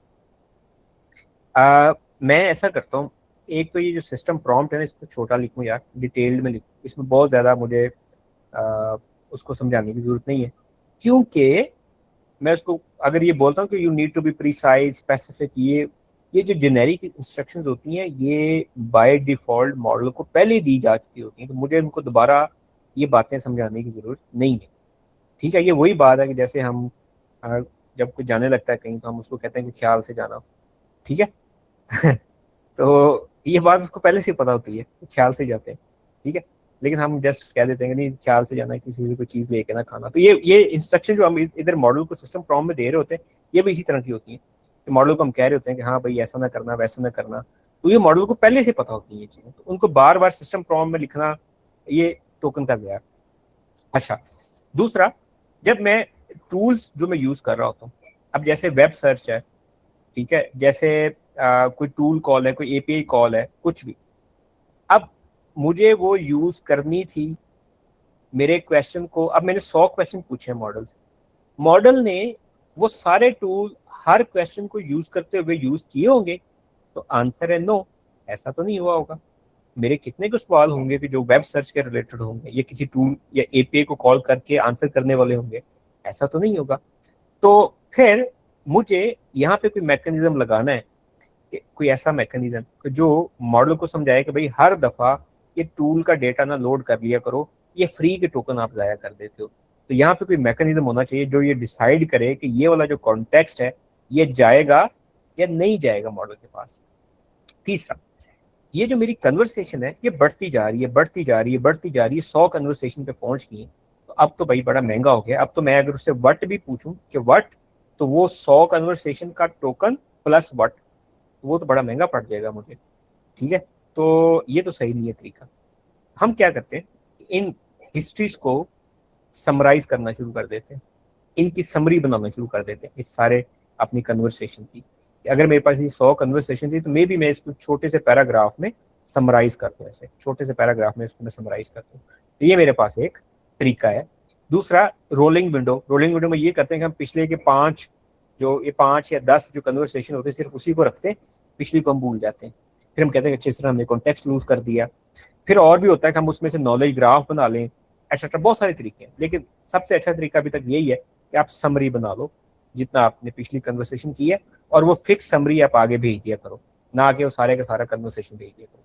हैं। मैं ऐसा करता हूँ, एक तो ये जो सिस्टम प्रॉम्प्ट है ना इसको छोटा लिखूँ यार, डिटेल्ड में लिखूँ, इसमें बहुत ज़्यादा मुझे उसको समझाने की ज़रूरत नहीं है, क्योंकि मैं उसको अगर ये बोलता हूँ कि you need to be precise specific, ये जो जेनेरिक इंस्ट्रक्शंस होती हैं ये बाय डिफॉल्ट मॉडल को पहले दी जा चुकी होती हैं, तो मुझे उनको दोबारा ये बातें समझाने की ज़रूरत नहीं है, ठीक है। ये वही बात है कि जैसे हम जब कोई जाने लगता है कहीं तो हम उसको कहते हैं कि ख्याल से जाना, ठीक है। तो ये बात उसको पहले से पता होती है, ख्याल से जाते हैं, ठीक है। लेकिन हम जस्ट कह देते हैं कि नहीं ख्याल से जाना है, किसी से कोई चीज़ लेके ना खाना। तो ये इंस्ट्रक्शन जो हम इधर मॉडल को सिस्टम प्रॉम्प्ट में दे रहे होते हैं ये भी इसी तरह की होती है कि मॉडल को हम कह रहे होते हैं कि हाँ भाई ऐसा ना करना वैसा ना करना, तो ये मॉडल को पहले से पता होती है ये चीजें, तो उनको बार बार सिस्टम प्रॉम्प्ट में लिखना ये टोकन का ज़्यादा। अच्छा, दूसरा, जब मैं टूल्स जो मैं यूज कर रहा होता हूँ, अब जैसे वेब सर्च है, ठीक है, जैसे कोई टूल कॉल है, कोई एपीआई कॉल है, कुछ भी, अब मुझे वो यूज करनी थी मेरे क्वेश्चन को। अब मैंने 100 क्वेश्चन पूछे हैं मॉडल से, मॉडल ने वो सारे टूल हर क्वेश्चन को यूज करते हुए यूज किए होंगे? तो आंसर है नो, ऐसा तो नहीं हुआ होगा। मेरे कितने कुछ सवाल होंगे कि जो वेब सर्च के रिलेटेड होंगे, या किसी टूल या एपीआई को कॉल करके आंसर करने वाले होंगे, ऐसा तो नहीं होगा। तो फिर मुझे यहाँ पे कोई मैकेनिज्म लगाना है, कि कोई ऐसा मैकेनिज्म जो मॉडल को समझाए कि भाई हर दफा ये टूल का डेटा ना लोड कर लिया करो, ये फ्री के टोकन आप जाया कर देते हो। तो यहाँ पे कोई मैकेनिज्म होना चाहिए जो ये डिसाइड करे कि ये वाला जो कॉन्टेक्स्ट है ये जाएगा या नहीं जाएगा मॉडल के पास। तीसरा, ये जो मेरी कन्वर्सेशन है ये बढ़ती जा रही है, बढ़ती जा रही है, बढ़ती जा रही है, 100 कन्वर्सेशन पे पहुंच गई है। तो अब तो भाई बड़ा महंगा हो गया। अब तो मैं अगर उससे वट भी पूछूं कि वट, तो वो 100 कन्वर्सेशन का टोकन प्लस वट, वो तो बड़ा महंगा पड़ जाएगा मुझे, ठीक है। तो ये तो सही नहीं है तरीका। हम क्या करते हैं, इन हिस्ट्रीज को समराइज करना शुरू कर देते हैं, इनकी समरी बनाना शुरू कर देते हैं इस सारे अपनी कन्वर्सेशन की। अगर मेरे पास ये 100 कन्वर्सेशन थी तो मे बी मैं इसको छोटे से पैराग्राफ में समराइज करता हूँ, ऐसे छोटे से पैराग्राफ में इसको मैं समराइज करता हूँ। तो ये मेरे पास एक तरीका है। दूसरा, रोलिंग विंडो। रोलिंग विंडो में ये करते हैं कि हम पिछले के 5 जो ये 5 या 10 जो कन्वर्सेशन होते हैं सिर्फ उसी को रखते हैं, पिछली को हम भूल जाते हैं। फिर हम कहते हैं कि अच्छे से हमने कॉन्टेक्स्ट लूज कर दिया। फिर और भी होता है कि हम उसमें से नॉलेज ग्राफ बना लें, एक्सेट्रा, बहुत सारे तरीके हैं। लेकिन सबसे अच्छा तरीका अभी तक यही है कि आप समरी बना लो जितना आपने पिछली कन्वर्सेशन की है, और वो फिक्स समरी आप आगे भेज दिया करो, ना कि वो सारे का सारा कन्वर्सेशन भेज दिया करो।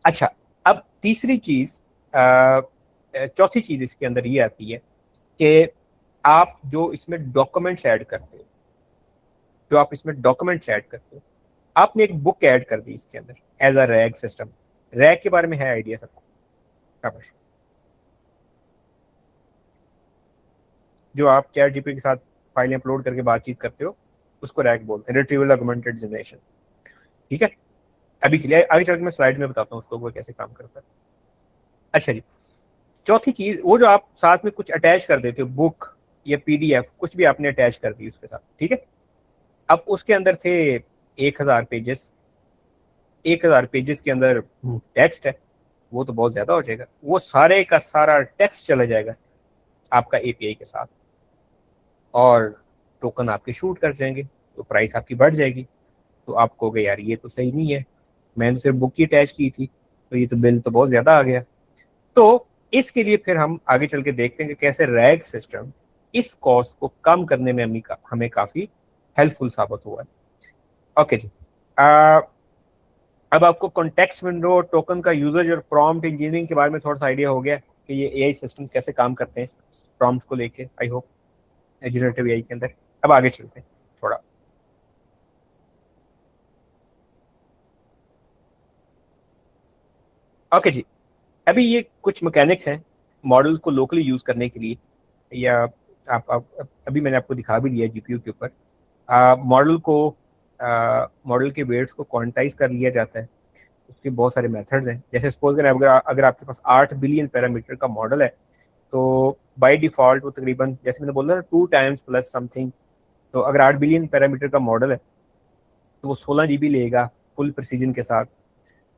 अच्छा, अब तीसरी चीज, चौथी चीज इसके अंदर ये आती है कि आप जो इसमें डॉक्यूमेंट्स ऐड करते हो, जो आप इसमें डॉक्यूमेंट्स ऐड करते हो, आपने एक बुक ऐड कर दी इसके अंदर as a RAG system. RAG के बारे में है आइडिया सबको? शाबाश। जो आप चैट जीपीटी के साथ फाइलें अपलोड करके बातचीत करते हो उसको रैग बोलते हैं, रिट्रीवल ऑगमेंटेड जनरेशन, ठीक है। अभी के लिए आगे चल के मैं स्लाइड में बताता हूँ उसको वो कैसे काम करता है। अच्छा जी, चौथी चीज, वो जो आप साथ में कुछ अटैच कर देते हो, बुक या पीडीएफ, कुछ भी आपने अटैच कर दी उसके साथ, ठीक है। अब उसके अंदर थे 1000 पेजेस, 1000 पेजेस के अंदर टेक्स्ट है, वो तो बहुत ज्यादा हो जाएगा। वो सारे का सारा टेक्स्ट चला जाएगा आपका एपीआई के साथ, और टोकन आपके शूट कर जाएंगे, तो प्राइस आपकी बढ़ जाएगी। तो आप कहोगे यार ये तो सही नहीं है, मैंने सिर्फ बुक ही अटैच की थी, तो ये तो बिल तो बहुत ज्यादा आ गया। तो इसके लिए फिर हम आगे चल के देखते हैं कि कैसे रैग सिस्टम इस कॉस्ट को कम करने में हमें काफी हेल्पफुल साबित हुआ है। ओके जी, अब आपको कॉन्टेक्स्ट विंडो, टोकन का यूजेज और प्रॉम्प्ट इंजीनियरिंग के बारे में थोड़ा सा आइडिया हो गया कि ये एआई सिस्टम कैसे काम करते हैं प्रॉम्प्ट को लेके, आई होप, जनरेटिव एआई के अंदर। अब आगे चलते हैं थोड़ा। ओके जी, अभी ये कुछ मैकेनिक्स हैं मॉडल को लोकली यूज करने के लिए, या अभी मैंने आपको दिखा भी दिया जीपीयू के ऊपर। मॉडल को मॉडल के वेट्स को क्वांटाइज कर लिया जाता है, उसके बहुत सारे मेथड्स हैं। जैसे सपोज करें अगर आपके पास 8 बिलियन पैरामीटर का मॉडल है, तो बाय डिफॉल्ट वो तकरीबन, जैसे मैंने बोला ना, 2 टाइम्स प्लस समथिंग, तो अगर 8 बिलियन पैरामीटर का मॉडल है तो वो 16 GB लेगा फुल प्रिसीजन के साथ।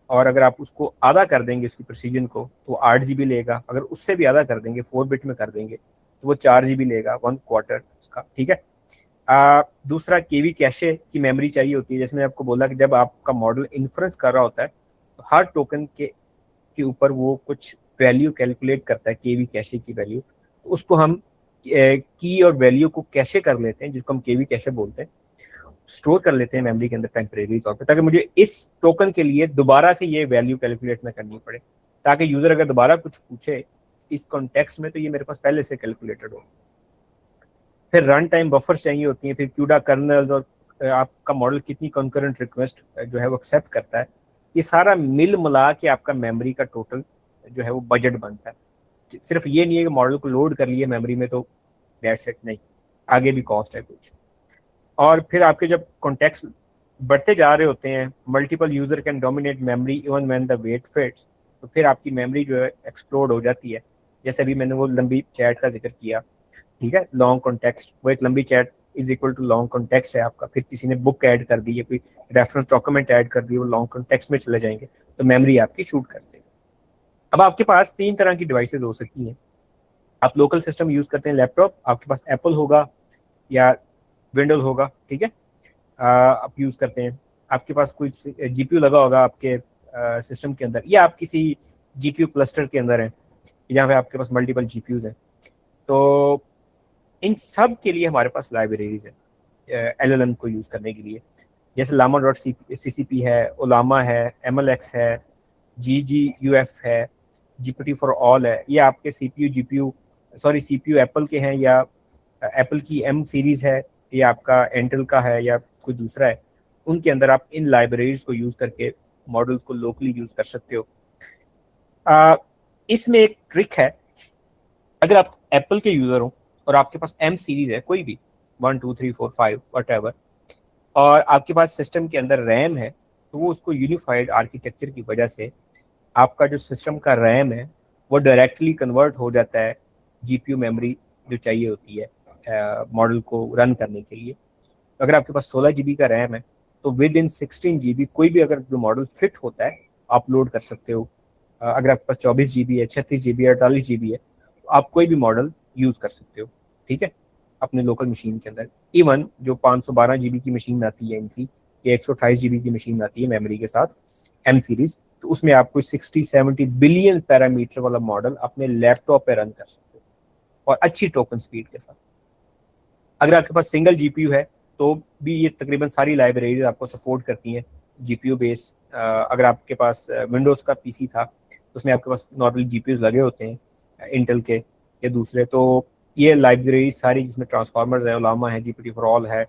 और अगर आप उसको आधा कर देंगे उसकी प्रिसीजन को तो वो 8 GB लेगा। अगर उससे भी आधा कर देंगे, 4 बिट में कर देंगे, तो वो 4 GB लेगा, 1/4 उसका, ठीक है। दूसरा, केवी कैशे की मेमोरी चाहिए होती है। जैसे मैंने आपको बोला कि जब आपका मॉडल इन्फ्रेंस कर रहा होता है तो हर टोकन के ऊपर वो कुछ वैल्यू कैलकुलेट करता है, केवी कैशे की वैल्यू, तो उसको हम की और वैल्यू को कैशे कर लेते हैं, जिसको हम केवी कैशे बोलते हैं, स्टोर कर लेते हैं मेमोरी के अंदर टेम्परेरी तौर पे, ताकि मुझे इस टोकन के लिए दोबारा से ये वैल्यू कैलकुलेट ना करनी पड़े, ताकि यूजर अगर दोबारा कुछ पूछे इस कॉन्टेक्स्ट में तो ये मेरे पास पहले से कैलकुलेटेड हो। फिर रन टाइम बफर्स चाहिए होती हैं, फिर क्यूडा कर्नल्स, और आपका मॉडल कितनी कंकरेंट रिक्वेस्ट जो है वो एक्सेप्ट करता है, ये सारा मिल मिला के आपका मेमोरी का टोटल जो है वो बजट बनता है। सिर्फ ये नहीं है कि मॉडल को लोड कर लिए मेमोरी में तो दैट्स इट, नहीं, आगे भी कॉस्ट है कुछ। और फिर आपके जब कॉन्टेक्स्ट बढ़ते जा रहे होते हैं, multiple user can dominate memory even when the weight fits, तो फिर आपकी मेमोरी जो है एक्सप्लोड हो जाती है। जैसे अभी मैंने वो लंबी चैट का जिक्र किया, ठीक है, लॉन्ग कॉन्टेक्स्ट, वो एक लंबी chat is equal to long context है आपका। फिर किसी ने बुक ऐड कर दी है, कोई रेफरेंस डॉक्यूमेंट ऐड कर दी, वो लॉन्ग कॉन्टेक्स्ट में चले जाएंगे, तो मेमोरी आपकी शूट कर जाएगी। अब आपके पास तीन तरह की डिवाइसेस हो सकती हैं। आप लोकल सिस्टम यूज करते हैं, लैपटॉप, आपके पास एप्पल होगा या विंडोज होगा, ठीक है, आप यूज करते हैं। आपके पास कोई जीपीयू लगा होगा आपके सिस्टम के अंदर, या आप किसी जीपीयू क्लस्टर के अंदर हैं जहाँ पे आपके पास मल्टीपल जीपीयूज हैं। तो इन सब के लिए हमारे पास लाइब्रेरीज है एलएलएम को यूज करने के लिए। जैसे लामा डॉट सीसीपी है, ओलामा है, एमएलएक्स है, जीजीयूएफ है, जीपीटी फॉर ऑल है। ये आपके CPU GPU, sorry CPU Apple के हैं, या एप्पल की एम सीरीज है, या आपका इंटेल का है, या कोई दूसरा है, उनके अंदर आप इन लाइब्रेरीज को यूज करके मॉडल्स को लोकली यूज कर सकते हो। इसमें एक ट्रिक है, अगर आप एप्पल के यूजर हो और आपके पास एम सीरीज है कोई भी 1 2 3 4 5 वट, और आपके पास सिस्टम के अंदर रैम है, तो वो उसको यूनिफाइड आर्किटेक्चर की वजह से आपका जो सिस्टम का रैम है वो डायरेक्टली कन्वर्ट हो जाता है जीपीयू मेमोरी जो चाहिए होती है मॉडल को रन करने के लिए। अगर आपके पास 16 GB का रैम है, तो विद इन 16 GB कोई भी अगर जो मॉडल फिट होता है आप लोड कर सकते हो। अगर आपके पास 24 GB है, 36 GB है, 48 GB है, तो आप कोई भी मॉडल यूज कर सकते हो, ठीक है, अपने लोकल मशीन के अंदर। इवन जो 512 GB की मशीन आती है इनकी, या 128 GB की मशीन आती है मेमोरी के साथ एम सीरीज, तो उसमें आप कोई 60-70 बिलियन पैरामीटर वाला मॉडल अपने लैपटॉप पे रन कर सकते हो, और अच्छी टोकन स्पीड के साथ। अगर आपके पास सिंगल जीपीयू है तो भी ये तकरीबन सारी लाइब्रेरीज आपको सपोर्ट करती हैं जीपीयू बेस। अगर आपके पास विंडोज़ का पीसी था तो उसमें आपके पास नॉर्मल जीपीयूज लगे होते हैं इंटेल के या दूसरे, तो ये लाइब्रेरी सारी जिसमें ट्रांसफार्मर्स है, ओलामा है, जीपीटी फॉर ऑल है,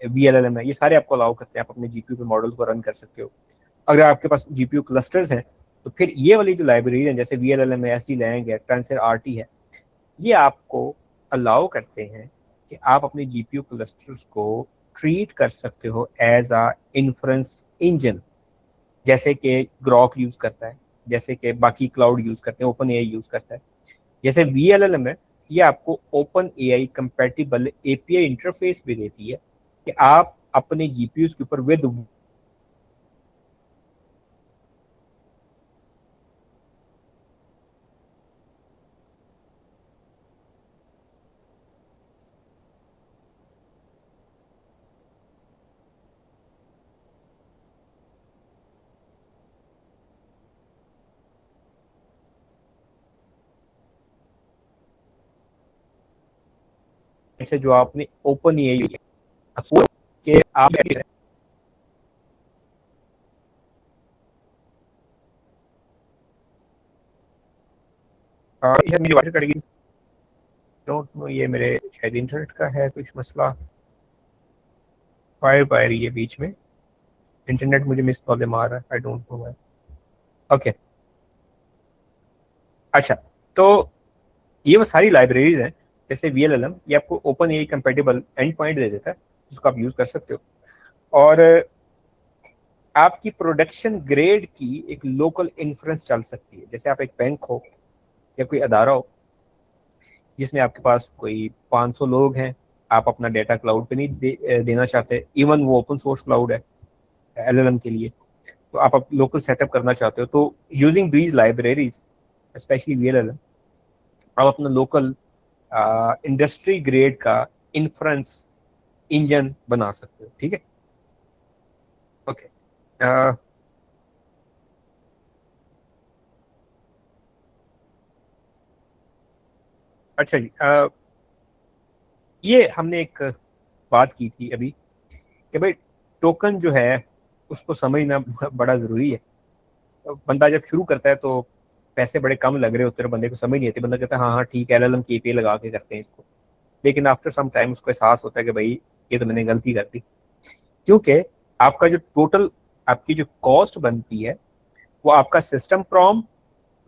वीएलएलएम है, ये सारे आपको अलाउ करते हैं, आप अपने जीपीयू पे मॉडल को रन कर सकते हो। अगर आपके पास जीपीयू क्लस्टर्स हैं तो फिर ये वाली जो लाइब्रेरी है, जैसे वीएलएलएम है, एसडी लैंग है, ट्रांसफर आरटी है, ये आपको अलाउ करते हैं कि आप अपने जीपीयू क्लस्टर्स को ट्रीट कर सकते हो एज अ इन्फ्रेंस इंजन, जैसे कि ग्रॉक यूज करता है, जैसे कि बाकी क्लाउड यूज करते हैं, ओपन एआई यूज करता है। जैसे वीएलएलएम है, ये आपको open AI compatible API interface भी देती है कि आप अपने जीपीयू के ऊपर विद से जो आपने ओपन एआई के आप ये मेरी वाटर कट गई, डोंट नो, ये मेरे शायद इंटरनेट का है कुछ मसला, फायर पाए रही है बीच में, इंटरनेट मुझे मिस कॉल मार रहा है, आई डोंट नो व्हाई। ओके, अच्छा, तो ये वो सारी लाइब्रेरीज हैं। जैसे वीएलएलएम, ये आपको OpenAI compatible endpoint दे देता है जिसको आप यूज कर सकते हो, और आपकी प्रोडक्शन ग्रेड की एक लोकल इन्फ्रेंस चल सकती है। जैसे आप एक बैंक हो या कोई अदारा हो जिसमें आपके पास कोई 500 लोग हैं, आप अपना डेटा क्लाउड पे नहीं देना चाहते, इवन वो ओपन सोर्स क्लाउड है एलएलएम के लिए, तो आप लोकल सेटअप करना चाहते हो, तो यूजिंग दीज लाइब्रेरीज स्पेशली वीएलएलएम, आप अपना लोकल इंडस्ट्री ग्रेड का इन्फ्रेंस इंजन बना सकते हो, ठीक है। ओके, अच्छा जी, ये हमने एक बात की थी अभी कि भाई टोकन जो है उसको समझना बड़ा ज़रूरी है। तो बंदा जब शुरू करता है तो पैसे बड़े कम लग रहे होते हैं, बंदे को समझ नहीं आती, बंदा कहता है हाँ हाँ ठीक है, एलएलएम की एपीआई लगा के करते हैं इसको। लेकिन आफ्टर सम टाइम उसको एहसास होता है कि भाई ये तो मैंने गलती कर दी, क्योंकि आपका जो टोटल आपकी जो कॉस्ट बनती है वो आपका सिस्टम प्रॉम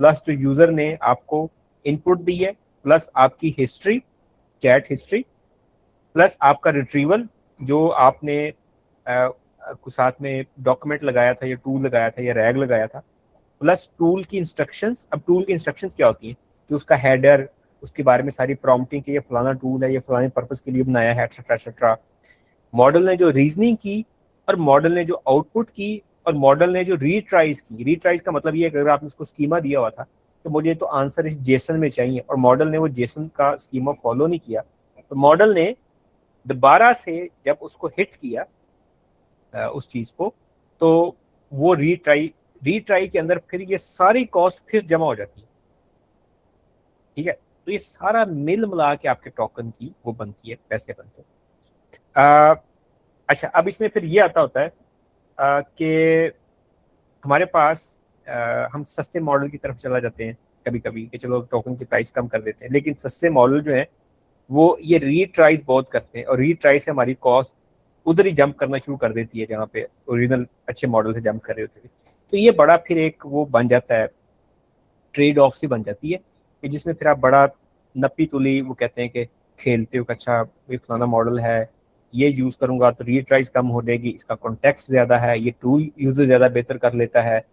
प्लस जो यूजर ने आपको इनपुट दी है, प्लस आपकी हिस्ट्री, चैट हिस्ट्री, प्लस आपका रिट्रीवल जो आपने कुछ साथ में डॉक्यूमेंट लगाया था या टूल लगाया था या रैग लगाया था, प्लस टूल की इंस्ट्रक्शंस। अब टूल की इंस्ट्रक्शंस क्या होती हैं कि उसका हेडर, उसके बारे में सारी प्रॉम्प्टिंग कि ये फलाना टूल है, ये फलाने पर्पस के लिए बनाया है, एक्सेट्रा एक्सेट्रा। मॉडल ने जो रीजनिंग की और मॉडल ने जो आउटपुट की और मॉडल ने जो रीट्राइज की। रीट्राइज का मतलब ये है कि अगर आपने उसको स्कीमा दिया हुआ था तो मुझे तो आंसर इस जेसन में चाहिए, और मॉडल ने वो जेसन का स्कीमा फॉलो नहीं किया, तो मॉडल ने दोबारा से जब उसको हिट किया उस चीज को, तो वो रीट्राई के अंदर फिर ये सारी कॉस्ट फिर जमा हो जाती है। ठीक है, तो ये सारा मिल मिला के आपके टोकन की वो बनती है, पैसे बनते हैं। अच्छा, अब इसमें फिर ये आता होता है कि हमारे पास हम सस्ते मॉडल की तरफ चला जाते हैं कभी कभी कि चलो टोकन की प्राइस कम कर देते हैं, लेकिन सस्ते मॉडल जो है वो ये रीट्राइज बहुत करते हैं, और रीट्राई से हमारी कॉस्ट उधर ही जंप करना शुरू कर देती है जहाँ पे ओरिजिनल अच्छे मॉडल से जंप कर रहे होते हैं। तो ये बड़ा फिर एक वो बन जाता है, ट्रेड ऑफ सी बन जाती है कि जिसमें फिर आप बड़ा नपी तुली वो कहते हैं कि खेलते हो कि अच्छा ये फलाना मॉडल है, ये यूज़ करूंगा तो रीट्राइज कम हो जाएगी, इसका कॉन्टेक्स्ट ज़्यादा है, ये टूल यूज़र ज़्यादा बेहतर कर लेता है,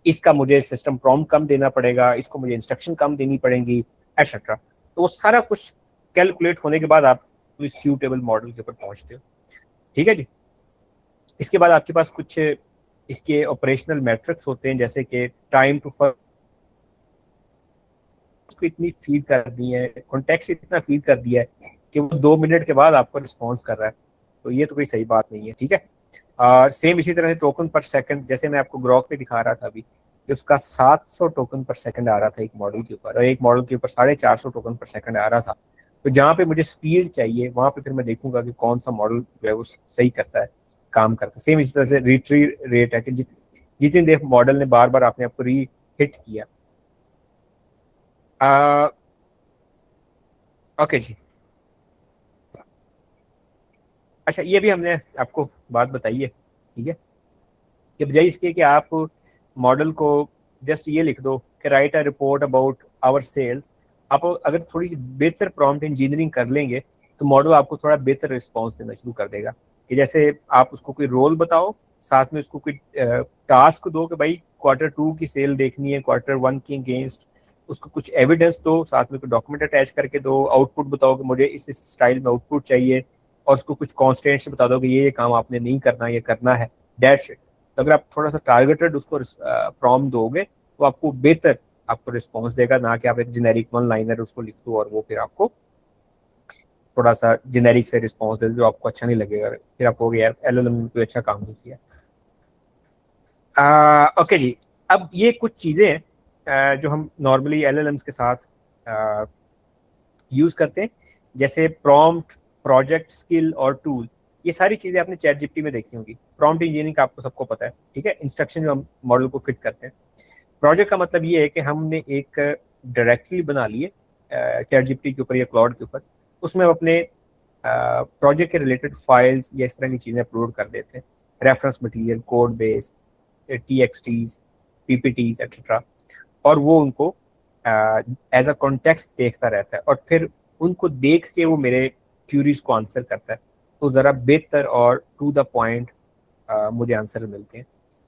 इसका मुझे सिस्टम प्रॉम्प्ट कम देना पड़ेगा, इसको मुझे इंस्ट्रक्शन कम देनी पड़ेंगी, एक्सेट्रा। तो वो सारा कुछ कैलकुलेट होने के बाद आप सूटेबल मॉडल के ऊपर पहुंचते हो। ठीक है जी। इसके बाद आपके पास कुछ इसके ऑपरेशनल मैट्रिक्स होते हैं, जैसे कि टाइम टू फर्स्ट इतनी फीड कर दी है, कॉन्टेक्स्ट इतना फीड कर दिया है कि वो 2 मिनट के बाद आपको रिस्पॉन्स कर रहा है, तो ये तो कोई सही बात नहीं है। ठीक है, और सेम इसी तरह से टोकन पर सेकंड, जैसे मैं आपको ग्रॉक पे दिखा रहा था अभी कि उसका 700 टोकन पर सेकंड आ रहा था एक मॉडल के ऊपर, और एक मॉडल के ऊपर 450 टोकन पर सेकंड आ रहा था। तो जहाँ पे मुझे स्पीड चाहिए वहाँ पे फिर मैं देखूंगा कि कौन सा मॉडल जो है वो सही करता है, काम करता है। सेम इसी तरह से रिट्रीव रेट है कि जितनी देर मॉडल ने बार बार आपने आपको री हिट किया। ओके जी। अच्छा, ये भी हमने आपको बात बताई है, ठीक है, कि बजाय इसके कि आप मॉडल को जस्ट ये लिख दो कि write a report about our sales, आप अगर थोड़ी सी बेहतर प्रॉम्प्ट इंजीनियरिंग कर लेंगे तो मॉडल आपको थोड़ा बेहतर रिस्पॉन्स देना शुरू कर देगा। कि जैसे आप उसको कोई रोल बताओ, साथ में उसको कोई टास्क दो कि भाई Q2 की सेल देखनी है Q1 के अगेंस्ट, उसको कुछ एविडेंस दो, साथ में कोई डॉक्यूमेंट अटैच करके दो, आउटपुट बताओ कि मुझे इस स्टाइल में आउटपुट चाहिए, और उसको कुछ कॉन्स्टेंट्स बता दो कि ये काम आपने नहीं करना, ये करना है, दैट्स इट। तो अगर आप थोड़ा सा टारगेटेड उसको प्रॉम्प्ट दोगे तो आपको बेहतर आपको रिस्पॉन्स देगा, ना कि आप एक जेनेरिक वन लाइनर उसको लिख दो और वो फिर आपको थोड़ा सा जेनेरिक से रिस्पॉन्स दे दो जो आपको अच्छा नहीं लगेगा, फिर आप कहोगे यार एलएलएम ने कोई अच्छा काम नहीं किया। ओके जी। अब ये कुछ चीज़ें हैं जो हम नॉर्मली एलएलएम्स के साथ यूज़ करते हैं, जैसे प्रॉम्प्ट, प्रोजेक्ट, स्किल और टूल। ये सारी चीज़ें आपने चैट जीपीटी में देखी होंगी। प्रॉम्प्ट इंजीनियरिंग का आपको सबको पता है, ठीक है, इंस्ट्रक्शन जो हम मॉडल को फिट करते हैं। प्रोजेक्ट का मतलब ये है कि हमने एक डायरेक्टरी बना ली है चैट जीपीटी के ऊपर या क्लाउड के ऊपर, उसमें हम अपने प्रोजेक्ट के रिलेटेड फाइल्स या इस तरह की चीज़ें अपलोड कर देते हैं, reference material, code base, TXTs, PPTs etcetera, और वो उनको एज अ कॉन्टेक्स्ट देखता रहता है, और फिर उनको देख के वो मेरे क्यूरीज को आंसर करता है, तो ज़रा बेहतर और टू द पॉइंट मुझे आंसर मिलते हैं।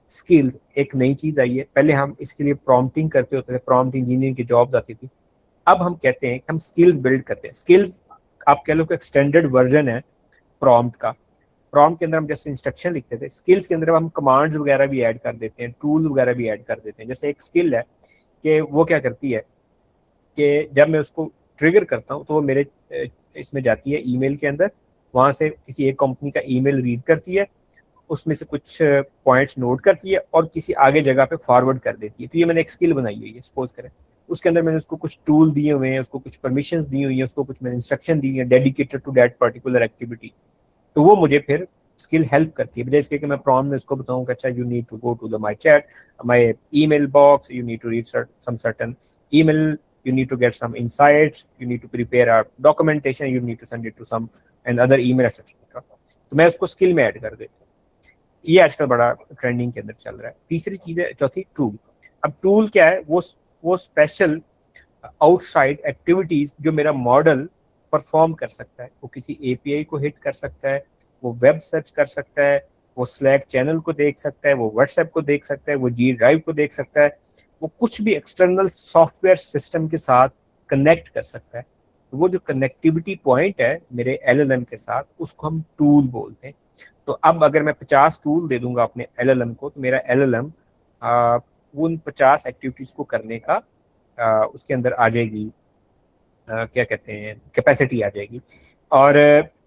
स्किल्स एक नई चीज़ आई है, पहले हम इसके लिए प्रॉम्प्टिंग करते होते थे, प्रॉम्प्ट इंजीनियरिंग की जॉब्स आती थी। अब हम कहते हैं कि हम स्किल्स बिल्ड करते हैं। स्किल्स आप कह लो कि एक्सटेंडेड वर्जन है प्रॉम्प्ट का। प्रॉम्प्ट के अंदर हम जैसे इंस्ट्रक्शन लिखते थे, स्किल्स के अंदर हम कमांड्स वगैरह भी ऐड कर देते हैं, टूल वगैरह भी ऐड कर देते हैं। जैसे एक स्किल है कि वो क्या करती है कि जब मैं उसको ट्रिगर करता हूँ तो वो मेरे इसमें जाती है ईमेल के अंदर, वहाँ से किसी एक कंपनी का ईमेल रीड करती है, उसमें से कुछ पॉइंट्स नोट करती है और किसी आगे जगह पे फॉरवर्ड कर देती है। तो ये मैंने एक स्किल बनाई हुई है, सपोज करें उसके अंदर मैंने उसको कुछ टूल दिए हुए हैं, उसको कुछ परमिशंस दी हुई है, उसको कुछ मैंने इंस्ट्रक्शन दी है dedicated to that particular activity. तो वो मुझे फिर स्किल हेल्प करती है, बजाय इसके कि मैं प्रॉम्प्ट में उसको बताऊं कि अच्छा you need to go to the my chat, my email box, you need to read some certain email, you need to get some insights, you need to prepare a documentation, you need to send it to some and other email etc. तो मैं उसको skill में add कर देता हूँ। ये आजकल बड़ा ट्रेंडिंग के अंदर चल रहा है। तीसरी चीज है, चौथी, टूल। अब टूल क्या है, वो स्पेशल आउटसाइड एक्टिविटीज जो मेरा मॉडल परफॉर्म कर सकता है। वो किसी एपीआई को हिट कर सकता है, वो वेब सर्च कर सकता है, वो स्लैक चैनल को देख सकता है, वो व्हाट्सएप को देख सकता है, वो जी ड्राइव को देख सकता है, वो कुछ भी एक्सटर्नल सॉफ्टवेयर सिस्टम के साथ कनेक्ट कर सकता है। वो जो कनेक्टिविटी पॉइंट है मेरे एलएलएम के साथ, उसको हम टूल बोलते हैं। तो अब अगर मैं 50 टूल दे दूंगा अपने एलएलएम को, तो मेरा एलएलएम उन 50 एक्टिविटीज को करने का उसके अंदर आ जाएगी, क्या कहते हैं, कैपेसिटी आ जाएगी। और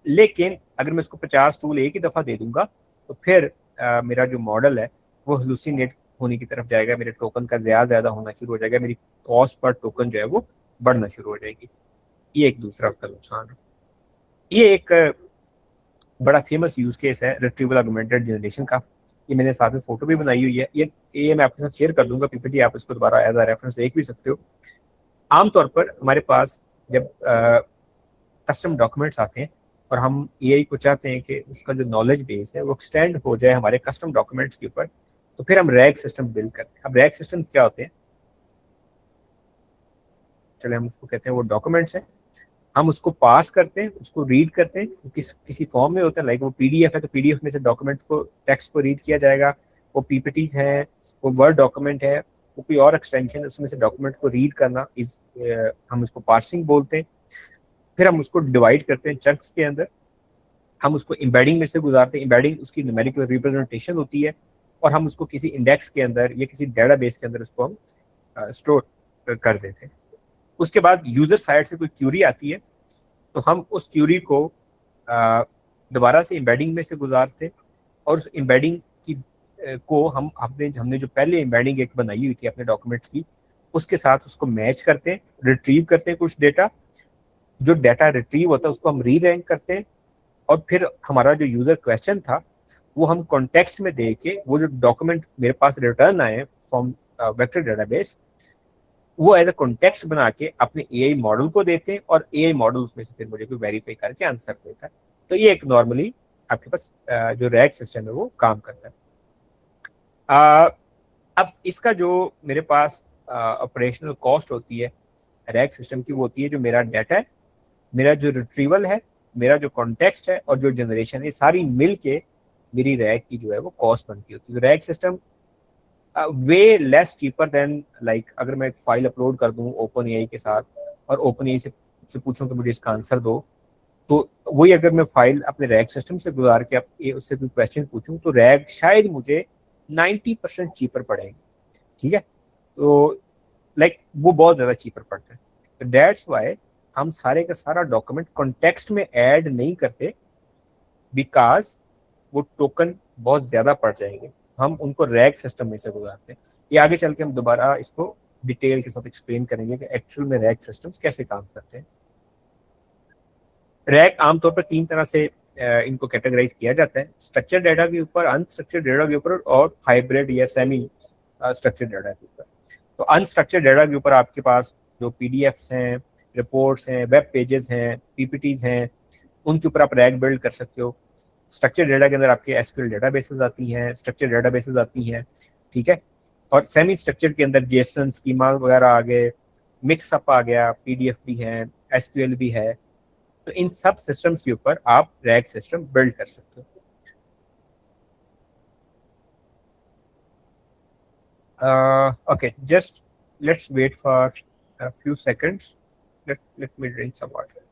लेकिन अगर मैं उसको 50 टूल एक ही दफ़ा दे दूंगा, तो फिर मेरा जो मॉडल है वो हेलुसिनेट होने की तरफ जाएगा, मेरे टोकन का ज़्यादा होना शुरू हो जाएगा, मेरी कॉस्ट पर टोकन जो है वो बढ़ना शुरू हो जाएगी। ये एक दूसरा उसका नुकसान है। ये एक बड़ा फेमस यूज केस है रिट्रीवल ऑगमेंटेड जनरेशन का। ये मैंने साथ में फोटो भी बनाई हुई है, ये मैं आपके साथ शेयर कर दूंगा पीपीटी, आप इसको दोबारा एज अ रेफरेंस देख भी सकते हो। आमतौर पर हमारे पास जब कस्टम डॉक्यूमेंट्स आते हैं और हम एआई को चाहते हैं कि उसका जो नॉलेज बेस है वो एक्सटेंड हो जाए हमारे कस्टम डॉक्यूमेंट्स के ऊपर, तो फिर हम रैग सिस्टम बिल्ड करते हैं। अब रैग सिस्टम क्या होते हैं, चले हम उसको कहते हैं वो डॉक्यूमेंट्स हैं, हम उसको पास करते हैं, उसको रीड करते हैं, किसी फॉर्म में होता है, लाइक वो पीडीएफ है तो पीडीएफ में से डॉक्यूमेंट को, टेक्स्ट को रीड किया जाएगा। वो पीपीटीज है, वो वर्ड डॉक्यूमेंट है, वो कोई और एक्सटेंशन है, उसमें से डॉक्यूमेंट को रीड करना इस हम उसको पार्सिंग बोलते हैं। फिर हम उसको डिवाइड करते हैं चंक्स के अंदर, हम उसको एम्बेडिंग में से गुजारते हैं, एम्बेडिंग उसकी न्यूमेरिकल रिप्रेजेंटेशन होती है, और हम उसको किसी इंडेक्स के अंदर या किसी डेटाबेस के अंदर उसको हम स्टोर कर देते हैं। उसके बाद यूजर साइड से कोई क्यूरी आती है, तो हम उस क्यूरी को दोबारा से एम्बेडिंग में से गुजारते हैं, और उस एम्बेडिंग की को हम हमने जो पहले एम्बेडिंग एक बनाई हुई थी अपने डॉक्यूमेंट्स की, उसके साथ उसको मैच करते हैं, रिट्रीव करते हैं कुछ डेटा। जो डेटा रिट्रीव होता है उसको हम री रैंक करते हैं, और फिर हमारा जो यूजर क्वेश्चन था वो हम कॉन्टेक्स्ट में दे के वो जो डॉक्यूमेंट मेरे पास रिटर्न आए फ्रॉम वेक्टर डेटाबेस, वो एज अ कॉन्टेक्स्ट बना के अपने एआई मॉडल को देते हैं, और एआई मॉडल उसमें से फिर मुझे कोई वेरीफाई करके आंसर देता है। तो ये एक नॉर्मली आपके पास जो रैग सिस्टम है वो काम करता है। अब इसका जो मेरे पास ऑपरेशनल कॉस्ट होती है रैग सिस्टम की, वो होती है जो मेरा डाटा है, मेरा जो रिट्रीवल है, मेरा जो कॉन्टेक्स्ट है, और जो जनरेशन है, सारी मिल के मेरी रैग की जो है वो कॉस्ट बनती होती है। रैग सिस्टम वे लेस चीपर देन, लाइक अगर मैं एक फाइल अपलोड कर दूं ओपन एआई के साथ, और ओपन एआई से पूछूं कि मुझे इसका आंसर दो, तो वही अगर मैं फाइल अपने रैग सिस्टम से गुजार के उससे कोई क्वेश्चन पूछूं, तो रैग शायद मुझे 90% चीपर पड़ेगी। ठीक है, तो लाइक वो बहुत ज़्यादा चीपर पड़ता है। तो दैट्स वाई हम सारे का सारा डॉक्यूमेंट कॉन्टेक्स्ट में ऐड नहीं करते, बिकॉज वो टोकन बहुत ज़्यादा पड़ जाएंगे, हम उनको रैग सिस्टम में से गुजारते हैं। ये आगे चल के हम दोबारा इसको डिटेल के साथ एक्सप्लेन करेंगे कि एक्चुअल में रैग सिस्टम्स कैसे काम करते हैं। रैग आमतौर पर 3 तरह से इनको कैटेगराइज किया जाता है, स्ट्रक्चर डेटा के ऊपर, अनस्ट्रक्चर्ड डेटा के ऊपर, और हाइब्रिड या सेमी स्ट्रक्चर्ड डेटा के ऊपर। तो अनस्ट्रक्चर्ड डेटा के ऊपर आपके पास जो पीडीएफ्स हैं, रिपोर्ट्स हैं, वेब पेजेस हैं, पीपीटीज हैं, उनके ऊपर आप रैग बिल्ड कर सकते हो। स्ट्रक्चर डेटा के अंदर आपके एसक्यूएल डेटाबेसेस आती हैं, स्ट्रक्चर डेटाबेसेस आती हैं, ठीक है। और सेमी स्ट्रक्चर के अंदर जेसन स्कीमा वगैरह आ गए, मिक्सअप आ गया, पीडीएफ भी है, एसक्यूएल भी है। तो इन सब सिस्टम्स के ऊपर आप रैग सिस्टम बिल्ड कर सकते हो। Okay, just let's wait for a few seconds. Let me drink some water.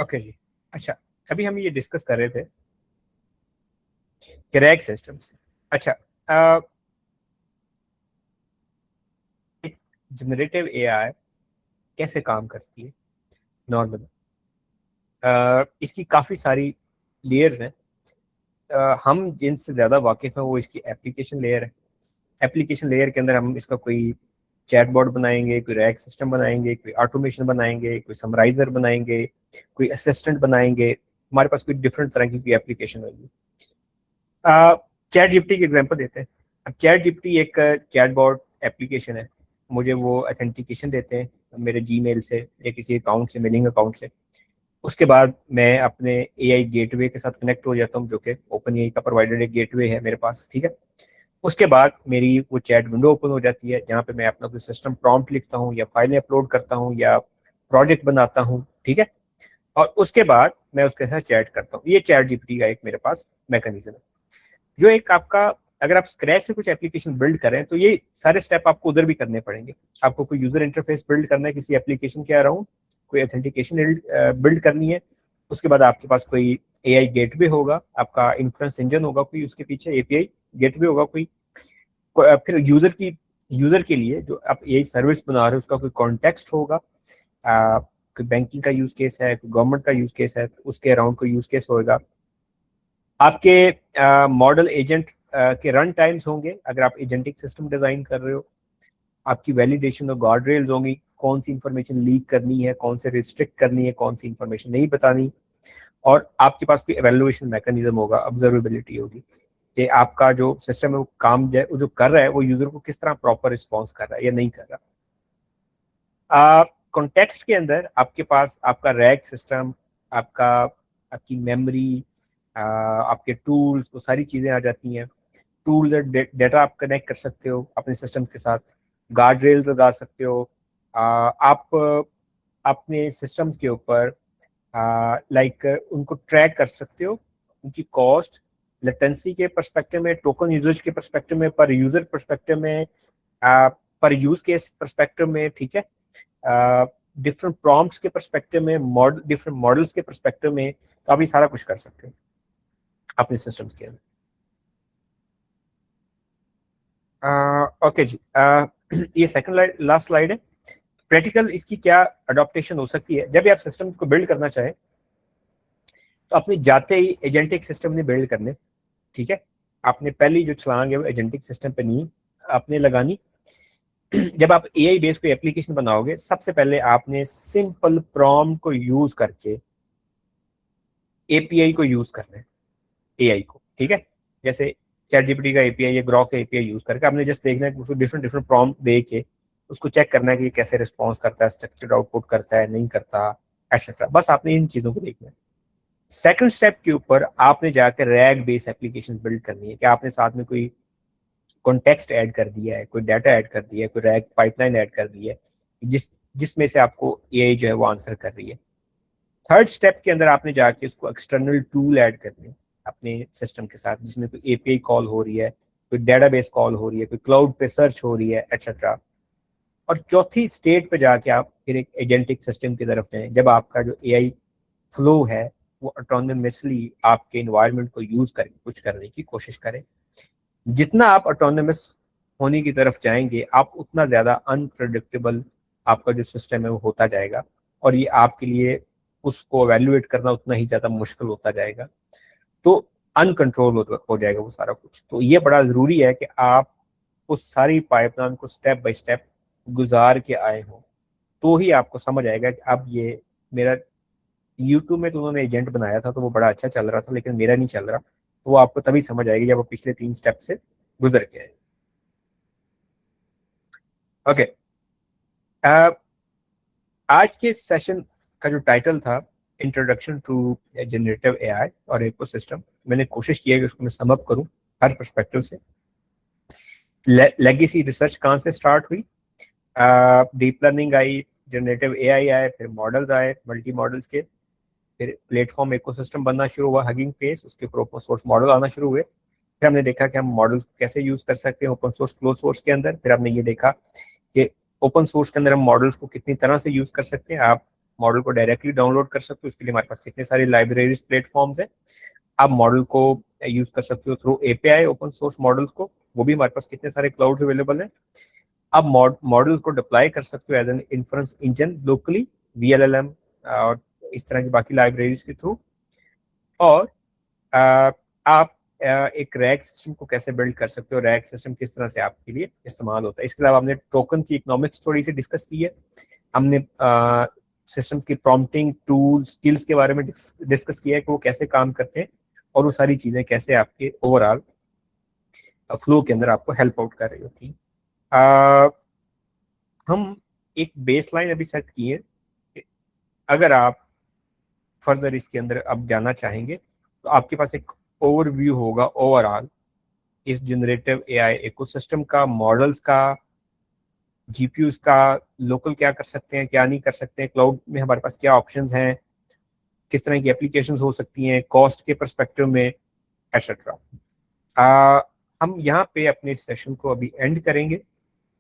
Okay जी। अच्छा, अभी हम ये डिस्कस कर रहे थे कि रैग सिस्टम्स। अच्छा, जनरेटिव एआई कैसे काम करती है नॉर्मली। इसकी काफ़ी सारी लेयर्स हैं। हम जिनसे ज़्यादा वाकिफ़ हैं वो इसकी एप्लीकेशन लेयर है। एप्लीकेशन लेयर के अंदर हम इसका कोई चैटबॉट बनाएंगे, कोई रैग सिस्टम बनाएंगे, कोई ऑटोमेशन बनाएंगे, कोई समराइजर बनाएंगे, कोई असिस्टेंट बनाएंगे। हमारे पास कोई डिफरेंट तरह की एप्लीकेशन होगी। चैट जीपीटी की एग्जांपल देते हैं। अब चैट जीपीटी एक चैटबॉट एप्लीकेशन है। मुझे वो ऑथेंटिकेशन देते हैं मेरे जीमेल से या किसी अकाउंट से, मेलिंग अकाउंट से। उसके बाद मैं अपने एआई गेटवे के साथ कनेक्ट हो जाता हूँ, जो कि ओपन एआई का प्रोवाइडेड एक गेटवे है मेरे पास, ठीक है। उसके बाद मेरी वो चैट विंडो ओपन हो जाती है, जहाँ पे मैं अपना कोई सिस्टम प्रॉम्प्ट लिखता हूँ या फाइलें अपलोड करता हूँ या प्रोजेक्ट बनाता हूँ, ठीक है। और उसके बाद मैं उसके साथ चैट करता हूँ। ये चैट जीपीटी का एक मेरे पास मैकेनिज्म है। जो एक आपका, अगर आप स्क्रैच से कुछ एप्लीकेशन बिल्ड करें तो ये सारे स्टेप आपको उधर भी करने पड़ेंगे। आपको कोई यूजर इंटरफेस बिल्ड करना है किसी एप्लीकेशन के अराउंड, कोई ऑथेंटिकेशन बिल्ड करनी है। उसके बाद आपके पास कोई एआई गेटवे होगा, आपका इन्फ्लुएंस इंजन होगा कोई, उसके पीछे एपीआई गेटवे होगा कोई। फिर यूजर के लिए जो आप एआई सर्विस बना रहे हो उसका कोई कॉन्टेक्स्ट होगा। कोई बैंकिंग का यूज केस है, कोई गवर्नमेंट का यूज केस है, उसके अराउंड कोई यूज केस होगा। आपके मॉडल एजेंट के रन टाइम्स होंगे अगर आप एजेंटिक सिस्टम डिजाइन कर रहे हो। आपकी वैलिडेशन और गार्ड रेल्स होंगी, कौन सी इंफॉर्मेशन लीक करनी है, कौन से रिस्ट्रिक्ट करनी है, कौन सी इंफॉर्मेशन नहीं बतानी। और आपके पास कोई एवेल्युएशन मैकेनिज्म होगा, ऑब्जर्वेबिलिटी होगी कि आपका जो सिस्टम है वो काम जो कर रहा है वो यूजर को किस तरह प्रॉपर रिस्पॉन्स कर रहा है या नहीं कर रहा। कॉन्टेक्स्ट के अंदर आपके पास आपका रैग सिस्टम, आपकी मेमोरी, आपके टूल्स, वो सारी चीज़ें आ जाती हैं। टूल्स और डेटा आप कनेक्ट कर सकते हो अपने सिस्टम के साथ, गार्ड रेल्स लगा सकते हो। आप अपने सिस्टम्स के ऊपर लाइक उनको ट्रैक कर सकते हो, उनकी कॉस्ट, लेटेंसी के परस्पेक्टिव में, टोकन यूजेज के परस्पेक्टिव में, पर यूजर परस्पेक्टिव में, पर यूज केस परस्पेक्टिव में, ठीक है। डिफरेंट प्रॉम्प्ट्स के परस्पेक्टिव में, डिफरेंट मॉडल्स के परस्पेक्टिव में, तो आप ये सारा कुछ कर सकते हो अपने सिस्टम्स के अंदर। ओके जी, ये सेकंड लास्ट स्लाइड है। प्रैक्टिकल इसकी क्या अडॉप्टेशन हो सकती है। जब भी आप सिस्टम को बिल्ड करना चाहें तो अपने जाते ही एजेंटिक सिस्टम ने बिल्ड करने, ठीक है। आपने पहली जो छलांग है वो एजेंटिक सिस्टम पे नहीं आपने लगानी। जब आप एआई बेस्ड कोई एप्लीकेशन बनाओगे, सबसे पहले आपने सिंपल प्रॉम्प्ट को यूज करके एपीआई को यूज करना है, एआई को, ठीक है। जैसे चैट जीपीटी का एपीआई या ग्रॉक का एपीआई यूज करके आपने जस्ट देखना है कि उसको डिफरेंट डिफरेंट प्रॉम्प्ट दे के उसको चेक करना है कि कैसे रिस्पॉन्स करता है, स्ट्रक्चर्ड आउटपुट करता है, नहीं करता, एटसेट्रा। बस आपने इन चीजों को देखना है। सेकंड स्टेप के ऊपर आपने जाकर रैग बेस्ड एप्लीकेशन बिल्ड करनी है कि आपने साथ में कोई कॉन्टेक्स्ट ऐड कर दिया है, कोई डाटा ऐड कर दिया है, कोई रैग पाइपलाइन ऐड कर दी है जिसमें से आपको एआई जो है वो आंसर कर रही है। थर्ड स्टेप के अंदर आपने जाके उसको एक्सटर्नल टूल ऐड करने हैं अपने सिस्टम के साथ, जिसमें कोई एपीआई कॉल हो रही है, कोई डेटाबेस कॉल हो रही है, कोई क्लाउड पे सर्च हो रही है, एटसेट्रा। और चौथी स्टेट पे जाके आप फिर एक एजेंटिक सिस्टम की तरफ जाएं, जब आपका जो एआई फ्लो है वो ऑटोनोमसली आपके इन्वायरमेंट को यूज करके कुछ करने की कोशिश करें। जितना आप ऑटोनोमस होने की तरफ जाएंगे, आप उतना ज्यादा अनप्रडिक्टेबल आपका जो सिस्टम है वो होता जाएगा, और ये आपके लिए उसको एवेल्युएट करना उतना ही ज्यादा मुश्किल होता जाएगा। तो अनकंट्रोल हो जाएगा वो सारा कुछ। तो ये बड़ा जरूरी है कि आप उस सारी पाइपलाइन को स्टेप बाय स्टेप गुजार के आए हो, तो ही आपको समझ आएगा कि अब ये मेरा यूट्यूब में तो उन्होंने एजेंट बनाया था तो वो बड़ा अच्छा चल रहा था, लेकिन मेरा नहीं चल रहा। तो वो आपको तभी समझ आएगी जब आप पिछले 3 स्टेप से गुजर के आए। ओके, आज के सेशन का जो टाइटल था इंट्रोडक्शन टू जनरेटिव एआई और इकोसिस्टम, मैंने कोशिश की है कि उसको मैं सम अप करूं हर पर्सपेक्टिव से। लेगेसी रिसर्च कहाँ से स्टार्ट हुई, डीप लर्निंग आई, जनरेटिव एआई आए, फिर मॉडल्स आए मल्टी मॉडल्स के, फिर प्लेटफॉर्म इकोसिस्टम बनना शुरू हुआ, हगिंग फेस, उसके ऊपर ओपन सोर्स मॉडल आना शुरू हुए। फिर हमने देखा कि हम मॉडल्स कैसे यूज कर सकते हैं ओपन सोर्स, क्लोज सोर्स के अंदर। फिर हमने ये देखा कि ओपन सोर्स के अंदर हम मॉडल्स को कितनी तरह से यूज कर सकते हैं। आप मॉडल को डायरेक्टली डाउनलोड कर सकते हो, उसके लिए हमारे पास कितने सारे लाइब्रेरीज प्लेटफॉर्म्स हैं। आप मॉडल को यूज कर सकते हो through API open source models को, वो भी हमारे पास कितने सारे क्लाउड अवेलेबल हैं। आप मॉडल को डिप्लॉय कर सकते हो as an inference engine locally, VLLM और इस तरह की बाकी लाइब्रेरीज के थ्रू। और आप एक रैग सिस्टम को कैसे बिल्ड कर सकते हो, रैग सिस्टम किस तरह से आपके लिए इस्तेमाल होता है। इसके अलावा हमने टोकन की इकोनॉमिक्स थोड़ी सी डिस्कस की है, हमने सिस्टम की प्रॉम्प्टिंग टूल स्किल्स के बारे में डिस्कस किया है कि वो कैसे काम करते हैं और वो सारी चीज़ें कैसे आपके ओवरऑल फ्लो के अंदर आपको हेल्प आउट कर रही होती हैं। हम एक बेसलाइन अभी सेट किए, अगर आप फर्दर इसके अंदर अब जाना चाहेंगे तो आपके पास एक ओवरव्यू होगा ओवरऑल इस जनरेटिव एआई इकोसिस्टम का, मॉडल्स का, जीपीयूज का, लोकल क्या कर सकते हैं क्या नहीं कर सकते हैं, क्लाउड में हमारे पास क्या ऑप्शंस हैं, किस तरह की एप्लीकेशंस हो सकती हैं कॉस्ट के परस्पेक्टिव में, एटसेट्रा। हम यहाँ पे अपने सेशन को अभी एंड करेंगे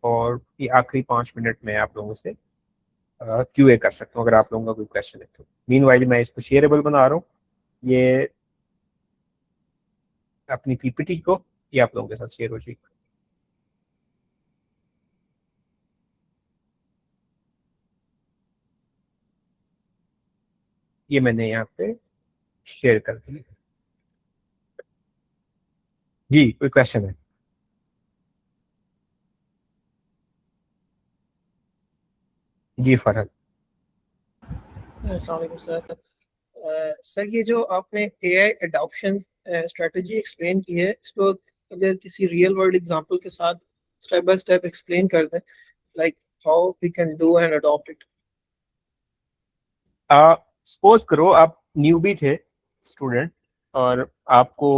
और ये आखिरी 5 मिनट में आप लोगों से क्यूए कर सकता हूँ अगर आप लोगों का कोई क्वेश्चन है तो। मीनवाइल मैं इसको शेयरेबल बना रहा हूँ, ये अपनी पीपीटी को ये आप लोगों के साथ शेयर हो जाएगी। ये मैंने यहाँ पे शेयर कर दी। जी कोई क्वेश्चन है? जी फरहद। अस्सलाम वालेकुम सर। सर ये जो आपने एआई एडॉप्शन स्ट्रेटजी एक्सप्लेन की है, इसको अगर किसी रियल वर्ल्ड एग्जांपल के साथ स्टेप बाय स्टेप एक्सप्लेन कर दें, like how we can do and adopt it. Suppose करो आप न्यूबी थे स्टूडेंट और आपको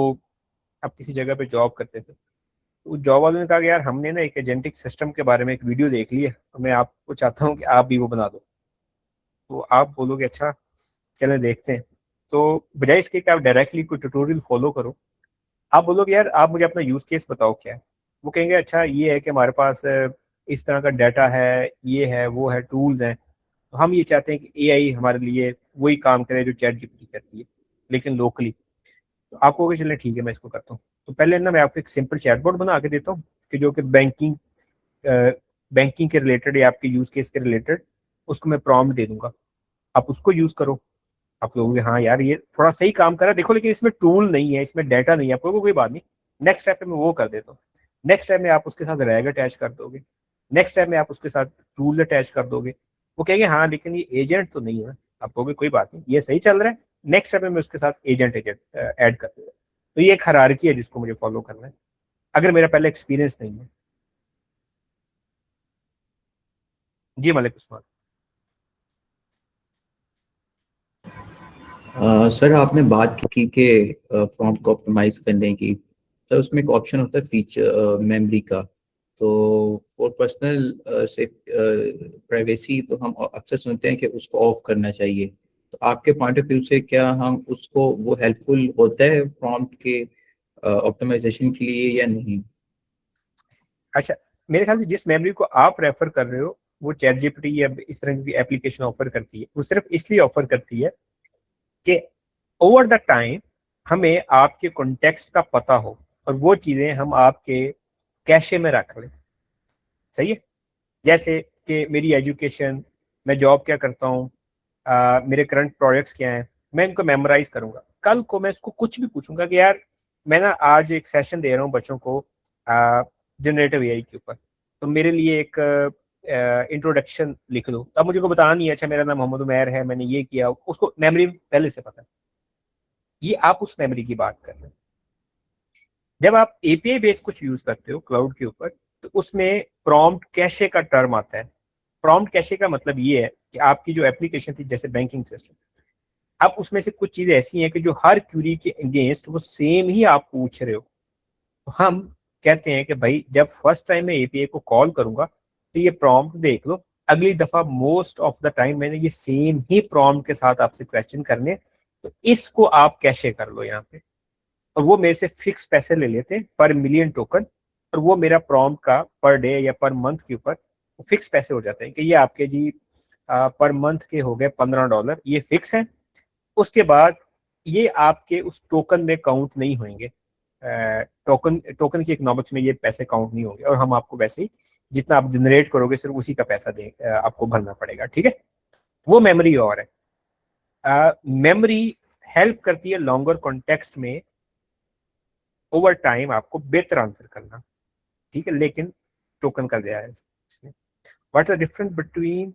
आप किसी जगह पे जॉब करते थे, तो जॉब वालों ने कहा कि यार हमने ना एक एजेंटिक सिस्टम के बारे में एक वीडियो देख ली है, तो मैं आपको चाहता हूँ कि आप भी वो बना दो। तो आप बोलोगे अच्छा चलें देखते हैं। तो बजाय इसके कि आप डायरेक्टली कोई ट्यूटोरियल फॉलो करो, आप बोलोगे यार आप मुझे अपना यूज केस बताओ क्या है। वो कहेंगे अच्छा ये है कि हमारे पास इस तरह का डाटा है, ये है वो है, टूल्स हैं, तो हम ये चाहते हैं कि एआई हमारे लिए वही काम करे जो चैट जीपीटी करती है लेकिन लोकली। तो आप कहोगे चलें ठीक है मैं इसको करता हूँ। तो पहले ना मैं आपको एक सिंपल चैटबॉट बना के देता हूँ कि जो कि बैंकिंग के रिलेटेड या आपके यूज केस के रिलेटेड, उसको मैं प्रॉम्प्ट दे दूंगा, आप उसको यूज करो। आप लोगोगे हाँ यार ये थोड़ा सही काम कर रहा है देखो, लेकिन इसमें टूल नहीं है, इसमें डाटा नहीं है। आप लोगों को कोई बात नहीं, नेक्स्ट स्टेप में मैं वो कर देता हूँ। नेक्स्ट स्टेप में आप उसके साथ रैग अटैच कर दोगे, नेक्स्ट स्टेप में आप उसके साथ टूल अटैच कर दोगे। वो कहेंगे हाँ लेकिन ये एजेंट तो नहीं है। आप कहोगे कोई बात नहीं ये सही चल रहा है, नेक्स्ट स्टेप में मैं उसके साथ एजेंट एजेंट ऐड कर दूंगा। तो ये एक हायरार्की है जिसको मुझे फॉलो करना है अगर मेरा पहले एक्सपीरियंस नहीं है। जी मलिक उस्मान। सर आपने बात की कि प्रॉम्प्ट को ऑप्टिमाइज करने की, सर उसमें एक ऑप्शन होता है फीचर मेमोरी का। तो फॉर पर्सनल से प्राइवेसी तो हम अक्सर सुनते हैं कि उसको ऑफ करना चाहिए। तो आपके पॉइंट ऑफ व्यू से क्या हम उसको वो हेल्पफुल होता है प्रॉम्प्ट के ऑप्टिमाइजेशन के लिए या नहीं? अच्छा मेरे ख्याल से जिस मेमोरी को आप रेफर कर रहे हो वो चैट जीपीटी या इस तरह की एप्लीकेशन ऑफर करती है, वो सिर्फ इसलिए ऑफर करती है कि ओवर द टाइम हमें आपके कॉन्टेक्स्ट का पता हो और वो चीजें हम आपके कैशे में रख लें। सही है, जैसे कि मेरी एजुकेशन, मैं जॉब क्या करता हूँ, मेरे करंट प्रोजेक्ट्स क्या हैं, मैं इनको मेमोराइज करूंगा। कल को मैं इसको कुछ भी पूछूंगा कि यार मैं ना आज एक सेशन दे रहा हूँ बच्चों को जनरेटिव एआई के ऊपर, तो मेरे लिए एक इंट्रोडक्शन लिख दो। अब मुझे को बताना नहीं है अच्छा मेरा नाम मोहम्मद उमैर है, मैंने ये किया, उसको मेमोरी पहले से पता है। ये आप उस मेमोरी की बात कर रहे हैं। जब आप एपीआई बेस्ड कुछ यूज करते हो क्लाउड के ऊपर, तो उसमें प्रॉम्प्ट कैशे का टर्म आता है। प्रॉम्प्ट कैशे का मतलब ये है कि आपकी जो एप्लीकेशन थी जैसे बैंकिंग सिस्टम, अब उसमें से कुछ चीजें ऐसी हैं कि जो हर क्यूरी के अगेंस्ट वो सेम ही आप पूछ रहे हो। तो हम कहते हैं कि भाई जब फर्स्ट टाइम मैं एपीआई को कॉल करूंगा तो ये प्रॉम्प्ट देख लो, अगली दफा मोस्ट ऑफ द टाइम मैंने ये सेम ही प्रॉम्प्ट के साथ आपसे क्वेश्चन करने, तो इसको आप कैशे कर लो यहाँ पे। और वो मेरे से फिक्स पैसे ले लेते हैं पर मिलियन टोकन, और वो मेरा प्रॉम्प्ट का पर डे या पर मंथ के ऊपर फिक्स पैसे हो जाते हैं कि ये आपके जी पर मंथ के हो गए $15, ये फिक्स है। उसके बाद ये आपके उस टोकन में काउंट नहीं होंगे। टोकन की इकोनॉमिक्स में ये पैसे काउंट नहीं होंगे, और हम आपको वैसे ही जितना आप जनरेट करोगे सिर्फ उसी का पैसा आपको भरना पड़ेगा, ठीक है। वो मेमोरी और है। मेमोरी हेल्प करती है लॉन्गर कॉन्टेक्स्ट में ओवर टाइम आपको बेहतर आंसर करना, ठीक है, लेकिन टोकन का गया है इसमें। What are difference between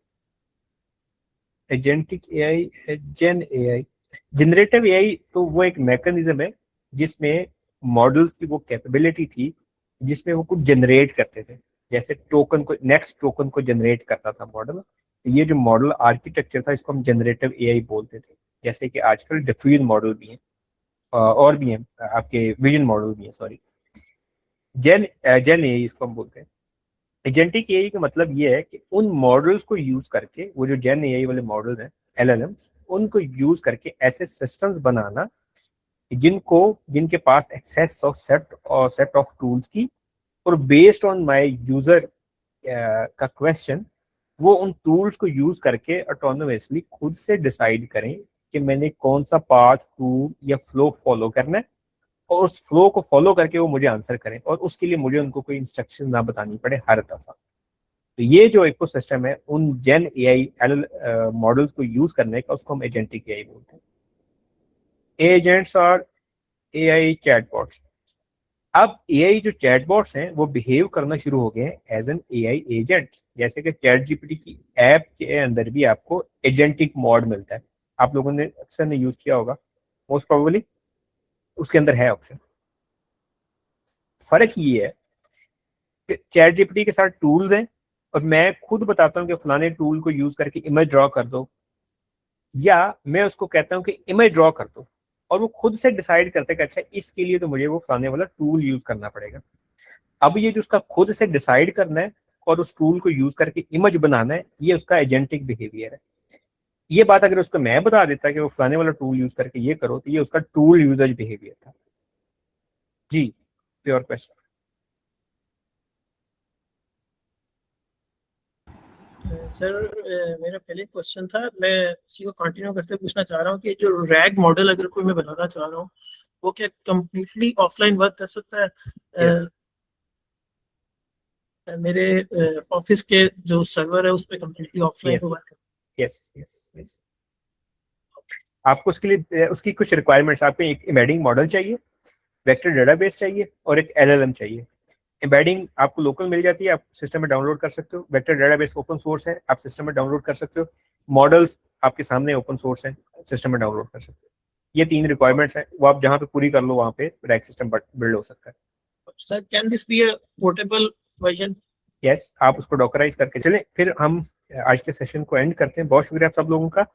agentic AI, gen AI? Generative AI तो वो एक मैकेनिज्म है जिसमें मॉडल्स की वो कैपेबिलिटी थी जिसमें वो कुछ जनरेट करते थे, जैसे टोकन को, नेक्स्ट टोकन को जनरेट करता था मॉडल। तो ये जो मॉडल आर्किटेक्चर था इसको हम जनरेटिव एआई बोलते थे। जैसे कि आजकल डिफ्यूजन मॉडल भी हैं और भी हैं, आपके विजन मॉडल भी हैं, सॉरी, जेन एआई इसको हम बोलते हैं। एजेंटिक एआई का मतलब ये है कि उन मॉडल्स को यूज करके, वो जो जेन एआई वाले मॉडल हैं एलएलएम्स, उनको यूज करके ऐसे सिस्टम्स बनाना जिनके पास access of set of tools की, और बेस्ड ऑन माय यूजर का क्वेश्चन वो उन टूल्स को यूज करके ऑटोनोमसली खुद से डिसाइड करें कि मैंने कौन सा पाथ, टूल या फ्लो फॉलो करना है, और उस फ्लो को फॉलो करके वो मुझे आंसर करें, और उसके लिए मुझे उनको कोई इंस्ट्रक्शन ना बतानी पड़े हर दफा। तो ये जो इकोसिस्टम है उन जेन एआई मॉडल्स को यूज करने का, उसको हम एजेंटिक एआई बोलते हैं। एजेंट्स और एआई चैटबॉट्स। अब एआई जो चैटबॉट्स हैं वो बिहेव करना शुरू हो गए हैं एज एन एआई एजेंट। जैसे कि चैट जीपीटी की ऐप के अंदर भी आपको एजेंटिक मोड मिलता है, आप लोगों ने अक्सर ने यूज किया होगा, मोस्ट प्रोबेबली उसके अंदर है ऑप्शन। फर्क ये है कि चैट जीपीटी के साथ टूल्स हैं और मैं खुद बताता हूँ कि फलाने टूल को यूज करके इमेज ड्रॉ कर दो, या मैं उसको कहता हूँ कि इमेज ड्रॉ कर दो, और वो खुद से डिसाइड करते हैं कि अच्छा इसके लिए तो मुझे वो फलाने वाला टूल यूज करना पड़ेगा। अब ये जो उसका खुद से डिसाइड करना है और उस टूल को यूज करके इमेज बनाना है, ये उसका एजेंटिक बिहेवियर है। ये बात अगर उसको मैं बता देता कि वो फलाने वाला टूल यूज करके ये करो, तो ये उसका टूल यूजर्स बिहेवियर था। जी, प्योर क्वेश्चन। सर मेरा पहले क्वेश्चन था, मैं इसी को कंटिन्यू करते पूछना चाह रहा हूँ कि जो रैग मॉडल अगर कोई मैं बनाना चाह रहा हूँ वो क्या कंप्लीटली ऑफलाइन वर्क कर सकता है? Yes. मेरे ऑफिस के जो सर्वर है उस पर कंप्लीटली ऑफलाइन होगा? Yes yes yes. आपको उसके लिए उसकी कुछ रिक्वायरमेंट्स, आपको एक एम्बेडिंग मॉडल चाहिए, वेक्टर डेटाबेस चाहिए, और एक एलएलएम चाहिए। एम्बेडिंग आपको लोकल मिल जाती है, आप सिस्टम में डाउनलोड कर सकते हो। वेक्टर डेटाबेस ओपन सोर्स है, आप सिस्टम में डाउनलोड कर सकते हो। मॉडल्स आपके सामने ओपन सोर्स हैं, सिस्टम में डाउनलोड कर सकते हो। ये 3 रिक्वायरमेंट्स हैं, वो आप जहाँ पे पूरी कर लो वहाँ पे रैक सिस्टम बिल्ड हो सकता है। Sir can this be a portable version? Yes, आप उसको डॉकराइज करके चलें। फिर हम आज के सेशन को एंड करते हैं। बहुत शुक्रिया आप सब लोगों का।